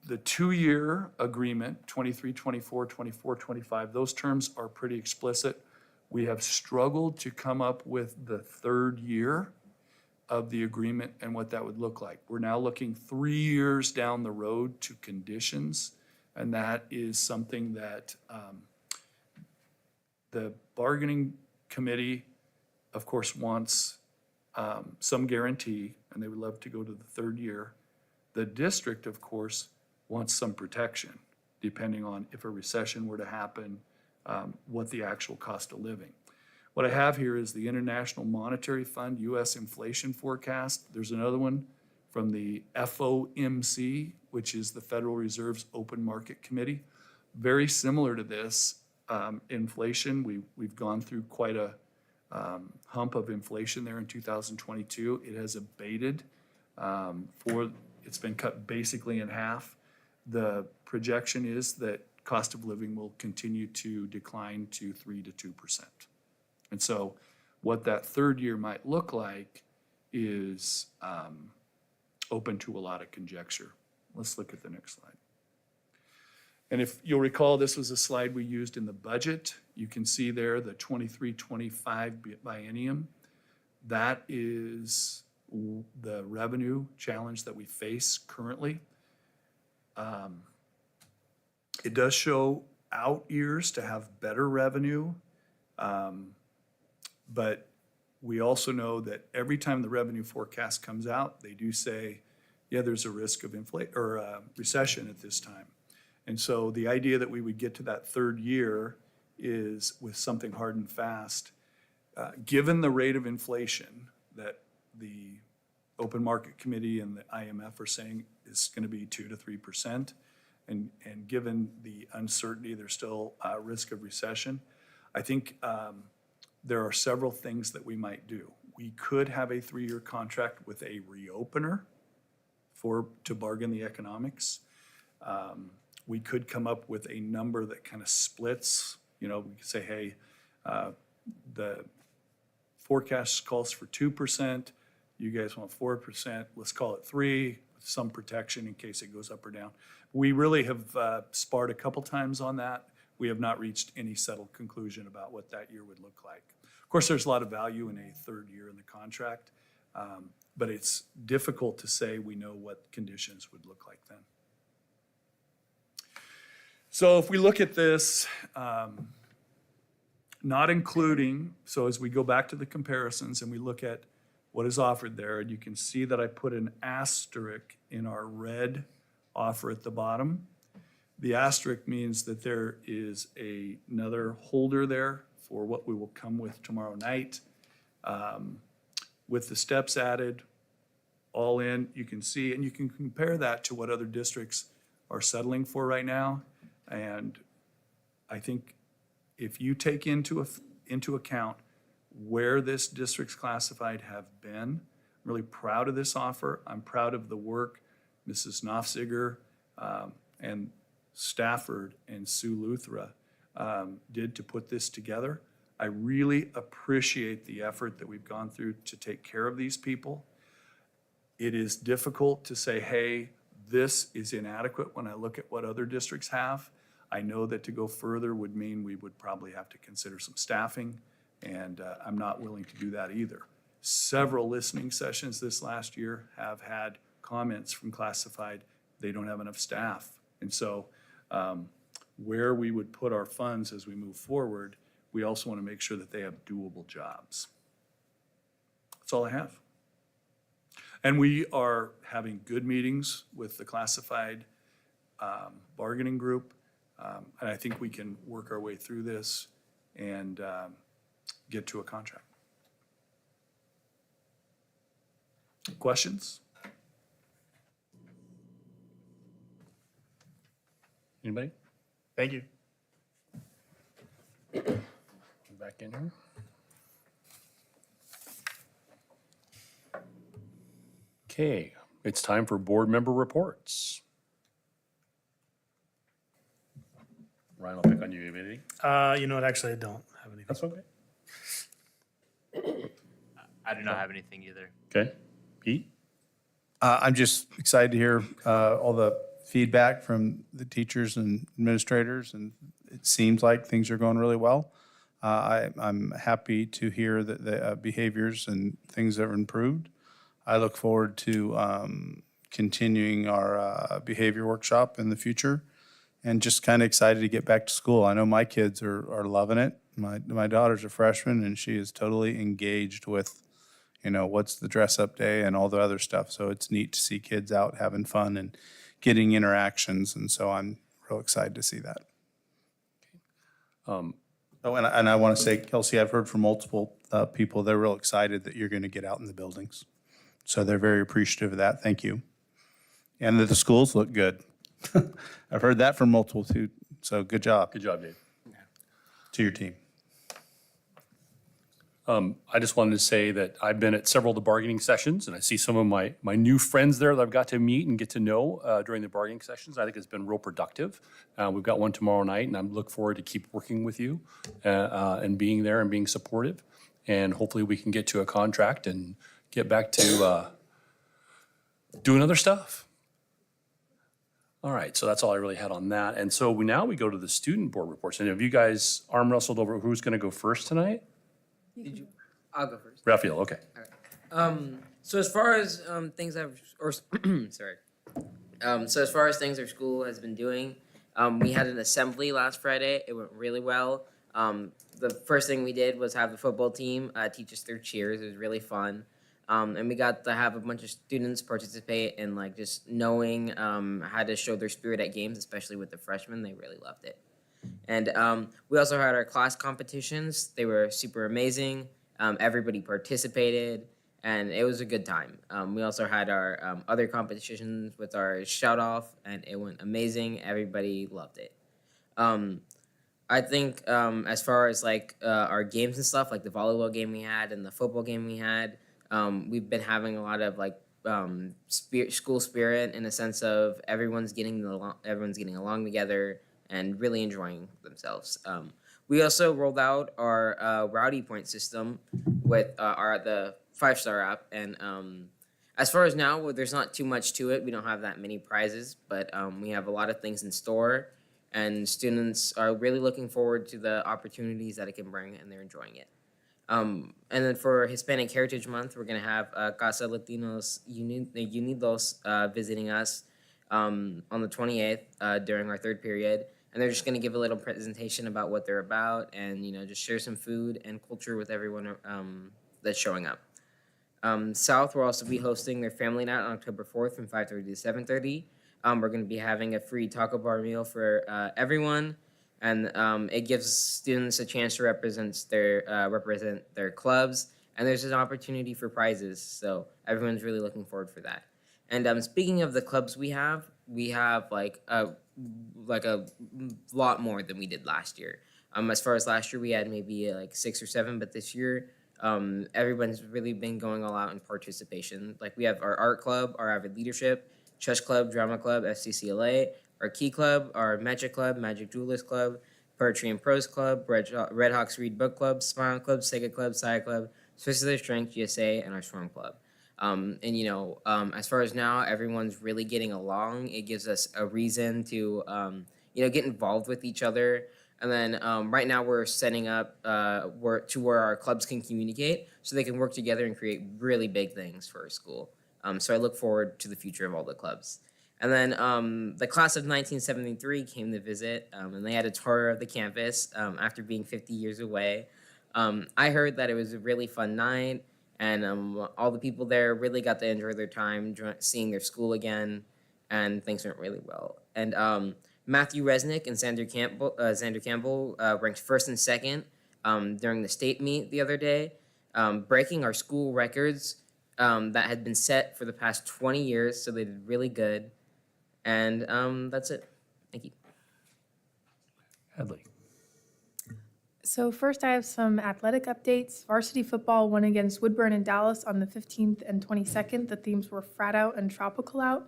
2-year agreement, 23, 24, 24, 25, those terms are pretty explicit. We have struggled to come up with the 3rd year of the agreement and what that would look like. We're now looking 3 years down the road to conditions, and that is something that the bargaining committee, of course, wants some guarantee, and they would love to go to the 3rd year. The district, of course, wants some protection, depending on if a recession were to happen, what the actual cost of living. What I have here is the International Monetary Fund U.S. inflation forecast. There's another one from the FOMC, which is the Federal Reserve's Open Market Committee. Very similar to this, inflation. We've gone through quite a hump of inflation there in 2022. It has abated. It's been cut basically in half. The projection is that cost of living will continue to decline to 3 to 2%. And so what that 3rd year might look like is open to a lot of conjecture. Let's look at the next slide. And if you'll recall, this was a slide we used in the budget. You can see there the 23-25 biennium. That is the revenue challenge that we face currently. It does show out years to have better revenue, but we also know that every time the revenue forecast comes out, they do say, yeah, there's a risk of recession at this time. And so the idea that we would get to that 3rd year is with something hard and fast. Given the rate of inflation that the Open Market Committee and the IMF are saying is going to be 2 to 3%, and given the uncertainty, there's still a risk of recession, I think there are several things that we might do. We could have a 3-year contract with a reopener to bargain the economics. We could come up with a number that kind of splits. We could say, hey, the forecast calls for 2%. You guys want 4%. Let's call it 3%, with some protection in case it goes up or down. We really have sparred a couple times on that. We have not reached any settled conclusion about what that year would look like. Of course, there's a lot of value in a 3rd year in the contract, but it's difficult to say we know what conditions would look like then. So if we look at this, not including, so as we go back to the comparisons and we look at what is offered there, and you can see that I put an asterisk in our red offer at the bottom. The asterisk means that there is another holder there for what we will come with tomorrow night. With the steps added, all in, you can see, and you can compare that to what other districts are settling for right now. And I think if you take into account where this district's classified have been. I'm really proud of this offer. I'm proud of the work Mrs. Knopfziger and Stafford and Sue Luthra did to put this together. I really appreciate the effort that we've gone through to take care of these people. It is difficult to say, hey, this is inadequate when I look at what other districts have. I know that to go further would mean we would probably have to consider some staffing, and I'm not willing to do that either. Several listening sessions this last year have had comments from classified, they don't have enough staff. And so where we would put our funds as we move forward, we also want to make sure that they have doable jobs. That's all I have. And we are having good meetings with the classified bargaining group. And I think we can work our way through this and get to a contract. Questions? Anybody? Thank you. Back in here. Okay, it's time for board member reports. Ryan, I'll pick on you. Anything? You know what, actually, I don't have anything. That's okay. I do not have anything either. Okay. Pete? I'm just excited to hear all the feedback from the teachers and administrators, and it seems like things are going really well. I'm happy to hear that the behaviors and things have improved. I look forward to continuing our behavior workshop in the future, and just kind of excited to get back to school. I know my kids are loving it. My daughter's a freshman, and she is totally engaged with, you know, what's the dress-up day and all the other stuff. So it's neat to see kids out having fun and getting interactions, and so I'm real excited to see that. Oh, and I want to say, Kelsey, I've heard from multiple people, they're real excited that you're going to get out in the buildings. So they're very appreciative of that. Thank you. And that the schools look good. I've heard that from multiple too. So good job. Good job, Dave. To your team. I just wanted to say that I've been at several of the bargaining sessions, and I see some of my new friends there that I've got to meet and get to know during the bargaining sessions. I think it's been real productive. We've got one tomorrow night, and I look forward to keep working with you and being there and being supportive. And hopefully we can get to a contract and get back to doing other stuff. All right, so that's all I really had on that. And so now we go to the student board reports. And have you guys arm wrestled over who's going to go first tonight? I'll go first. Raphael, okay. So as far as things so as far as things our school has been doing, we had an assembly last Friday. It went really well. The first thing we did was have the football team teach us their cheers. It was really fun. And we got to have a bunch of students participate in like just knowing how to show their spirit at games, especially with the freshmen. They really loved it. And we also had our class competitions. They were super amazing. Everybody participated, and it was a good time. We also had our other competitions with our shout-off, and it went amazing. Everybody loved it. I think as far as like our games and stuff, like the volleyball game we had and the football game we had, we've been having a lot of like school spirit in a sense of everyone's getting along together and really enjoying themselves. We also rolled out our Rowdy Point system with the 5-star app, and as far as now, there's not too much to it. We don't have that many prizes, but we have a lot of things in store, and students are really looking forward to the opportunities that it can bring, and they're enjoying it. And then for Hispanic Heritage Month, we're gonna have Casa Latinos Unidos visiting us on the 28th during our third period. And they're just going to give a little presentation about what they're about and, you know, just share some food and culture with everyone that's showing up. South will also be hosting their family night on October 4th from 5:30 to 7:30. We're going to be having a free taco bar meal for everyone. And it gives students a chance to represent their clubs. And there's an opportunity for prizes. So everyone's really looking forward for that. And speaking of the clubs we have like a lot more than we did last year. As far as last year, we had maybe like 6 or 7, but this year Everyone's really been going all out in participation. Like we have our art club, our avid leadership, chess club, drama club, FCCLA, our key club, our magic club, magic duelist club, poetry and prose club, Red Hawks read book club, smile club, Sega club, Sci club, Swiss Their Strength, GSA, and our Storm club. As far as now, everyone's really getting along. It gives us a reason to, get involved with each other. And then right now we're setting up where our clubs can communicate so they can work together and create really big things for our school. So I look forward to the future of all the clubs. And then the class of 1973 came to visit, and they had a tour of the campus after being 50 years away. I heard that it was a really fun night, and all the people there really got to enjoy their time seeing their school again, and things went really well. And Matthew Resnick and Xander Campbell ranked first and second during the state meet the other day, breaking our school records that had been set for the past 20 years, so they did really good. And that's it. Thank you. Hadley. So first I have some athletic updates. Varsity football won against Woodburn and Dallas on the 15th and 22nd. The themes were Frat Out and Tropical Out.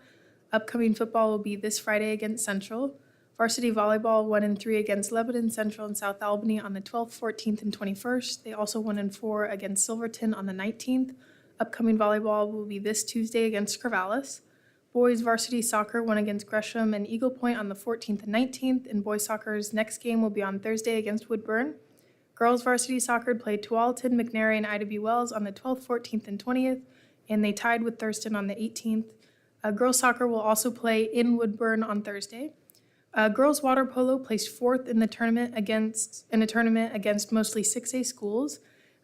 Upcoming football will be this Friday against Central. Varsity volleyball won in 3 against Lebanon Central and South Albany on the 12th, 14th, and 21st. They also won in 4 against Silverton on the 19th. Upcoming volleyball will be this Tuesday against Corvallis. Boys varsity soccer won against Gresham and Eagle Point on the 14th and 19th, and boys soccer's next game will be on Thursday against Woodburn. Girls varsity soccer played Tualatin, McNary, and Ida B. Wells on the 12th, 14th, and 20th, and they tied with Thurston on the 18th. Girls soccer will also play in Woodburn on Thursday. Girls water polo placed 4th in the tournament against mostly 6A schools.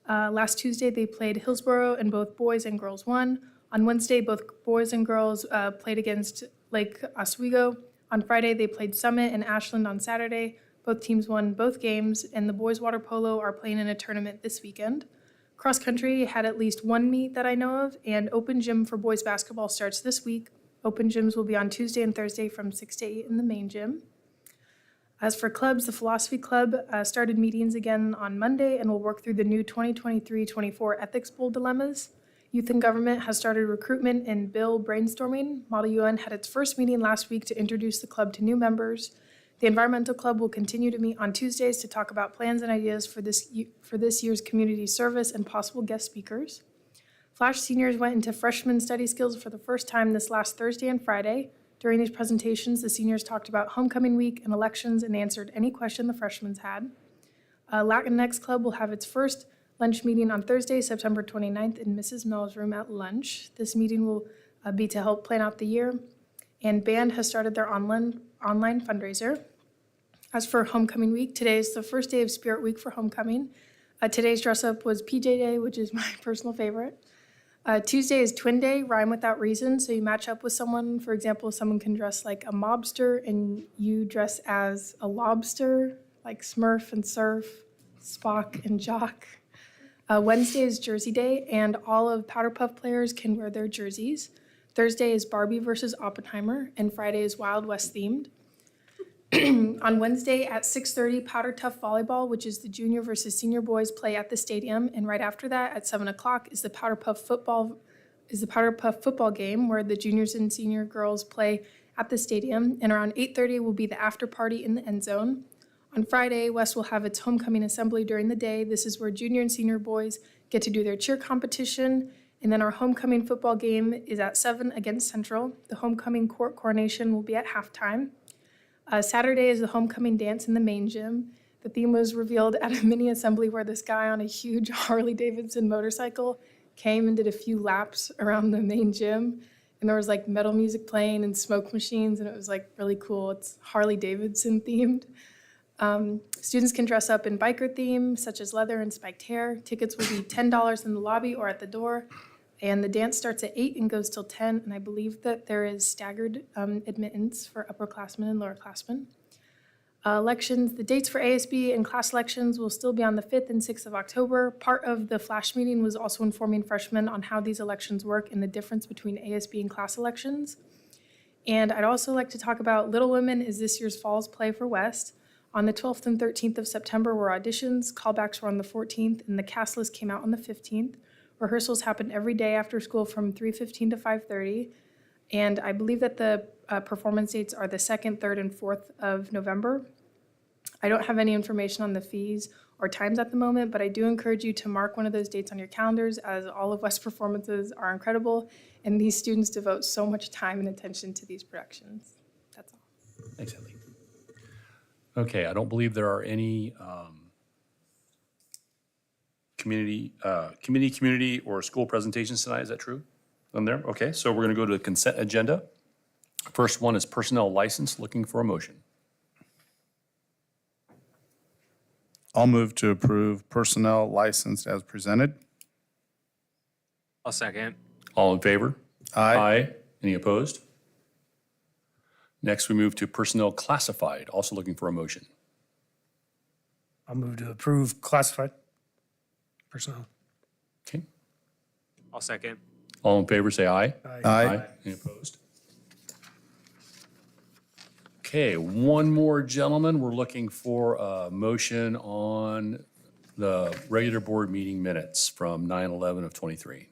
Last Tuesday they played Hillsborough, and both boys and girls won. On Wednesday, both boys and girls played against Lake Oswego. On Friday, they played Summit and Ashland on Saturday. Both teams won both games, and the boys water polo are playing in a tournament this weekend. Cross country had at least one meet that I know of, and open gym for boys basketball starts this week. Open gyms will be on Tuesday and Thursday from 6 to 8 in the main gym. As for clubs, the Philosophy Club started meetings again on Monday and will work through the new 2023-24 Ethics Bowl dilemmas. Youth and Government has started recruitment and bill brainstorming. Model UN had its first meeting last week to introduce the club to new members. The Environmental Club will continue to meet on Tuesdays to talk about plans and ideas for this year's community service and possible guest speakers. Flash seniors went into freshman study skills for the first time this last Thursday and Friday. During these presentations, the seniors talked about homecoming week and elections and answered any question the freshmen had. Latinx Club will have its first lunch meeting on Thursday, September 29th in Mrs. Mill's room at lunch. This meeting will be to help plan out the year. And Band has started their online fundraiser. As for homecoming week, today is the first day of Spirit Week for homecoming. Today's dress up was PJ Day, which is my personal favorite. Tuesday is Twin Day, rhyme without reason. So you match up with someone. For example, someone can dress like a mobster and you dress as a lobster, like Smurf and Surf, Spock and Jock. Wednesday is Jersey Day, and all of Powder Puff players can wear their jerseys. Thursday is Barbie versus Oppenheimer, and Friday is Wild West themed. On Wednesday at 6:30, Powder Tough Volleyball, which is the junior versus senior boys, play at the stadium, and right after that, at 7 o'clock, is the Powder Puff football game, where the juniors and senior girls play at the stadium, and around 8:30 will be the after party in the end zone. On Friday, West will have its homecoming assembly during the day. This is where junior and senior boys get to do their cheer competition. And then our homecoming football game is at 7 against Central. The homecoming court coronation will be at halftime. Saturday is the homecoming dance in the main gym. The theme was revealed at a mini assembly where this guy on a huge Harley-Davidson motorcycle came and did a few laps around the main gym. And there was like metal music playing and smoke machines, and it was like really cool. It's Harley-Davidson themed. Students can dress up in biker theme, such as leather and spiked hair. Tickets will be $10 in the lobby or at the door. And the dance starts at 8 and goes till 10. And I believe that there is staggered admittance for upperclassmen and lowerclassmen. Elections, the dates for ASB and class elections will still be on the 5th and 6th of October. Part of the flash meeting was also informing freshmen on how these elections work and the difference between ASB and class elections. And I'd also like to talk about Little Women is this year's Falls play for West. On the 12th and 13th of September were auditions, callbacks were on the 14th, and the cast list came out on the 15th. Rehearsals happened every day after school from 3:15 to 5:30. And I believe that the performance dates are the 2nd, 3rd, and 4th of November. I don't have any information on the fees or times at the moment, but I do encourage you to mark one of those dates on your calendars, as all of West's performances are incredible, and these students devote so much time and attention to these productions. That's all. Thanks, Ellie. Okay, I don't believe there are any community, or school presentations tonight. Is that true? On there? Okay, so we're going to go to the consent agenda. First one is personnel license. Looking for a motion. I'll move to approve personnel license as presented. I'll second. All in favor? Aye. Any opposed? Next, we move to personnel classified. Also looking for a motion. I'll move to approve classified personnel. Okay. I'll second. All in favor, say aye. Aye. Any opposed? Okay, one more, gentlemen. We're looking for a motion on the regular board meeting minutes from 9/11 of '23.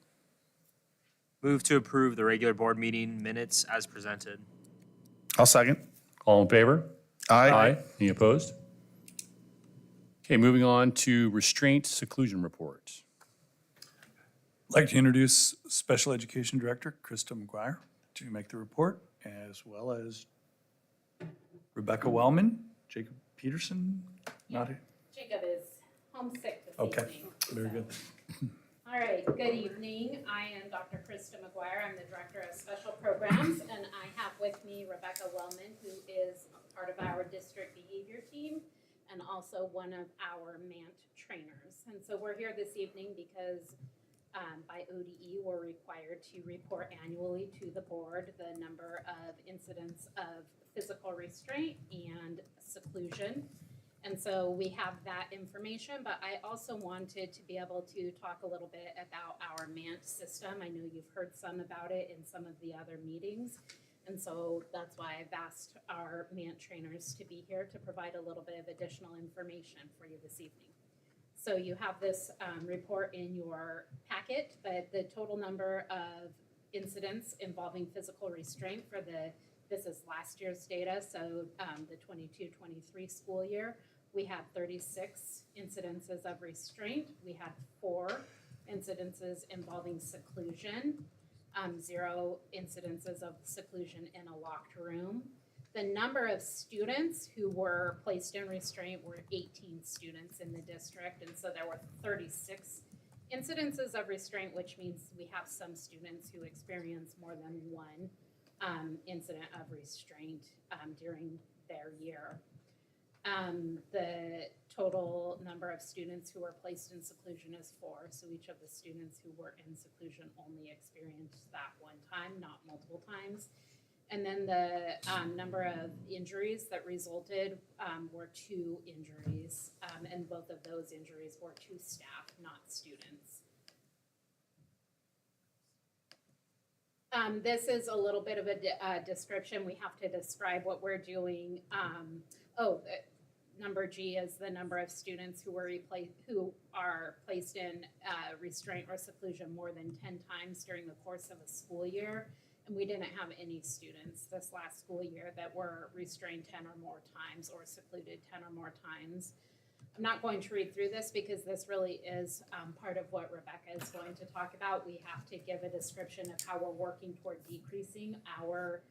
Move to approve the regular board meeting minutes as presented. I'll second. All in favor? Aye. Any opposed? Okay, moving on to restraint seclusion report. I'd like to introduce Special Education Director Krista McGuire to make the report, as well as Rebecca Wellman, Jacob Peterson, not here. Jacob is homesick this Okay, evening. very good. All right, good evening. I am Dr. Krista McGuire. I'm the Director of Special Programs, and I have with me Rebecca Wellman, who is part of our district behavior team and also one of our MANT trainers. And so we're here this evening because by ODE, we're required to report annually to the board the number of incidents of physical restraint and seclusion. And so we have that information, but I also wanted to be able to talk a little bit about our MANT system. I know you've heard some about it in some of the other meetings. And so that's why I've asked our MANT trainers to be here to provide a little bit of additional information for you this evening. So you have this report in your packet, but the total number of incidents involving physical restraint for this is last year's data, so the 22-23 school year, we had 36 incidences of restraint. We had 4 incidences involving seclusion, 0 incidences of seclusion in a locked room. The number of students who were placed in restraint were 18 students in the district, and so there were 36 incidences of restraint, which means we have some students who experience more than one incident of restraint during their year. The total number of students who were placed in seclusion is 4, so each of the students who were in seclusion only experienced that one time, not multiple times. And then the number of injuries that resulted were 2 injuries, and both of those injuries were to staff, not students. This is a little bit of a description. We have to describe what we're doing. Number G is the number of students who are placed in restraint or seclusion more than 10 times during the course of a school year. And we didn't have any students this last school year that were restrained 10 or more times or secluded 10 or more times. I'm not going to read through this because this really is part of what Rebecca is going to talk about. We have to give a description of how we're working toward decreasing our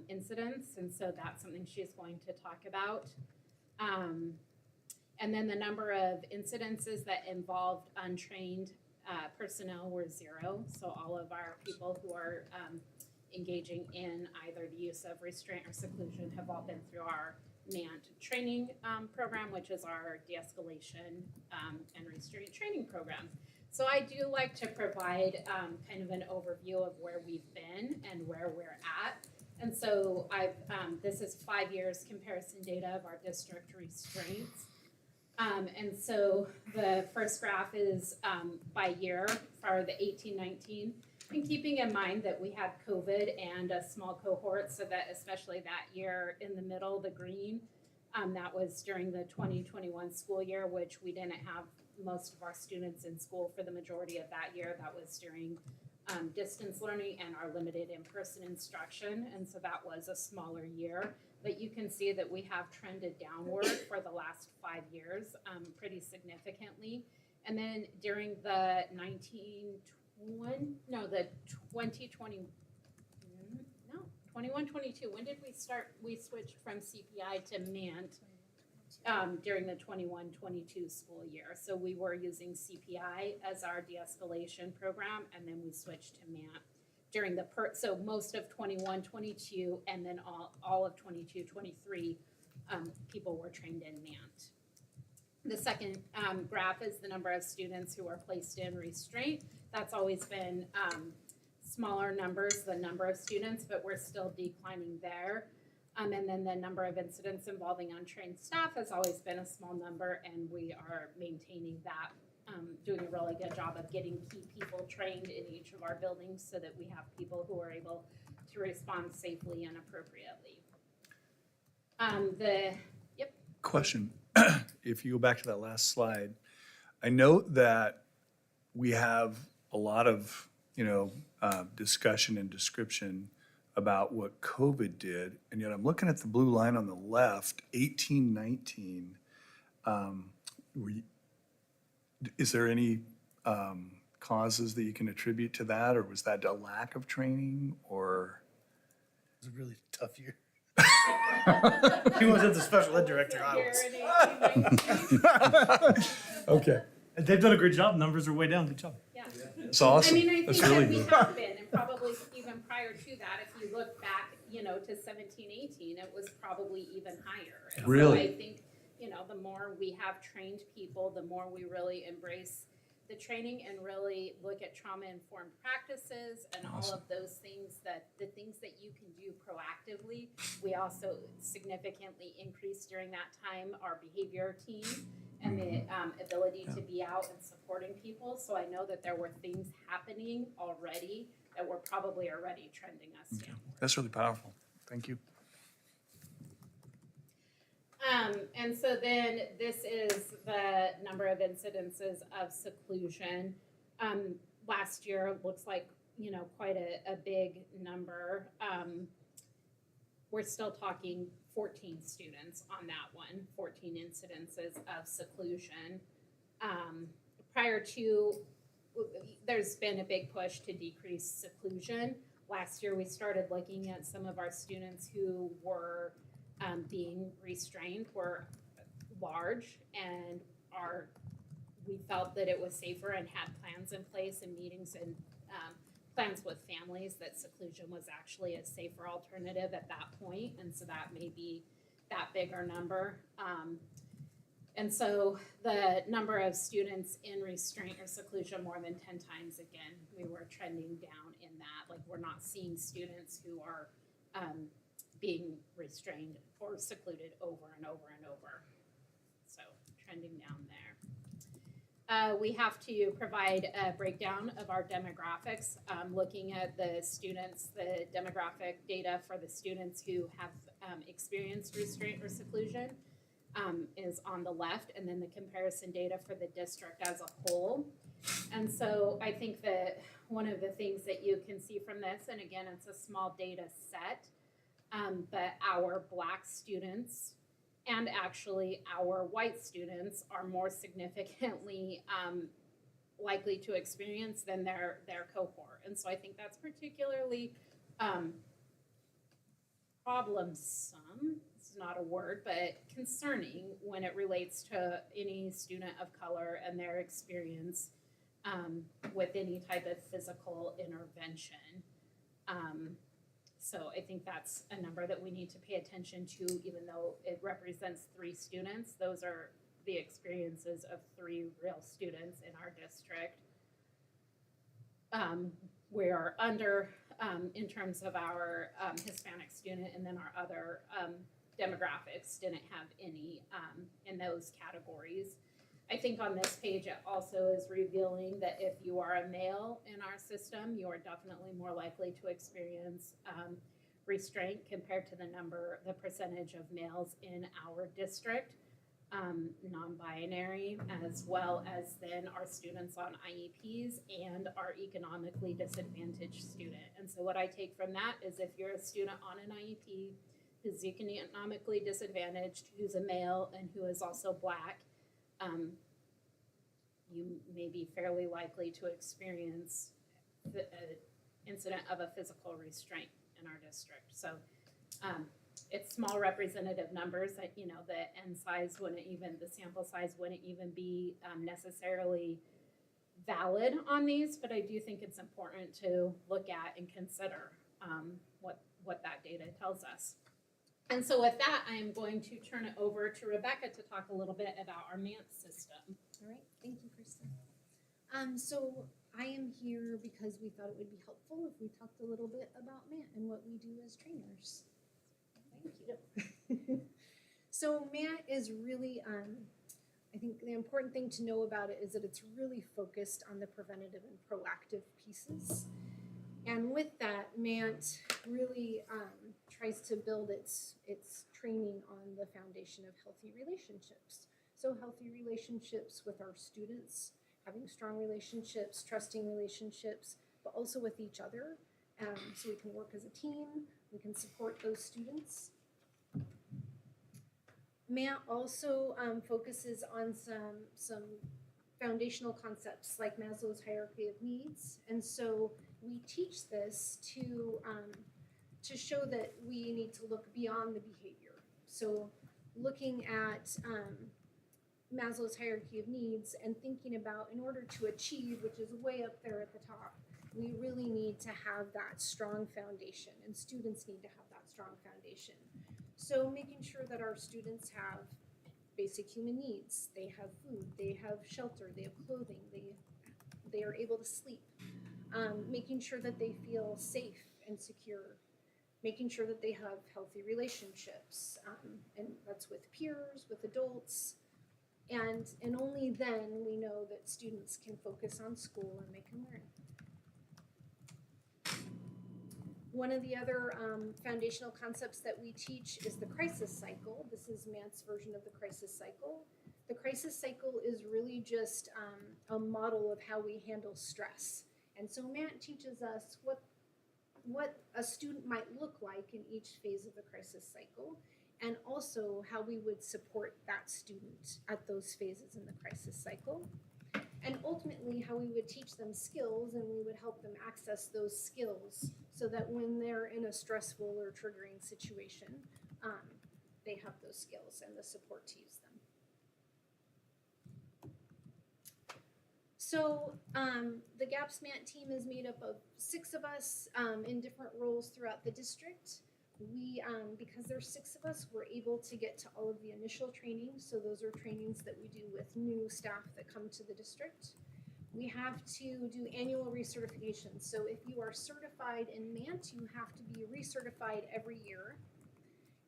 incidents, and so that's something she's going to talk about. And then the number of incidences that involved untrained personnel were 0. So all of our people who are engaging in either the use of restraint or seclusion have all been through our MANT training program, which is our de-escalation and restraint training program. So I do like to provide kind of an overview of where we've been and where we're at. And so this is 5 years comparison data of our district restraints. And so the first graph is by year for the 18-19. And keeping in mind that we had COVID and a small cohort, so that especially that year in the middle, the green, That was during the 2021 school year, which we didn't have most of our students in school for the majority of that year. That was during distance learning and our limited in-person instruction, and so that was a smaller year. But you can see that we have trended downward for the last 5 years pretty significantly. And then during the 21-22, when did we start? We switched from CPI to MANT during the 21-22 school year. So we were using CPI as our de-escalation program, and then we switched to MANT during the so most of 21-22, and then all of 22-23 people were trained in MANT. The second graph is the number of students who are placed in restraint. That's always been smaller numbers, the number of students, but we're still declining there. And then the number of incidents involving untrained staff has always been a small number, and we are maintaining that, doing a really good job of getting key people trained in each of our buildings so that we have people who are able to respond safely and appropriately. Question, if you go back to that last slide, I note that we have a lot of, discussion and description about what COVID did, and yet I'm looking at the blue line on the left, 18-19. Is there any causes that you can attribute to that, or was that a lack of training, or? It was a really tough year. He wasn't the special ed director, I was. Okay. And they've done a great job. Numbers are way down. Good job. Yeah. It's awesome. I mean, I think That's that really we good. have been, and probably even prior to that, if you look back, to 17-18, it was probably even higher. And Really? So I think, the more we have trained people, the more we really embrace the training and really look at trauma-informed practices and all of those things the things that you can do proactively. We also significantly increased during that time our behavior team and the ability to be out and supporting people. So I know that there were things happening already that were probably already trending us down. That's really powerful. Thank you. And so then this is the number of incidences of seclusion. Last year looks like, quite a big number. We're still talking 14 students on that one, 14 incidences of seclusion. Prior to, there's been a big push to decrease seclusion. Last year we started looking at some of our students who were being restrained were large, and we felt that it was safer and had plans in place and meetings and plans with families that seclusion was actually a safer alternative at that point, and so that may be that bigger number. And so the number of students in restraint or seclusion more than 10 times, again, we were trending down in that. Like, we're not seeing students who are being restrained or secluded over and over and over. So trending down there. We have to provide a breakdown of our demographics, looking at the students, the demographic data for the students who have experienced restraint or seclusion is on the left, and then the comparison data for the district as a whole. And so I think that one of the things that you can see from this, and again, it's a small data set, but our Black students and actually our white students are more significantly likely to experience than their cohort. And so I think that's particularly problemsome, it's not a word, but concerning when it relates to any student of color and their experience with any type of physical intervention. So I think that's a number that we need to pay attention to, even though it represents 3 students. Those are the experiences of 3 real students in our district. We are under in terms of our Hispanic student, and then our other demographics didn't have any in those categories. I think on this page it also is revealing that if you are a male in our system, you are definitely more likely to experience restraint compared to the percentage of males in our district, non-binary, as well as then our students on IEPs and our economically disadvantaged student. And so what I take from that is if you're a student on an IEP who's economically disadvantaged, who's a male, and who is also Black, you may be fairly likely to experience the incident of a physical restraint in our district. So it's small representative numbers that, you know, the N size wouldn't even, the sample size wouldn't even be necessarily valid on these, but I do think it's important to look at and consider what that data tells us. And so with that, I am going to turn it over to Rebecca to talk a little bit about our MANT system. All right, thank you, Kristen. So I am here because we thought it would be helpful if we talked a little bit about MANT and what we do as trainers. Thank you. So MANT is really, I think the important thing to know about it is that it's really focused on the preventative and proactive pieces. And with that, MANT really tries to build its training on the foundation of healthy relationships. So healthy relationships with our students, having strong relationships, trusting relationships, but also with each other. So we can work as a team, we can support those students. MANT also focuses on some foundational concepts like Maslow's hierarchy of needs. And so we teach this to show that we need to look beyond the behavior. So looking at Maslow's hierarchy of needs and thinking about, in order to achieve, which is way up there at the top, we really need to have that strong foundation, and students need to have that strong foundation. So making sure that our students have basic human needs, they have food, they have shelter, they have clothing, they are able to sleep, making sure that they feel safe and secure, making sure that they have healthy relationships, and that's with peers, with adults, and only then we know that students can focus on school and they can learn. One of the other foundational concepts that we teach is the crisis cycle. This is MANT's version of the crisis cycle. The crisis cycle is really just a model of how we handle stress. And so MANT teaches us what a student might look like in each phase of the crisis cycle, and also how we would support that student at those phases in the crisis cycle. And ultimately how we would teach them skills and we would help them access those skills so that when they're in a stressful or triggering situation, they have those skills and the support to use them. So the GAPS MANT team is made up of 6 of us in different roles throughout the district. We, because there's 6 of us, we're able to get to all of the initial trainings. So those are trainings that we do with new staff that come to the district. We have to do annual recertifications. So if you are certified in MANT, you have to be recertified every year.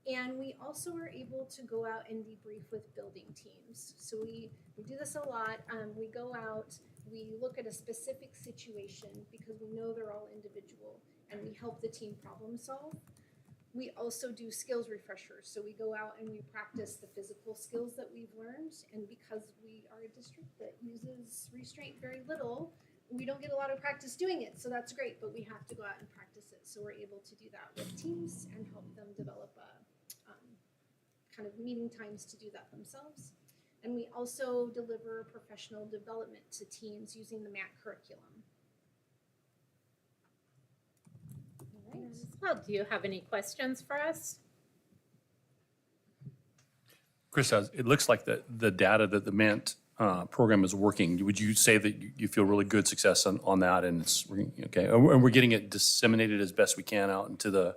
And we also are able to go out and debrief with building teams. So we do this a lot. We go out, we look at a specific situation because we know they're all individual, and we help the team problem solve. We also do skills refreshers. So we go out and we practice the physical skills that we've learned. And because we are a district that uses restraint very little, we don't get a lot of practice doing it. So that's great, but we have to go out and practice it. So we're able to do that with teams and help them develop kind of meeting times to do that themselves. And we also deliver professional development to teams using the MANT curriculum. Well, do you have any questions for us? Chris, it looks like the data that the MANT program is working. Would you say that you feel really good success on that, and it's okay? And we're getting it disseminated as best we can out into the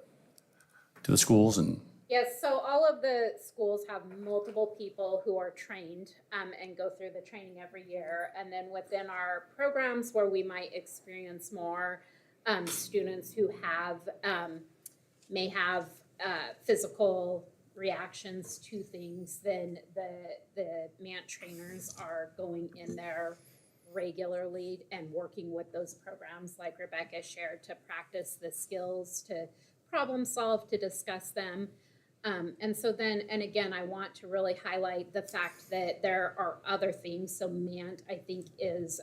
schools and. Yes, so all of the schools have multiple people who are trained and go through the training every year. And then within our programs where we might experience more students who have may have physical reactions to things, then the MANT trainers are going in there regularly and working with those programs like Rebecca shared to practice the skills, to problem solve, to discuss them. And so then, and again, I want to really highlight the fact that there are other things. So MANT, I think, is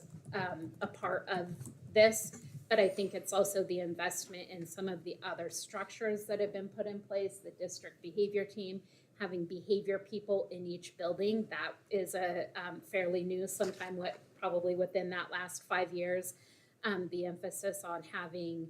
a part of this, but I think it's also the investment in some of the other structures that have been put in place, the district behavior team, having behavior people in each building. That is a fairly new, sometime probably within that last 5 years. The emphasis on having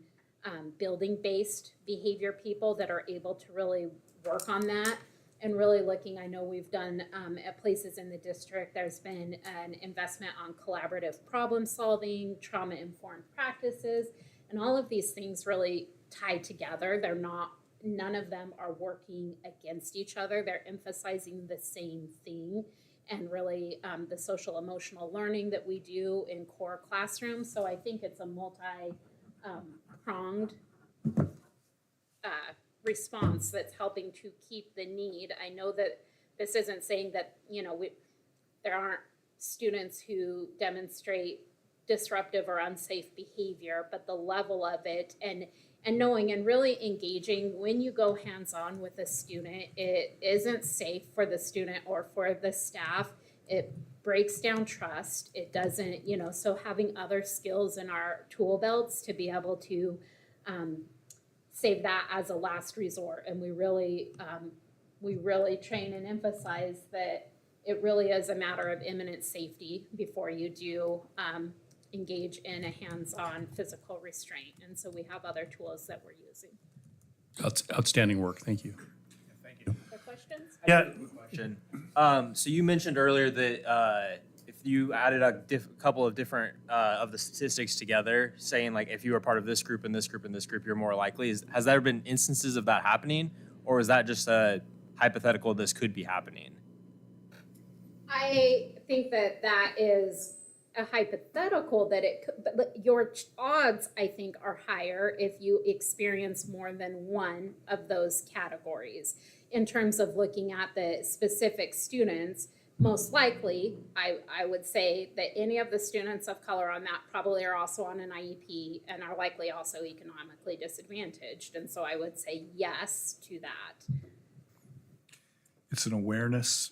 building-based behavior people that are able to really work on that, and really looking, I know we've done at places in the district, there's been an investment on collaborative problem solving, trauma-informed practices, and all of these things really tie together. None of them are working against each other. They're emphasizing the same thing, and really the social emotional learning that we do in core classrooms. So I think it's a multi-pronged response that's helping to keep the need. I know that this isn't saying that, there aren't students who demonstrate disruptive or unsafe behavior, but the level of it and knowing and really engaging when you go hands-on with a student, it isn't safe for the student or for the staff. It breaks down trust. It doesn't, so having other skills in our tool belts to be able to save that as a last resort. And we really train and emphasize that it really is a matter of imminent safety before you do engage in a hands-on physical restraint. And so we have other tools that we're using. Outstanding work. Thank you. Other questions? Yeah. Question. So you mentioned earlier that if you added a couple of different of the statistics together, saying like if you were part of this group and this group and this group, you're more likely. Has there been instances of that happening, or is that just a hypothetical this could be happening? I think that is a hypothetical that it could, but your odds, I think, are higher if you experience more than one of those categories. In terms of looking at the specific students, most likely, I would say that any of the students of color on that probably are also on an IEP and are likely also economically disadvantaged. And so I would say yes to that. It's an awareness,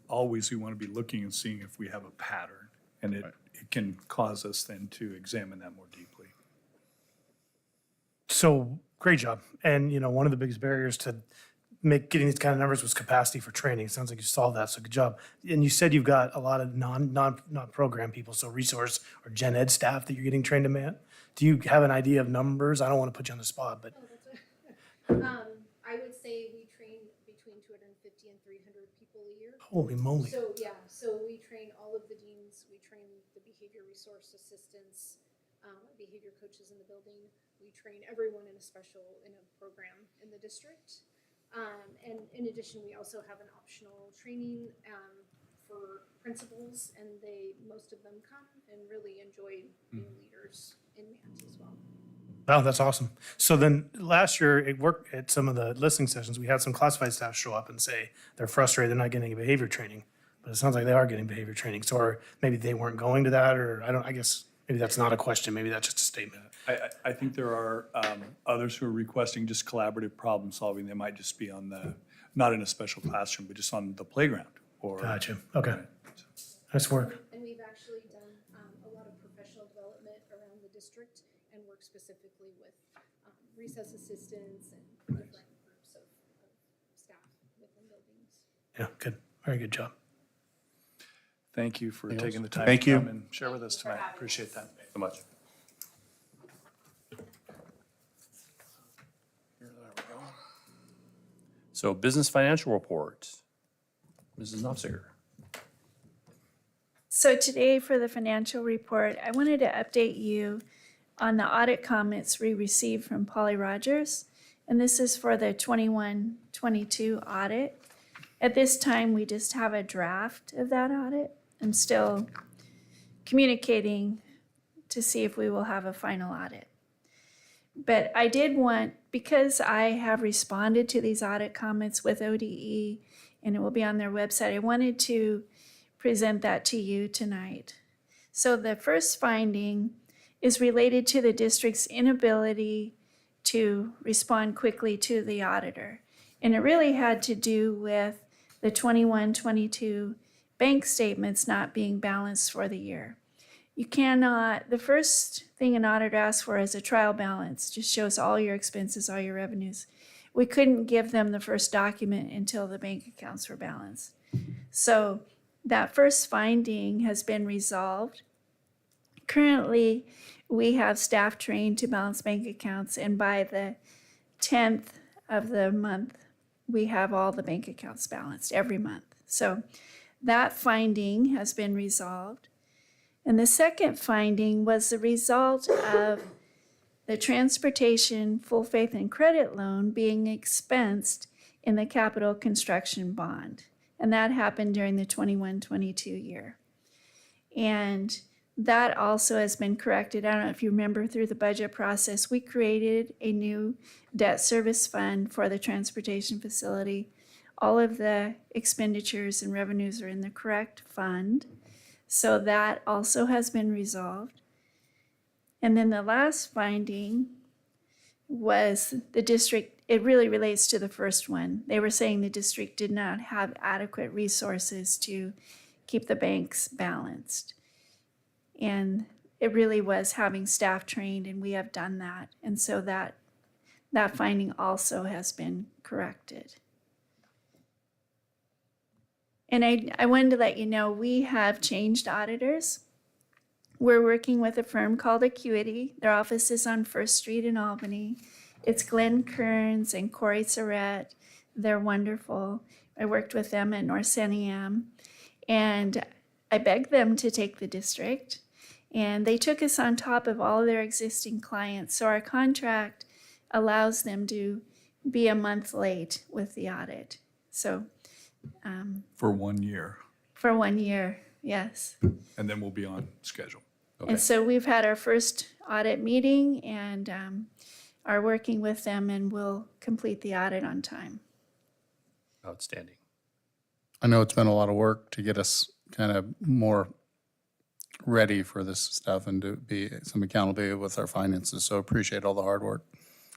always we want to be looking and seeing if we have a pattern, and it can cause us then to examine that more deeply. So great job. And one of the biggest barriers to getting these kind of numbers was capacity for training. It sounds like you solved that, so good job. And you said you've got a lot of non-program people, so resource or gen ed staff that you're getting trained to man. Do you have an idea of numbers? I don't want to put you on the spot, but. I would say we train between 250 and 300 people a year. Holy moly. So we train all of the deans, we train the behavior resource assistants, behavior coaches in the building. We train everyone in a program in the district. And in addition, we also have an optional training for principals, and most of them come and really enjoy being leaders in MANT as well. Wow, that's awesome. So then last year at some of the listening sessions, we had some classified staff show up and say they're frustrated they're not getting any behavior training. But it sounds like they are getting behavior training. So or maybe they weren't going to that, or I guess maybe that's not a question. Maybe that's just a statement. I think there are others who are requesting just collaborative problem solving. They might just be not in a special classroom, but just on the playground. Gotcha. Okay. Nice work. And we've actually done a lot of professional development around the district and work specifically with recess assistants and different groups of staff within buildings. Yeah, good. Very good job. Thank you for taking the time Thank to you. come and share with us tonight. Appreciate that. Thanks so much. So business financial report. Mrs. Knopfsiger. So today for the financial report, I wanted to update you on the audit comments we received from Polly Rogers. And this is for the 21-22 audit. At this time, we just have a draft of that audit. I'm still communicating to see if we will have a final audit. But I did want, because I have responded to these audit comments with ODE, and it will be on their website, I wanted to present that to you tonight. So the first finding is related to the district's inability to respond quickly to the auditor. And it really had to do with the 21-22 bank statements not being balanced for the year. You cannot, the first thing an auditor asks for is a trial balance, just shows all your expenses, all your revenues. We couldn't give them the first document until the bank accounts were balanced. So that first finding has been resolved. Currently, we have staff trained to balance bank accounts, and by the 10th of the month, we have all the bank accounts balanced every month. So that finding has been resolved. And the second finding was the result of the transportation full faith and credit loan being expensed in the capital construction bond. And that happened during the 21-22 year. And that also has been corrected. I don't know if you remember, through the budget process, we created a new debt service fund for the transportation facility. All of the expenditures and revenues are in the correct fund. So that also has been resolved. And then the last finding was the district, it really relates to the first one. They were saying the district did not have adequate resources to keep the banks balanced. And it really was having staff trained, and we have done that. And so that finding also has been corrected. And I wanted to let you know, we have changed auditors. We're working with a firm called Acuity. Their office is on First Street in Albany. It's Glenn Kearns and Corey Surratt. They're wonderful. I worked with them at North Santiam, and I begged them to take the district. And they took us on top of all their existing clients. So our contract allows them to be a month late with the audit. So For 1 year, for 1 year, yes. and then we'll be on schedule. And so we've had our first audit meeting and are working with them, and we'll complete the audit on time. Outstanding. I know it's been a lot of work to get us kind of more ready for this stuff and to be some accountability with our finances. So appreciate all the hard work.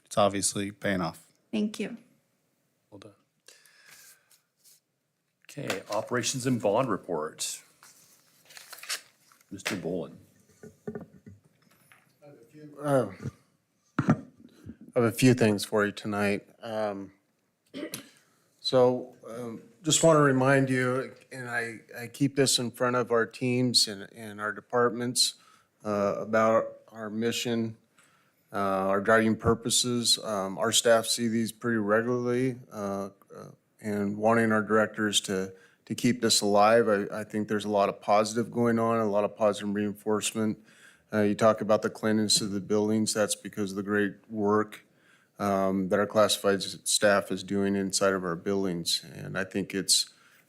It's obviously paying off. Thank you. Well done. Okay, operations and bond report. Mr. Bolin. I have a few things for you tonight. Just want to remind you, and I keep this in front of our teams and our departments, about our mission, our driving purposes. Our staff see these pretty regularly, and wanting our directors to keep this alive. I think there's a lot of positive going on, a lot of positive reinforcement. You talk about the cleanliness of the buildings. That's because of the great work that our classified staff is doing inside of our buildings. And I think it's,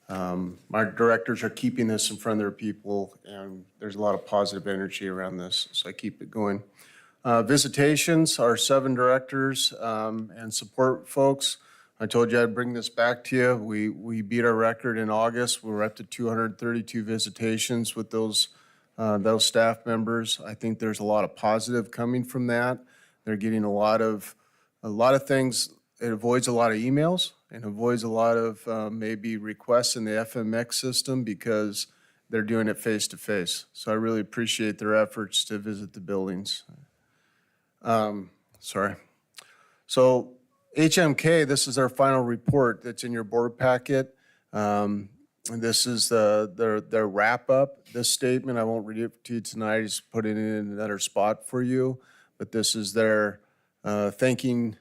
our directors are keeping this in front of their people, and there's a lot of positive energy around this, so I keep it going. Visitations, our 7 directors and support folks. I told you I'd bring this back to you. We beat our record in August. We're up to 232 visitations with those staff members. I think there's a lot of positive coming from that. They're getting a lot of things. It avoids a lot of emails and avoids a lot of maybe requests in the FMX system because they're doing it face to face. So I really appreciate their efforts to visit the buildings. So HMK, this is our final report that's in your board packet. And this is their wrap up. This statement, I won't read it to you tonight, just put it in another spot for you. But this is their thanking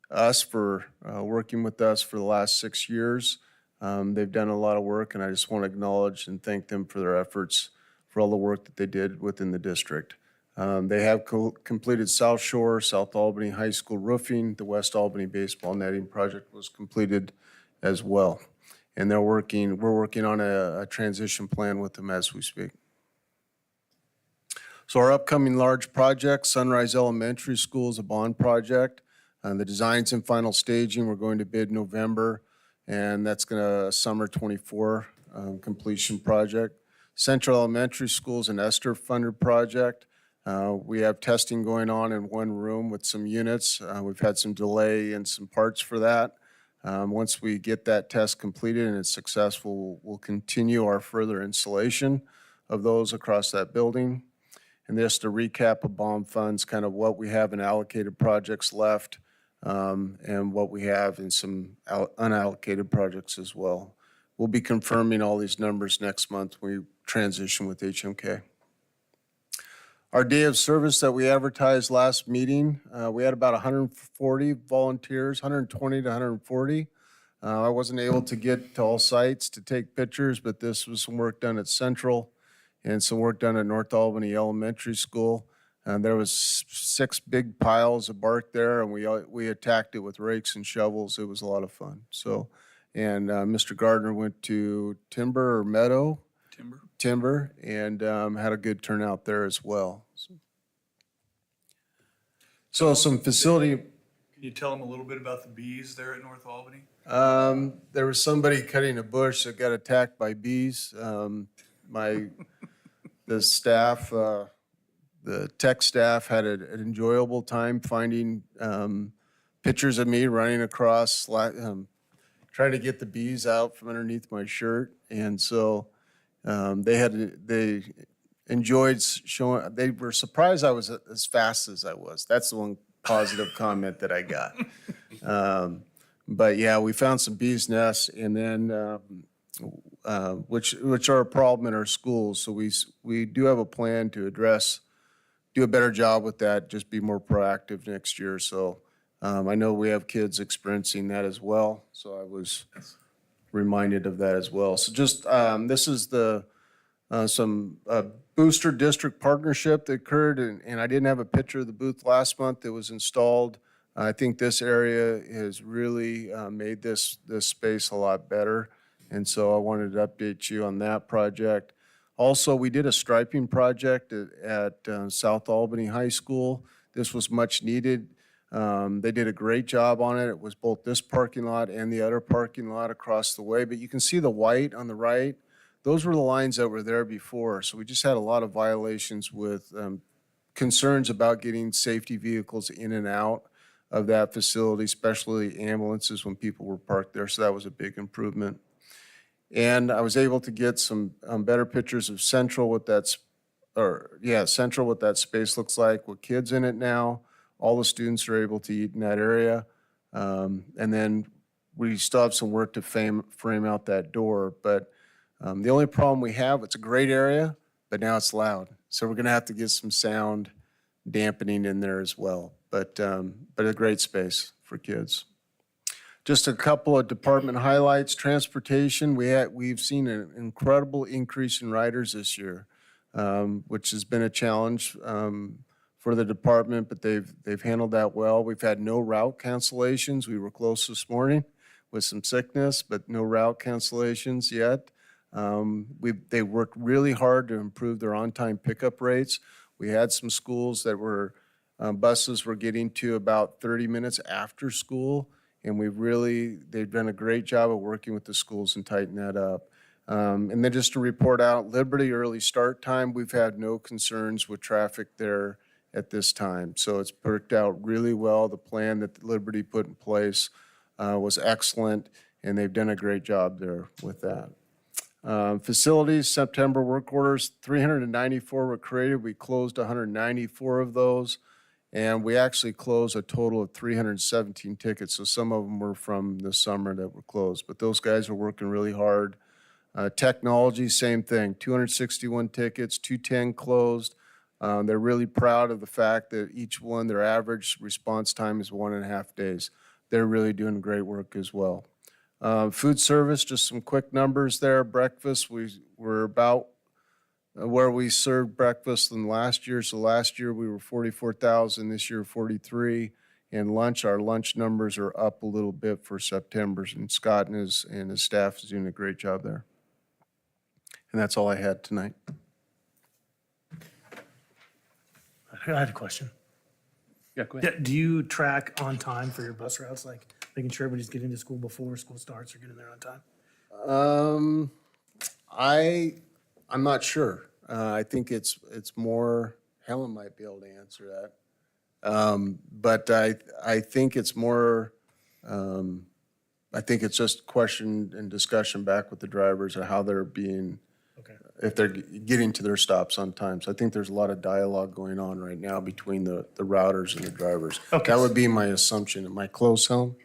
us for working with us for the last 6 years. They've done a lot of work, and I just want to acknowledge and thank them for their efforts, for all the work that they did within the district. They have completed South Shore, South Albany High School roofing. The West Albany baseball netting project was completed as well. And we're working on a transition plan with them as we speak. So our upcoming large project, Sunrise Elementary School, is a bond project. The design's in final staging. We're going to bid November, and that's gonna summer 24 completion project. Central Elementary School is an ESTR funded project. We have testing going on in one room with some units. We've had some delay in some parts for that. Once we get that test completed and it's successful, we'll continue our further installation of those across that building. And just to recap of bond funds, kind of what we have in allocated projects left, and what we have in some unallocated projects as well. We'll be confirming all these numbers next month when we transition with HMK. Our day of service that we advertised last meeting, we had about 140 volunteers, 120 to 140. I wasn't able to get to all sites to take pictures, but this was some work done at Central and some work done at North Albany Elementary School. There was 6 big piles of bark there, and we attacked it with rakes and shovels. It was a lot of fun. So, and Mr. Gardner went to Timber or Meadow? Timber, and had a good turnout there as well. So some facility. Can you tell them a little bit about the bees there at North Albany? There was somebody cutting a bush that got attacked by bees. The staff, the tech staff had an enjoyable time finding pictures of me running across, trying to get the bees out from underneath my shirt. And so they enjoyed showing, they were surprised I was as fast as I was. That's the one positive comment that I got. But yeah, we found some bees' nests, and then which are a problem in our schools. So we do have a plan to do a better job with that, just be more proactive next year. So I know we have kids experiencing that as well. So I was reminded of that as well. So just this is the some booster district partnership that occurred, and I didn't have a picture of the booth last month. It was installed. I think this area has really made this space a lot better, and so I wanted to update you on that project. Also, we did a striping project at South Albany High School. This was much needed. They did a great job on it. It was both this parking lot and the other parking lot across the way, but you can see the white on the right. Those were the lines that were there before, so we just had a lot of violations with concerns about getting safety vehicles in and out of that facility, especially ambulances when people were parked there, so that was a big improvement. And I was able to get some better pictures of Central, Central, what that space looks like, with kids in it now. All the students are able to eat in that area. And then we still have some work to frame out that door, but the only problem we have, it's a great area, but now it's loud. So we're gonna have to get some sound dampening in there as well. But a great space for kids. Just a couple of department highlights. Transportation, we've seen an incredible increase in riders this year, which has been a challenge for the department, but they've handled that well. We've had no route cancellations. We were close this morning with some sickness, but no route cancellations yet. They worked really hard to improve their on-time pickup rates. We had some schools that were, buses were getting to about 30 minutes after school, and they've done a great job of working with the schools and tighten that up. And then just to report out, Liberty early start time, we've had no concerns with traffic there at this time. So it's worked out really well. The plan that Liberty put in place was excellent, and they've done a great job there with that. Facilities, September work orders, 394 were created. We closed 194 of those, and we actually closed a total of 317 tickets. So some of them were from the summer that were closed, but those guys are working really hard. Technology, same thing, 261 tickets, 210 closed. They're really proud of the fact that each one, their average response time is 1.5 days. They're really doing great work as well. Food service, just some quick numbers there. Breakfast, we're about where we served breakfast than last year. So last year we were 44,000, this year 43. And lunch, our lunch numbers are up a little bit for September, and Scott and his staff is doing a great job there. And that's all I had tonight. I had a question. Yeah, go ahead. Do you track on time for your bus routes, like making sure everybody's getting to school before school starts or getting there on time? I'm not sure. I think it's more Helen might be able to answer that. But I think it's more, I think it's just question and discussion back with the drivers of how they're being, if they're getting to their stops on time. So I think there's a lot of dialogue going on right now between the routers and the drivers. That would be my assumption. Am I close, Helen?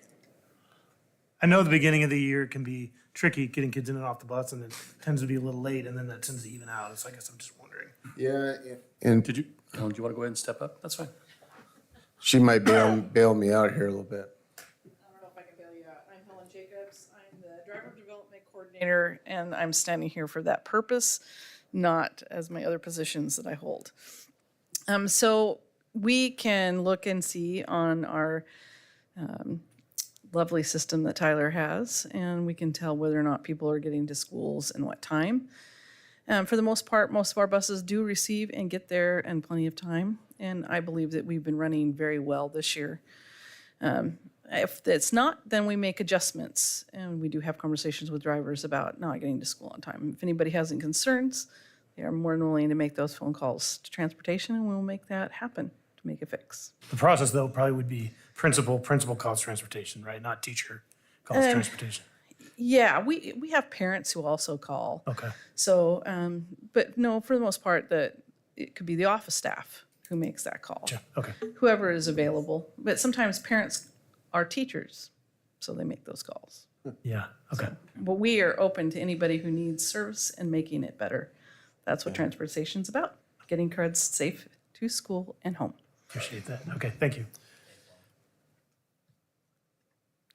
I know the beginning of the year can be tricky getting kids in and off the bus, and it tends to be a little late, and then that tends to even out. So I guess I'm just wondering. Yeah. And Did you, Helen, do you want to go ahead and step up? That's fine. she might bail me out here a little bit. I don't know if I can bail you out. I'm Helen Jacobs. I'm the Driver Development Coordinator, and I'm standing here for that purpose, not as my other positions that I hold. So we can look and see on our lovely system that Tyler has, and we can tell whether or not people are getting to schools and what time. For the most part, most of our buses do receive and get there in plenty of time, and I believe that we've been running very well this year. If it's not, then we make adjustments, and we do have conversations with drivers about not getting to school on time. If anybody has any concerns, they are more than willing to make those phone calls to transportation, and we'll make that happen to make a fix. The process, though, probably would be principal calls transportation, right? Not teacher calls transportation. Yeah, we have parents who also call. Okay. So, but no, for the most part, it could be the office staff who makes that call. Sure. Okay. Whoever is available. But sometimes parents are teachers, so they make those calls. Yeah. Okay. But we are open to anybody who needs service and making it better. That's what transportation's about, getting kids safe to school and home. Appreciate that. Okay. Thank you.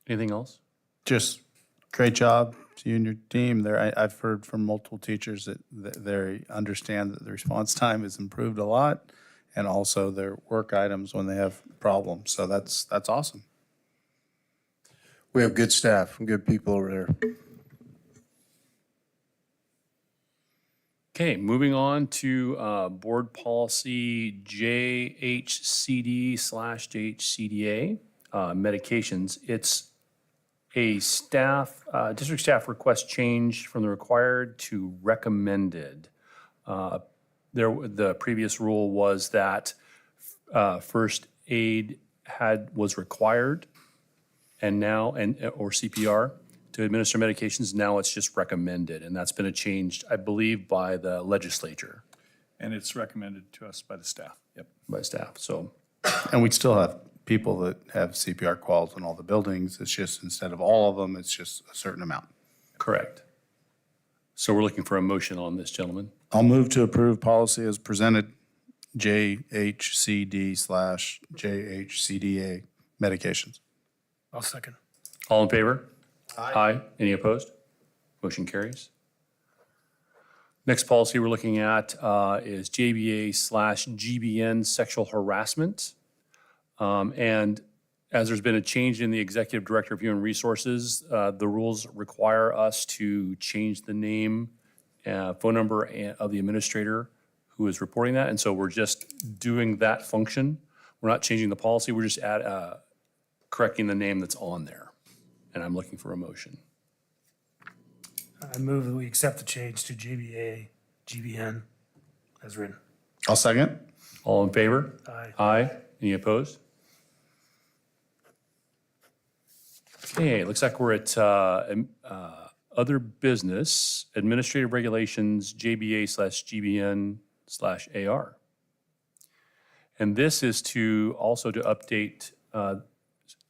Anything else? Just great job to you and your team there. I've heard from multiple teachers that they understand that the response time has improved a lot, and also their work items when they have problems. So that's awesome. We have good staff and good people over there. Okay, moving on to board policy JHCD/JHCDA, medications. It's a district staff request change from the required to recommended. The previous rule was that first aid was required, and now or CPR to administer medications. Now it's just recommended, and that's been a change, I believe, by the legislature. And it's recommended to us by the staff. Yep, by staff. So, And we'd still have people that have CPR quals in all the buildings. It's just instead of all of them, it's just a certain amount. correct. So we're looking for a motion on this, gentlemen. I'll move to approve policy as presented, JHCD/JHCDA medications. I'll second. All in favor? Aye. Any opposed? Motion carries. Next policy we're looking at is JBA/GBN sexual harassment. And as there's been a change in the Executive Director of Human Resources, the rules require us to change the name, phone number of the administrator who is reporting that. And so we're just doing that function. We're not changing the policy. We're just correcting the name that's on there. And I'm looking for a motion. I move that we accept the change to JBA, GBN as written. I'll second. All in favor? Aye. Aye. Any opposed? Okay, looks like we're at other business, administrative regulations, JBA/GBN/AR. And this is to also to update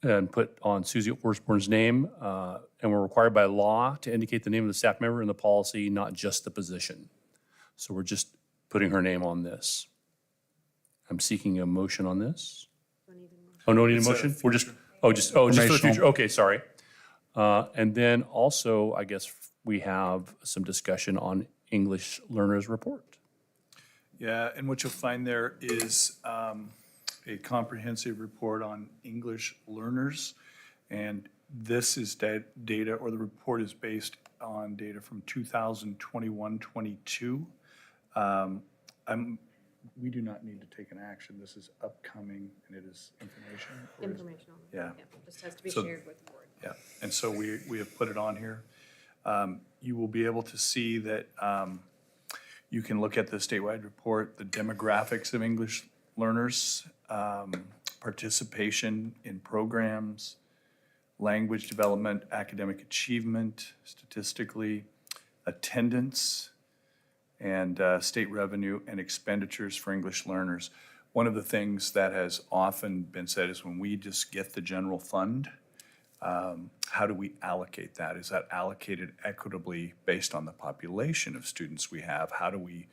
and put on Susie Osborne's name, and we're required by law to indicate the name of the staff member in the policy, not just the position. So we're just putting her name on this. I'm seeking a motion on this. Oh, no need a motion? We're just, just for the future. Okay, sorry. And then also, I guess we have some discussion on English learners report. Yeah, and what you'll find there is a comprehensive report on English learners. And this is data, or the report is based on data from 2021-22. We do not need to take an action. This is upcoming, and it is information. Informational. Yeah. Just has to be So- shared with the board. Yeah, and so we have put it on here. You will be able to see that You can look at the statewide report, the demographics of English learners, participation in programs, language development, academic achievement, statistically, attendance, and state revenue and expenditures for English learners. One of the things that has often been said is when we just get the general fund, how do we allocate that? Is that allocated equitably based on the population of students we have? How do we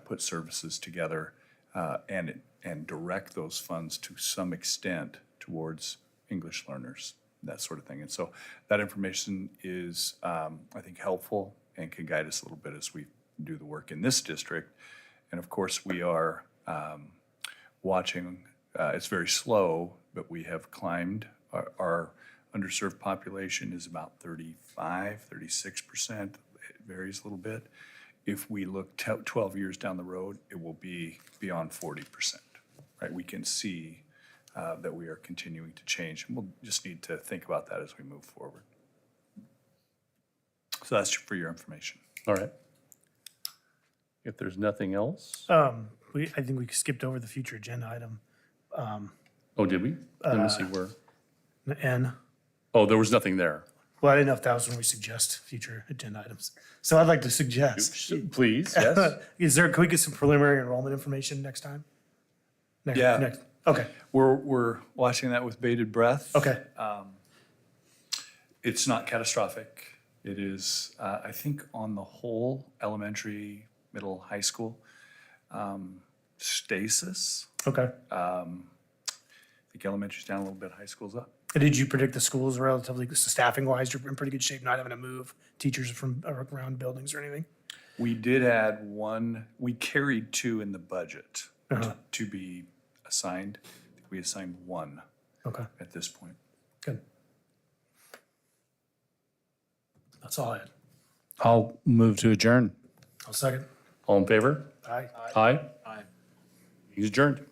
put services together and direct those funds to some extent towards English learners, that sort of thing? And so that information is, I think, helpful and can guide us a little bit as we do the work in this district. And of course, we are watching, it's very slow, but we have climbed. Our underserved population is about 35, 36%. It varies a little bit. If we look 12 years down the road, it will be beyond 40%, right? We can see that we are continuing to change, and we'll just need to think about that as we move forward. So that's for your information. All right. If there's nothing else. I think we skipped over the future agenda item. Oh, did we? Let me see where. N. Oh, there was nothing there. Well, I didn't know if that was when we suggest future agenda items. So I'd like to suggest. Please, yes. Can we get some preliminary enrollment information next time? Okay. We're watching that with bated breath. Okay. It's not catastrophic. It is, I think, on the whole, elementary, middle, high school, stasis. Okay. I think elementary's down a little bit, high school's up. Did you predict the schools relatively, staffing wise, you're in pretty good shape, not having to move teachers from around buildings or anything? We did add one, we carried 2 in the budget to be assigned. I think we assigned 1 at this point. Good. That's all I had. I'll move to adjourn. I'll second. All in favor? Aye. Aye. He's adjourned.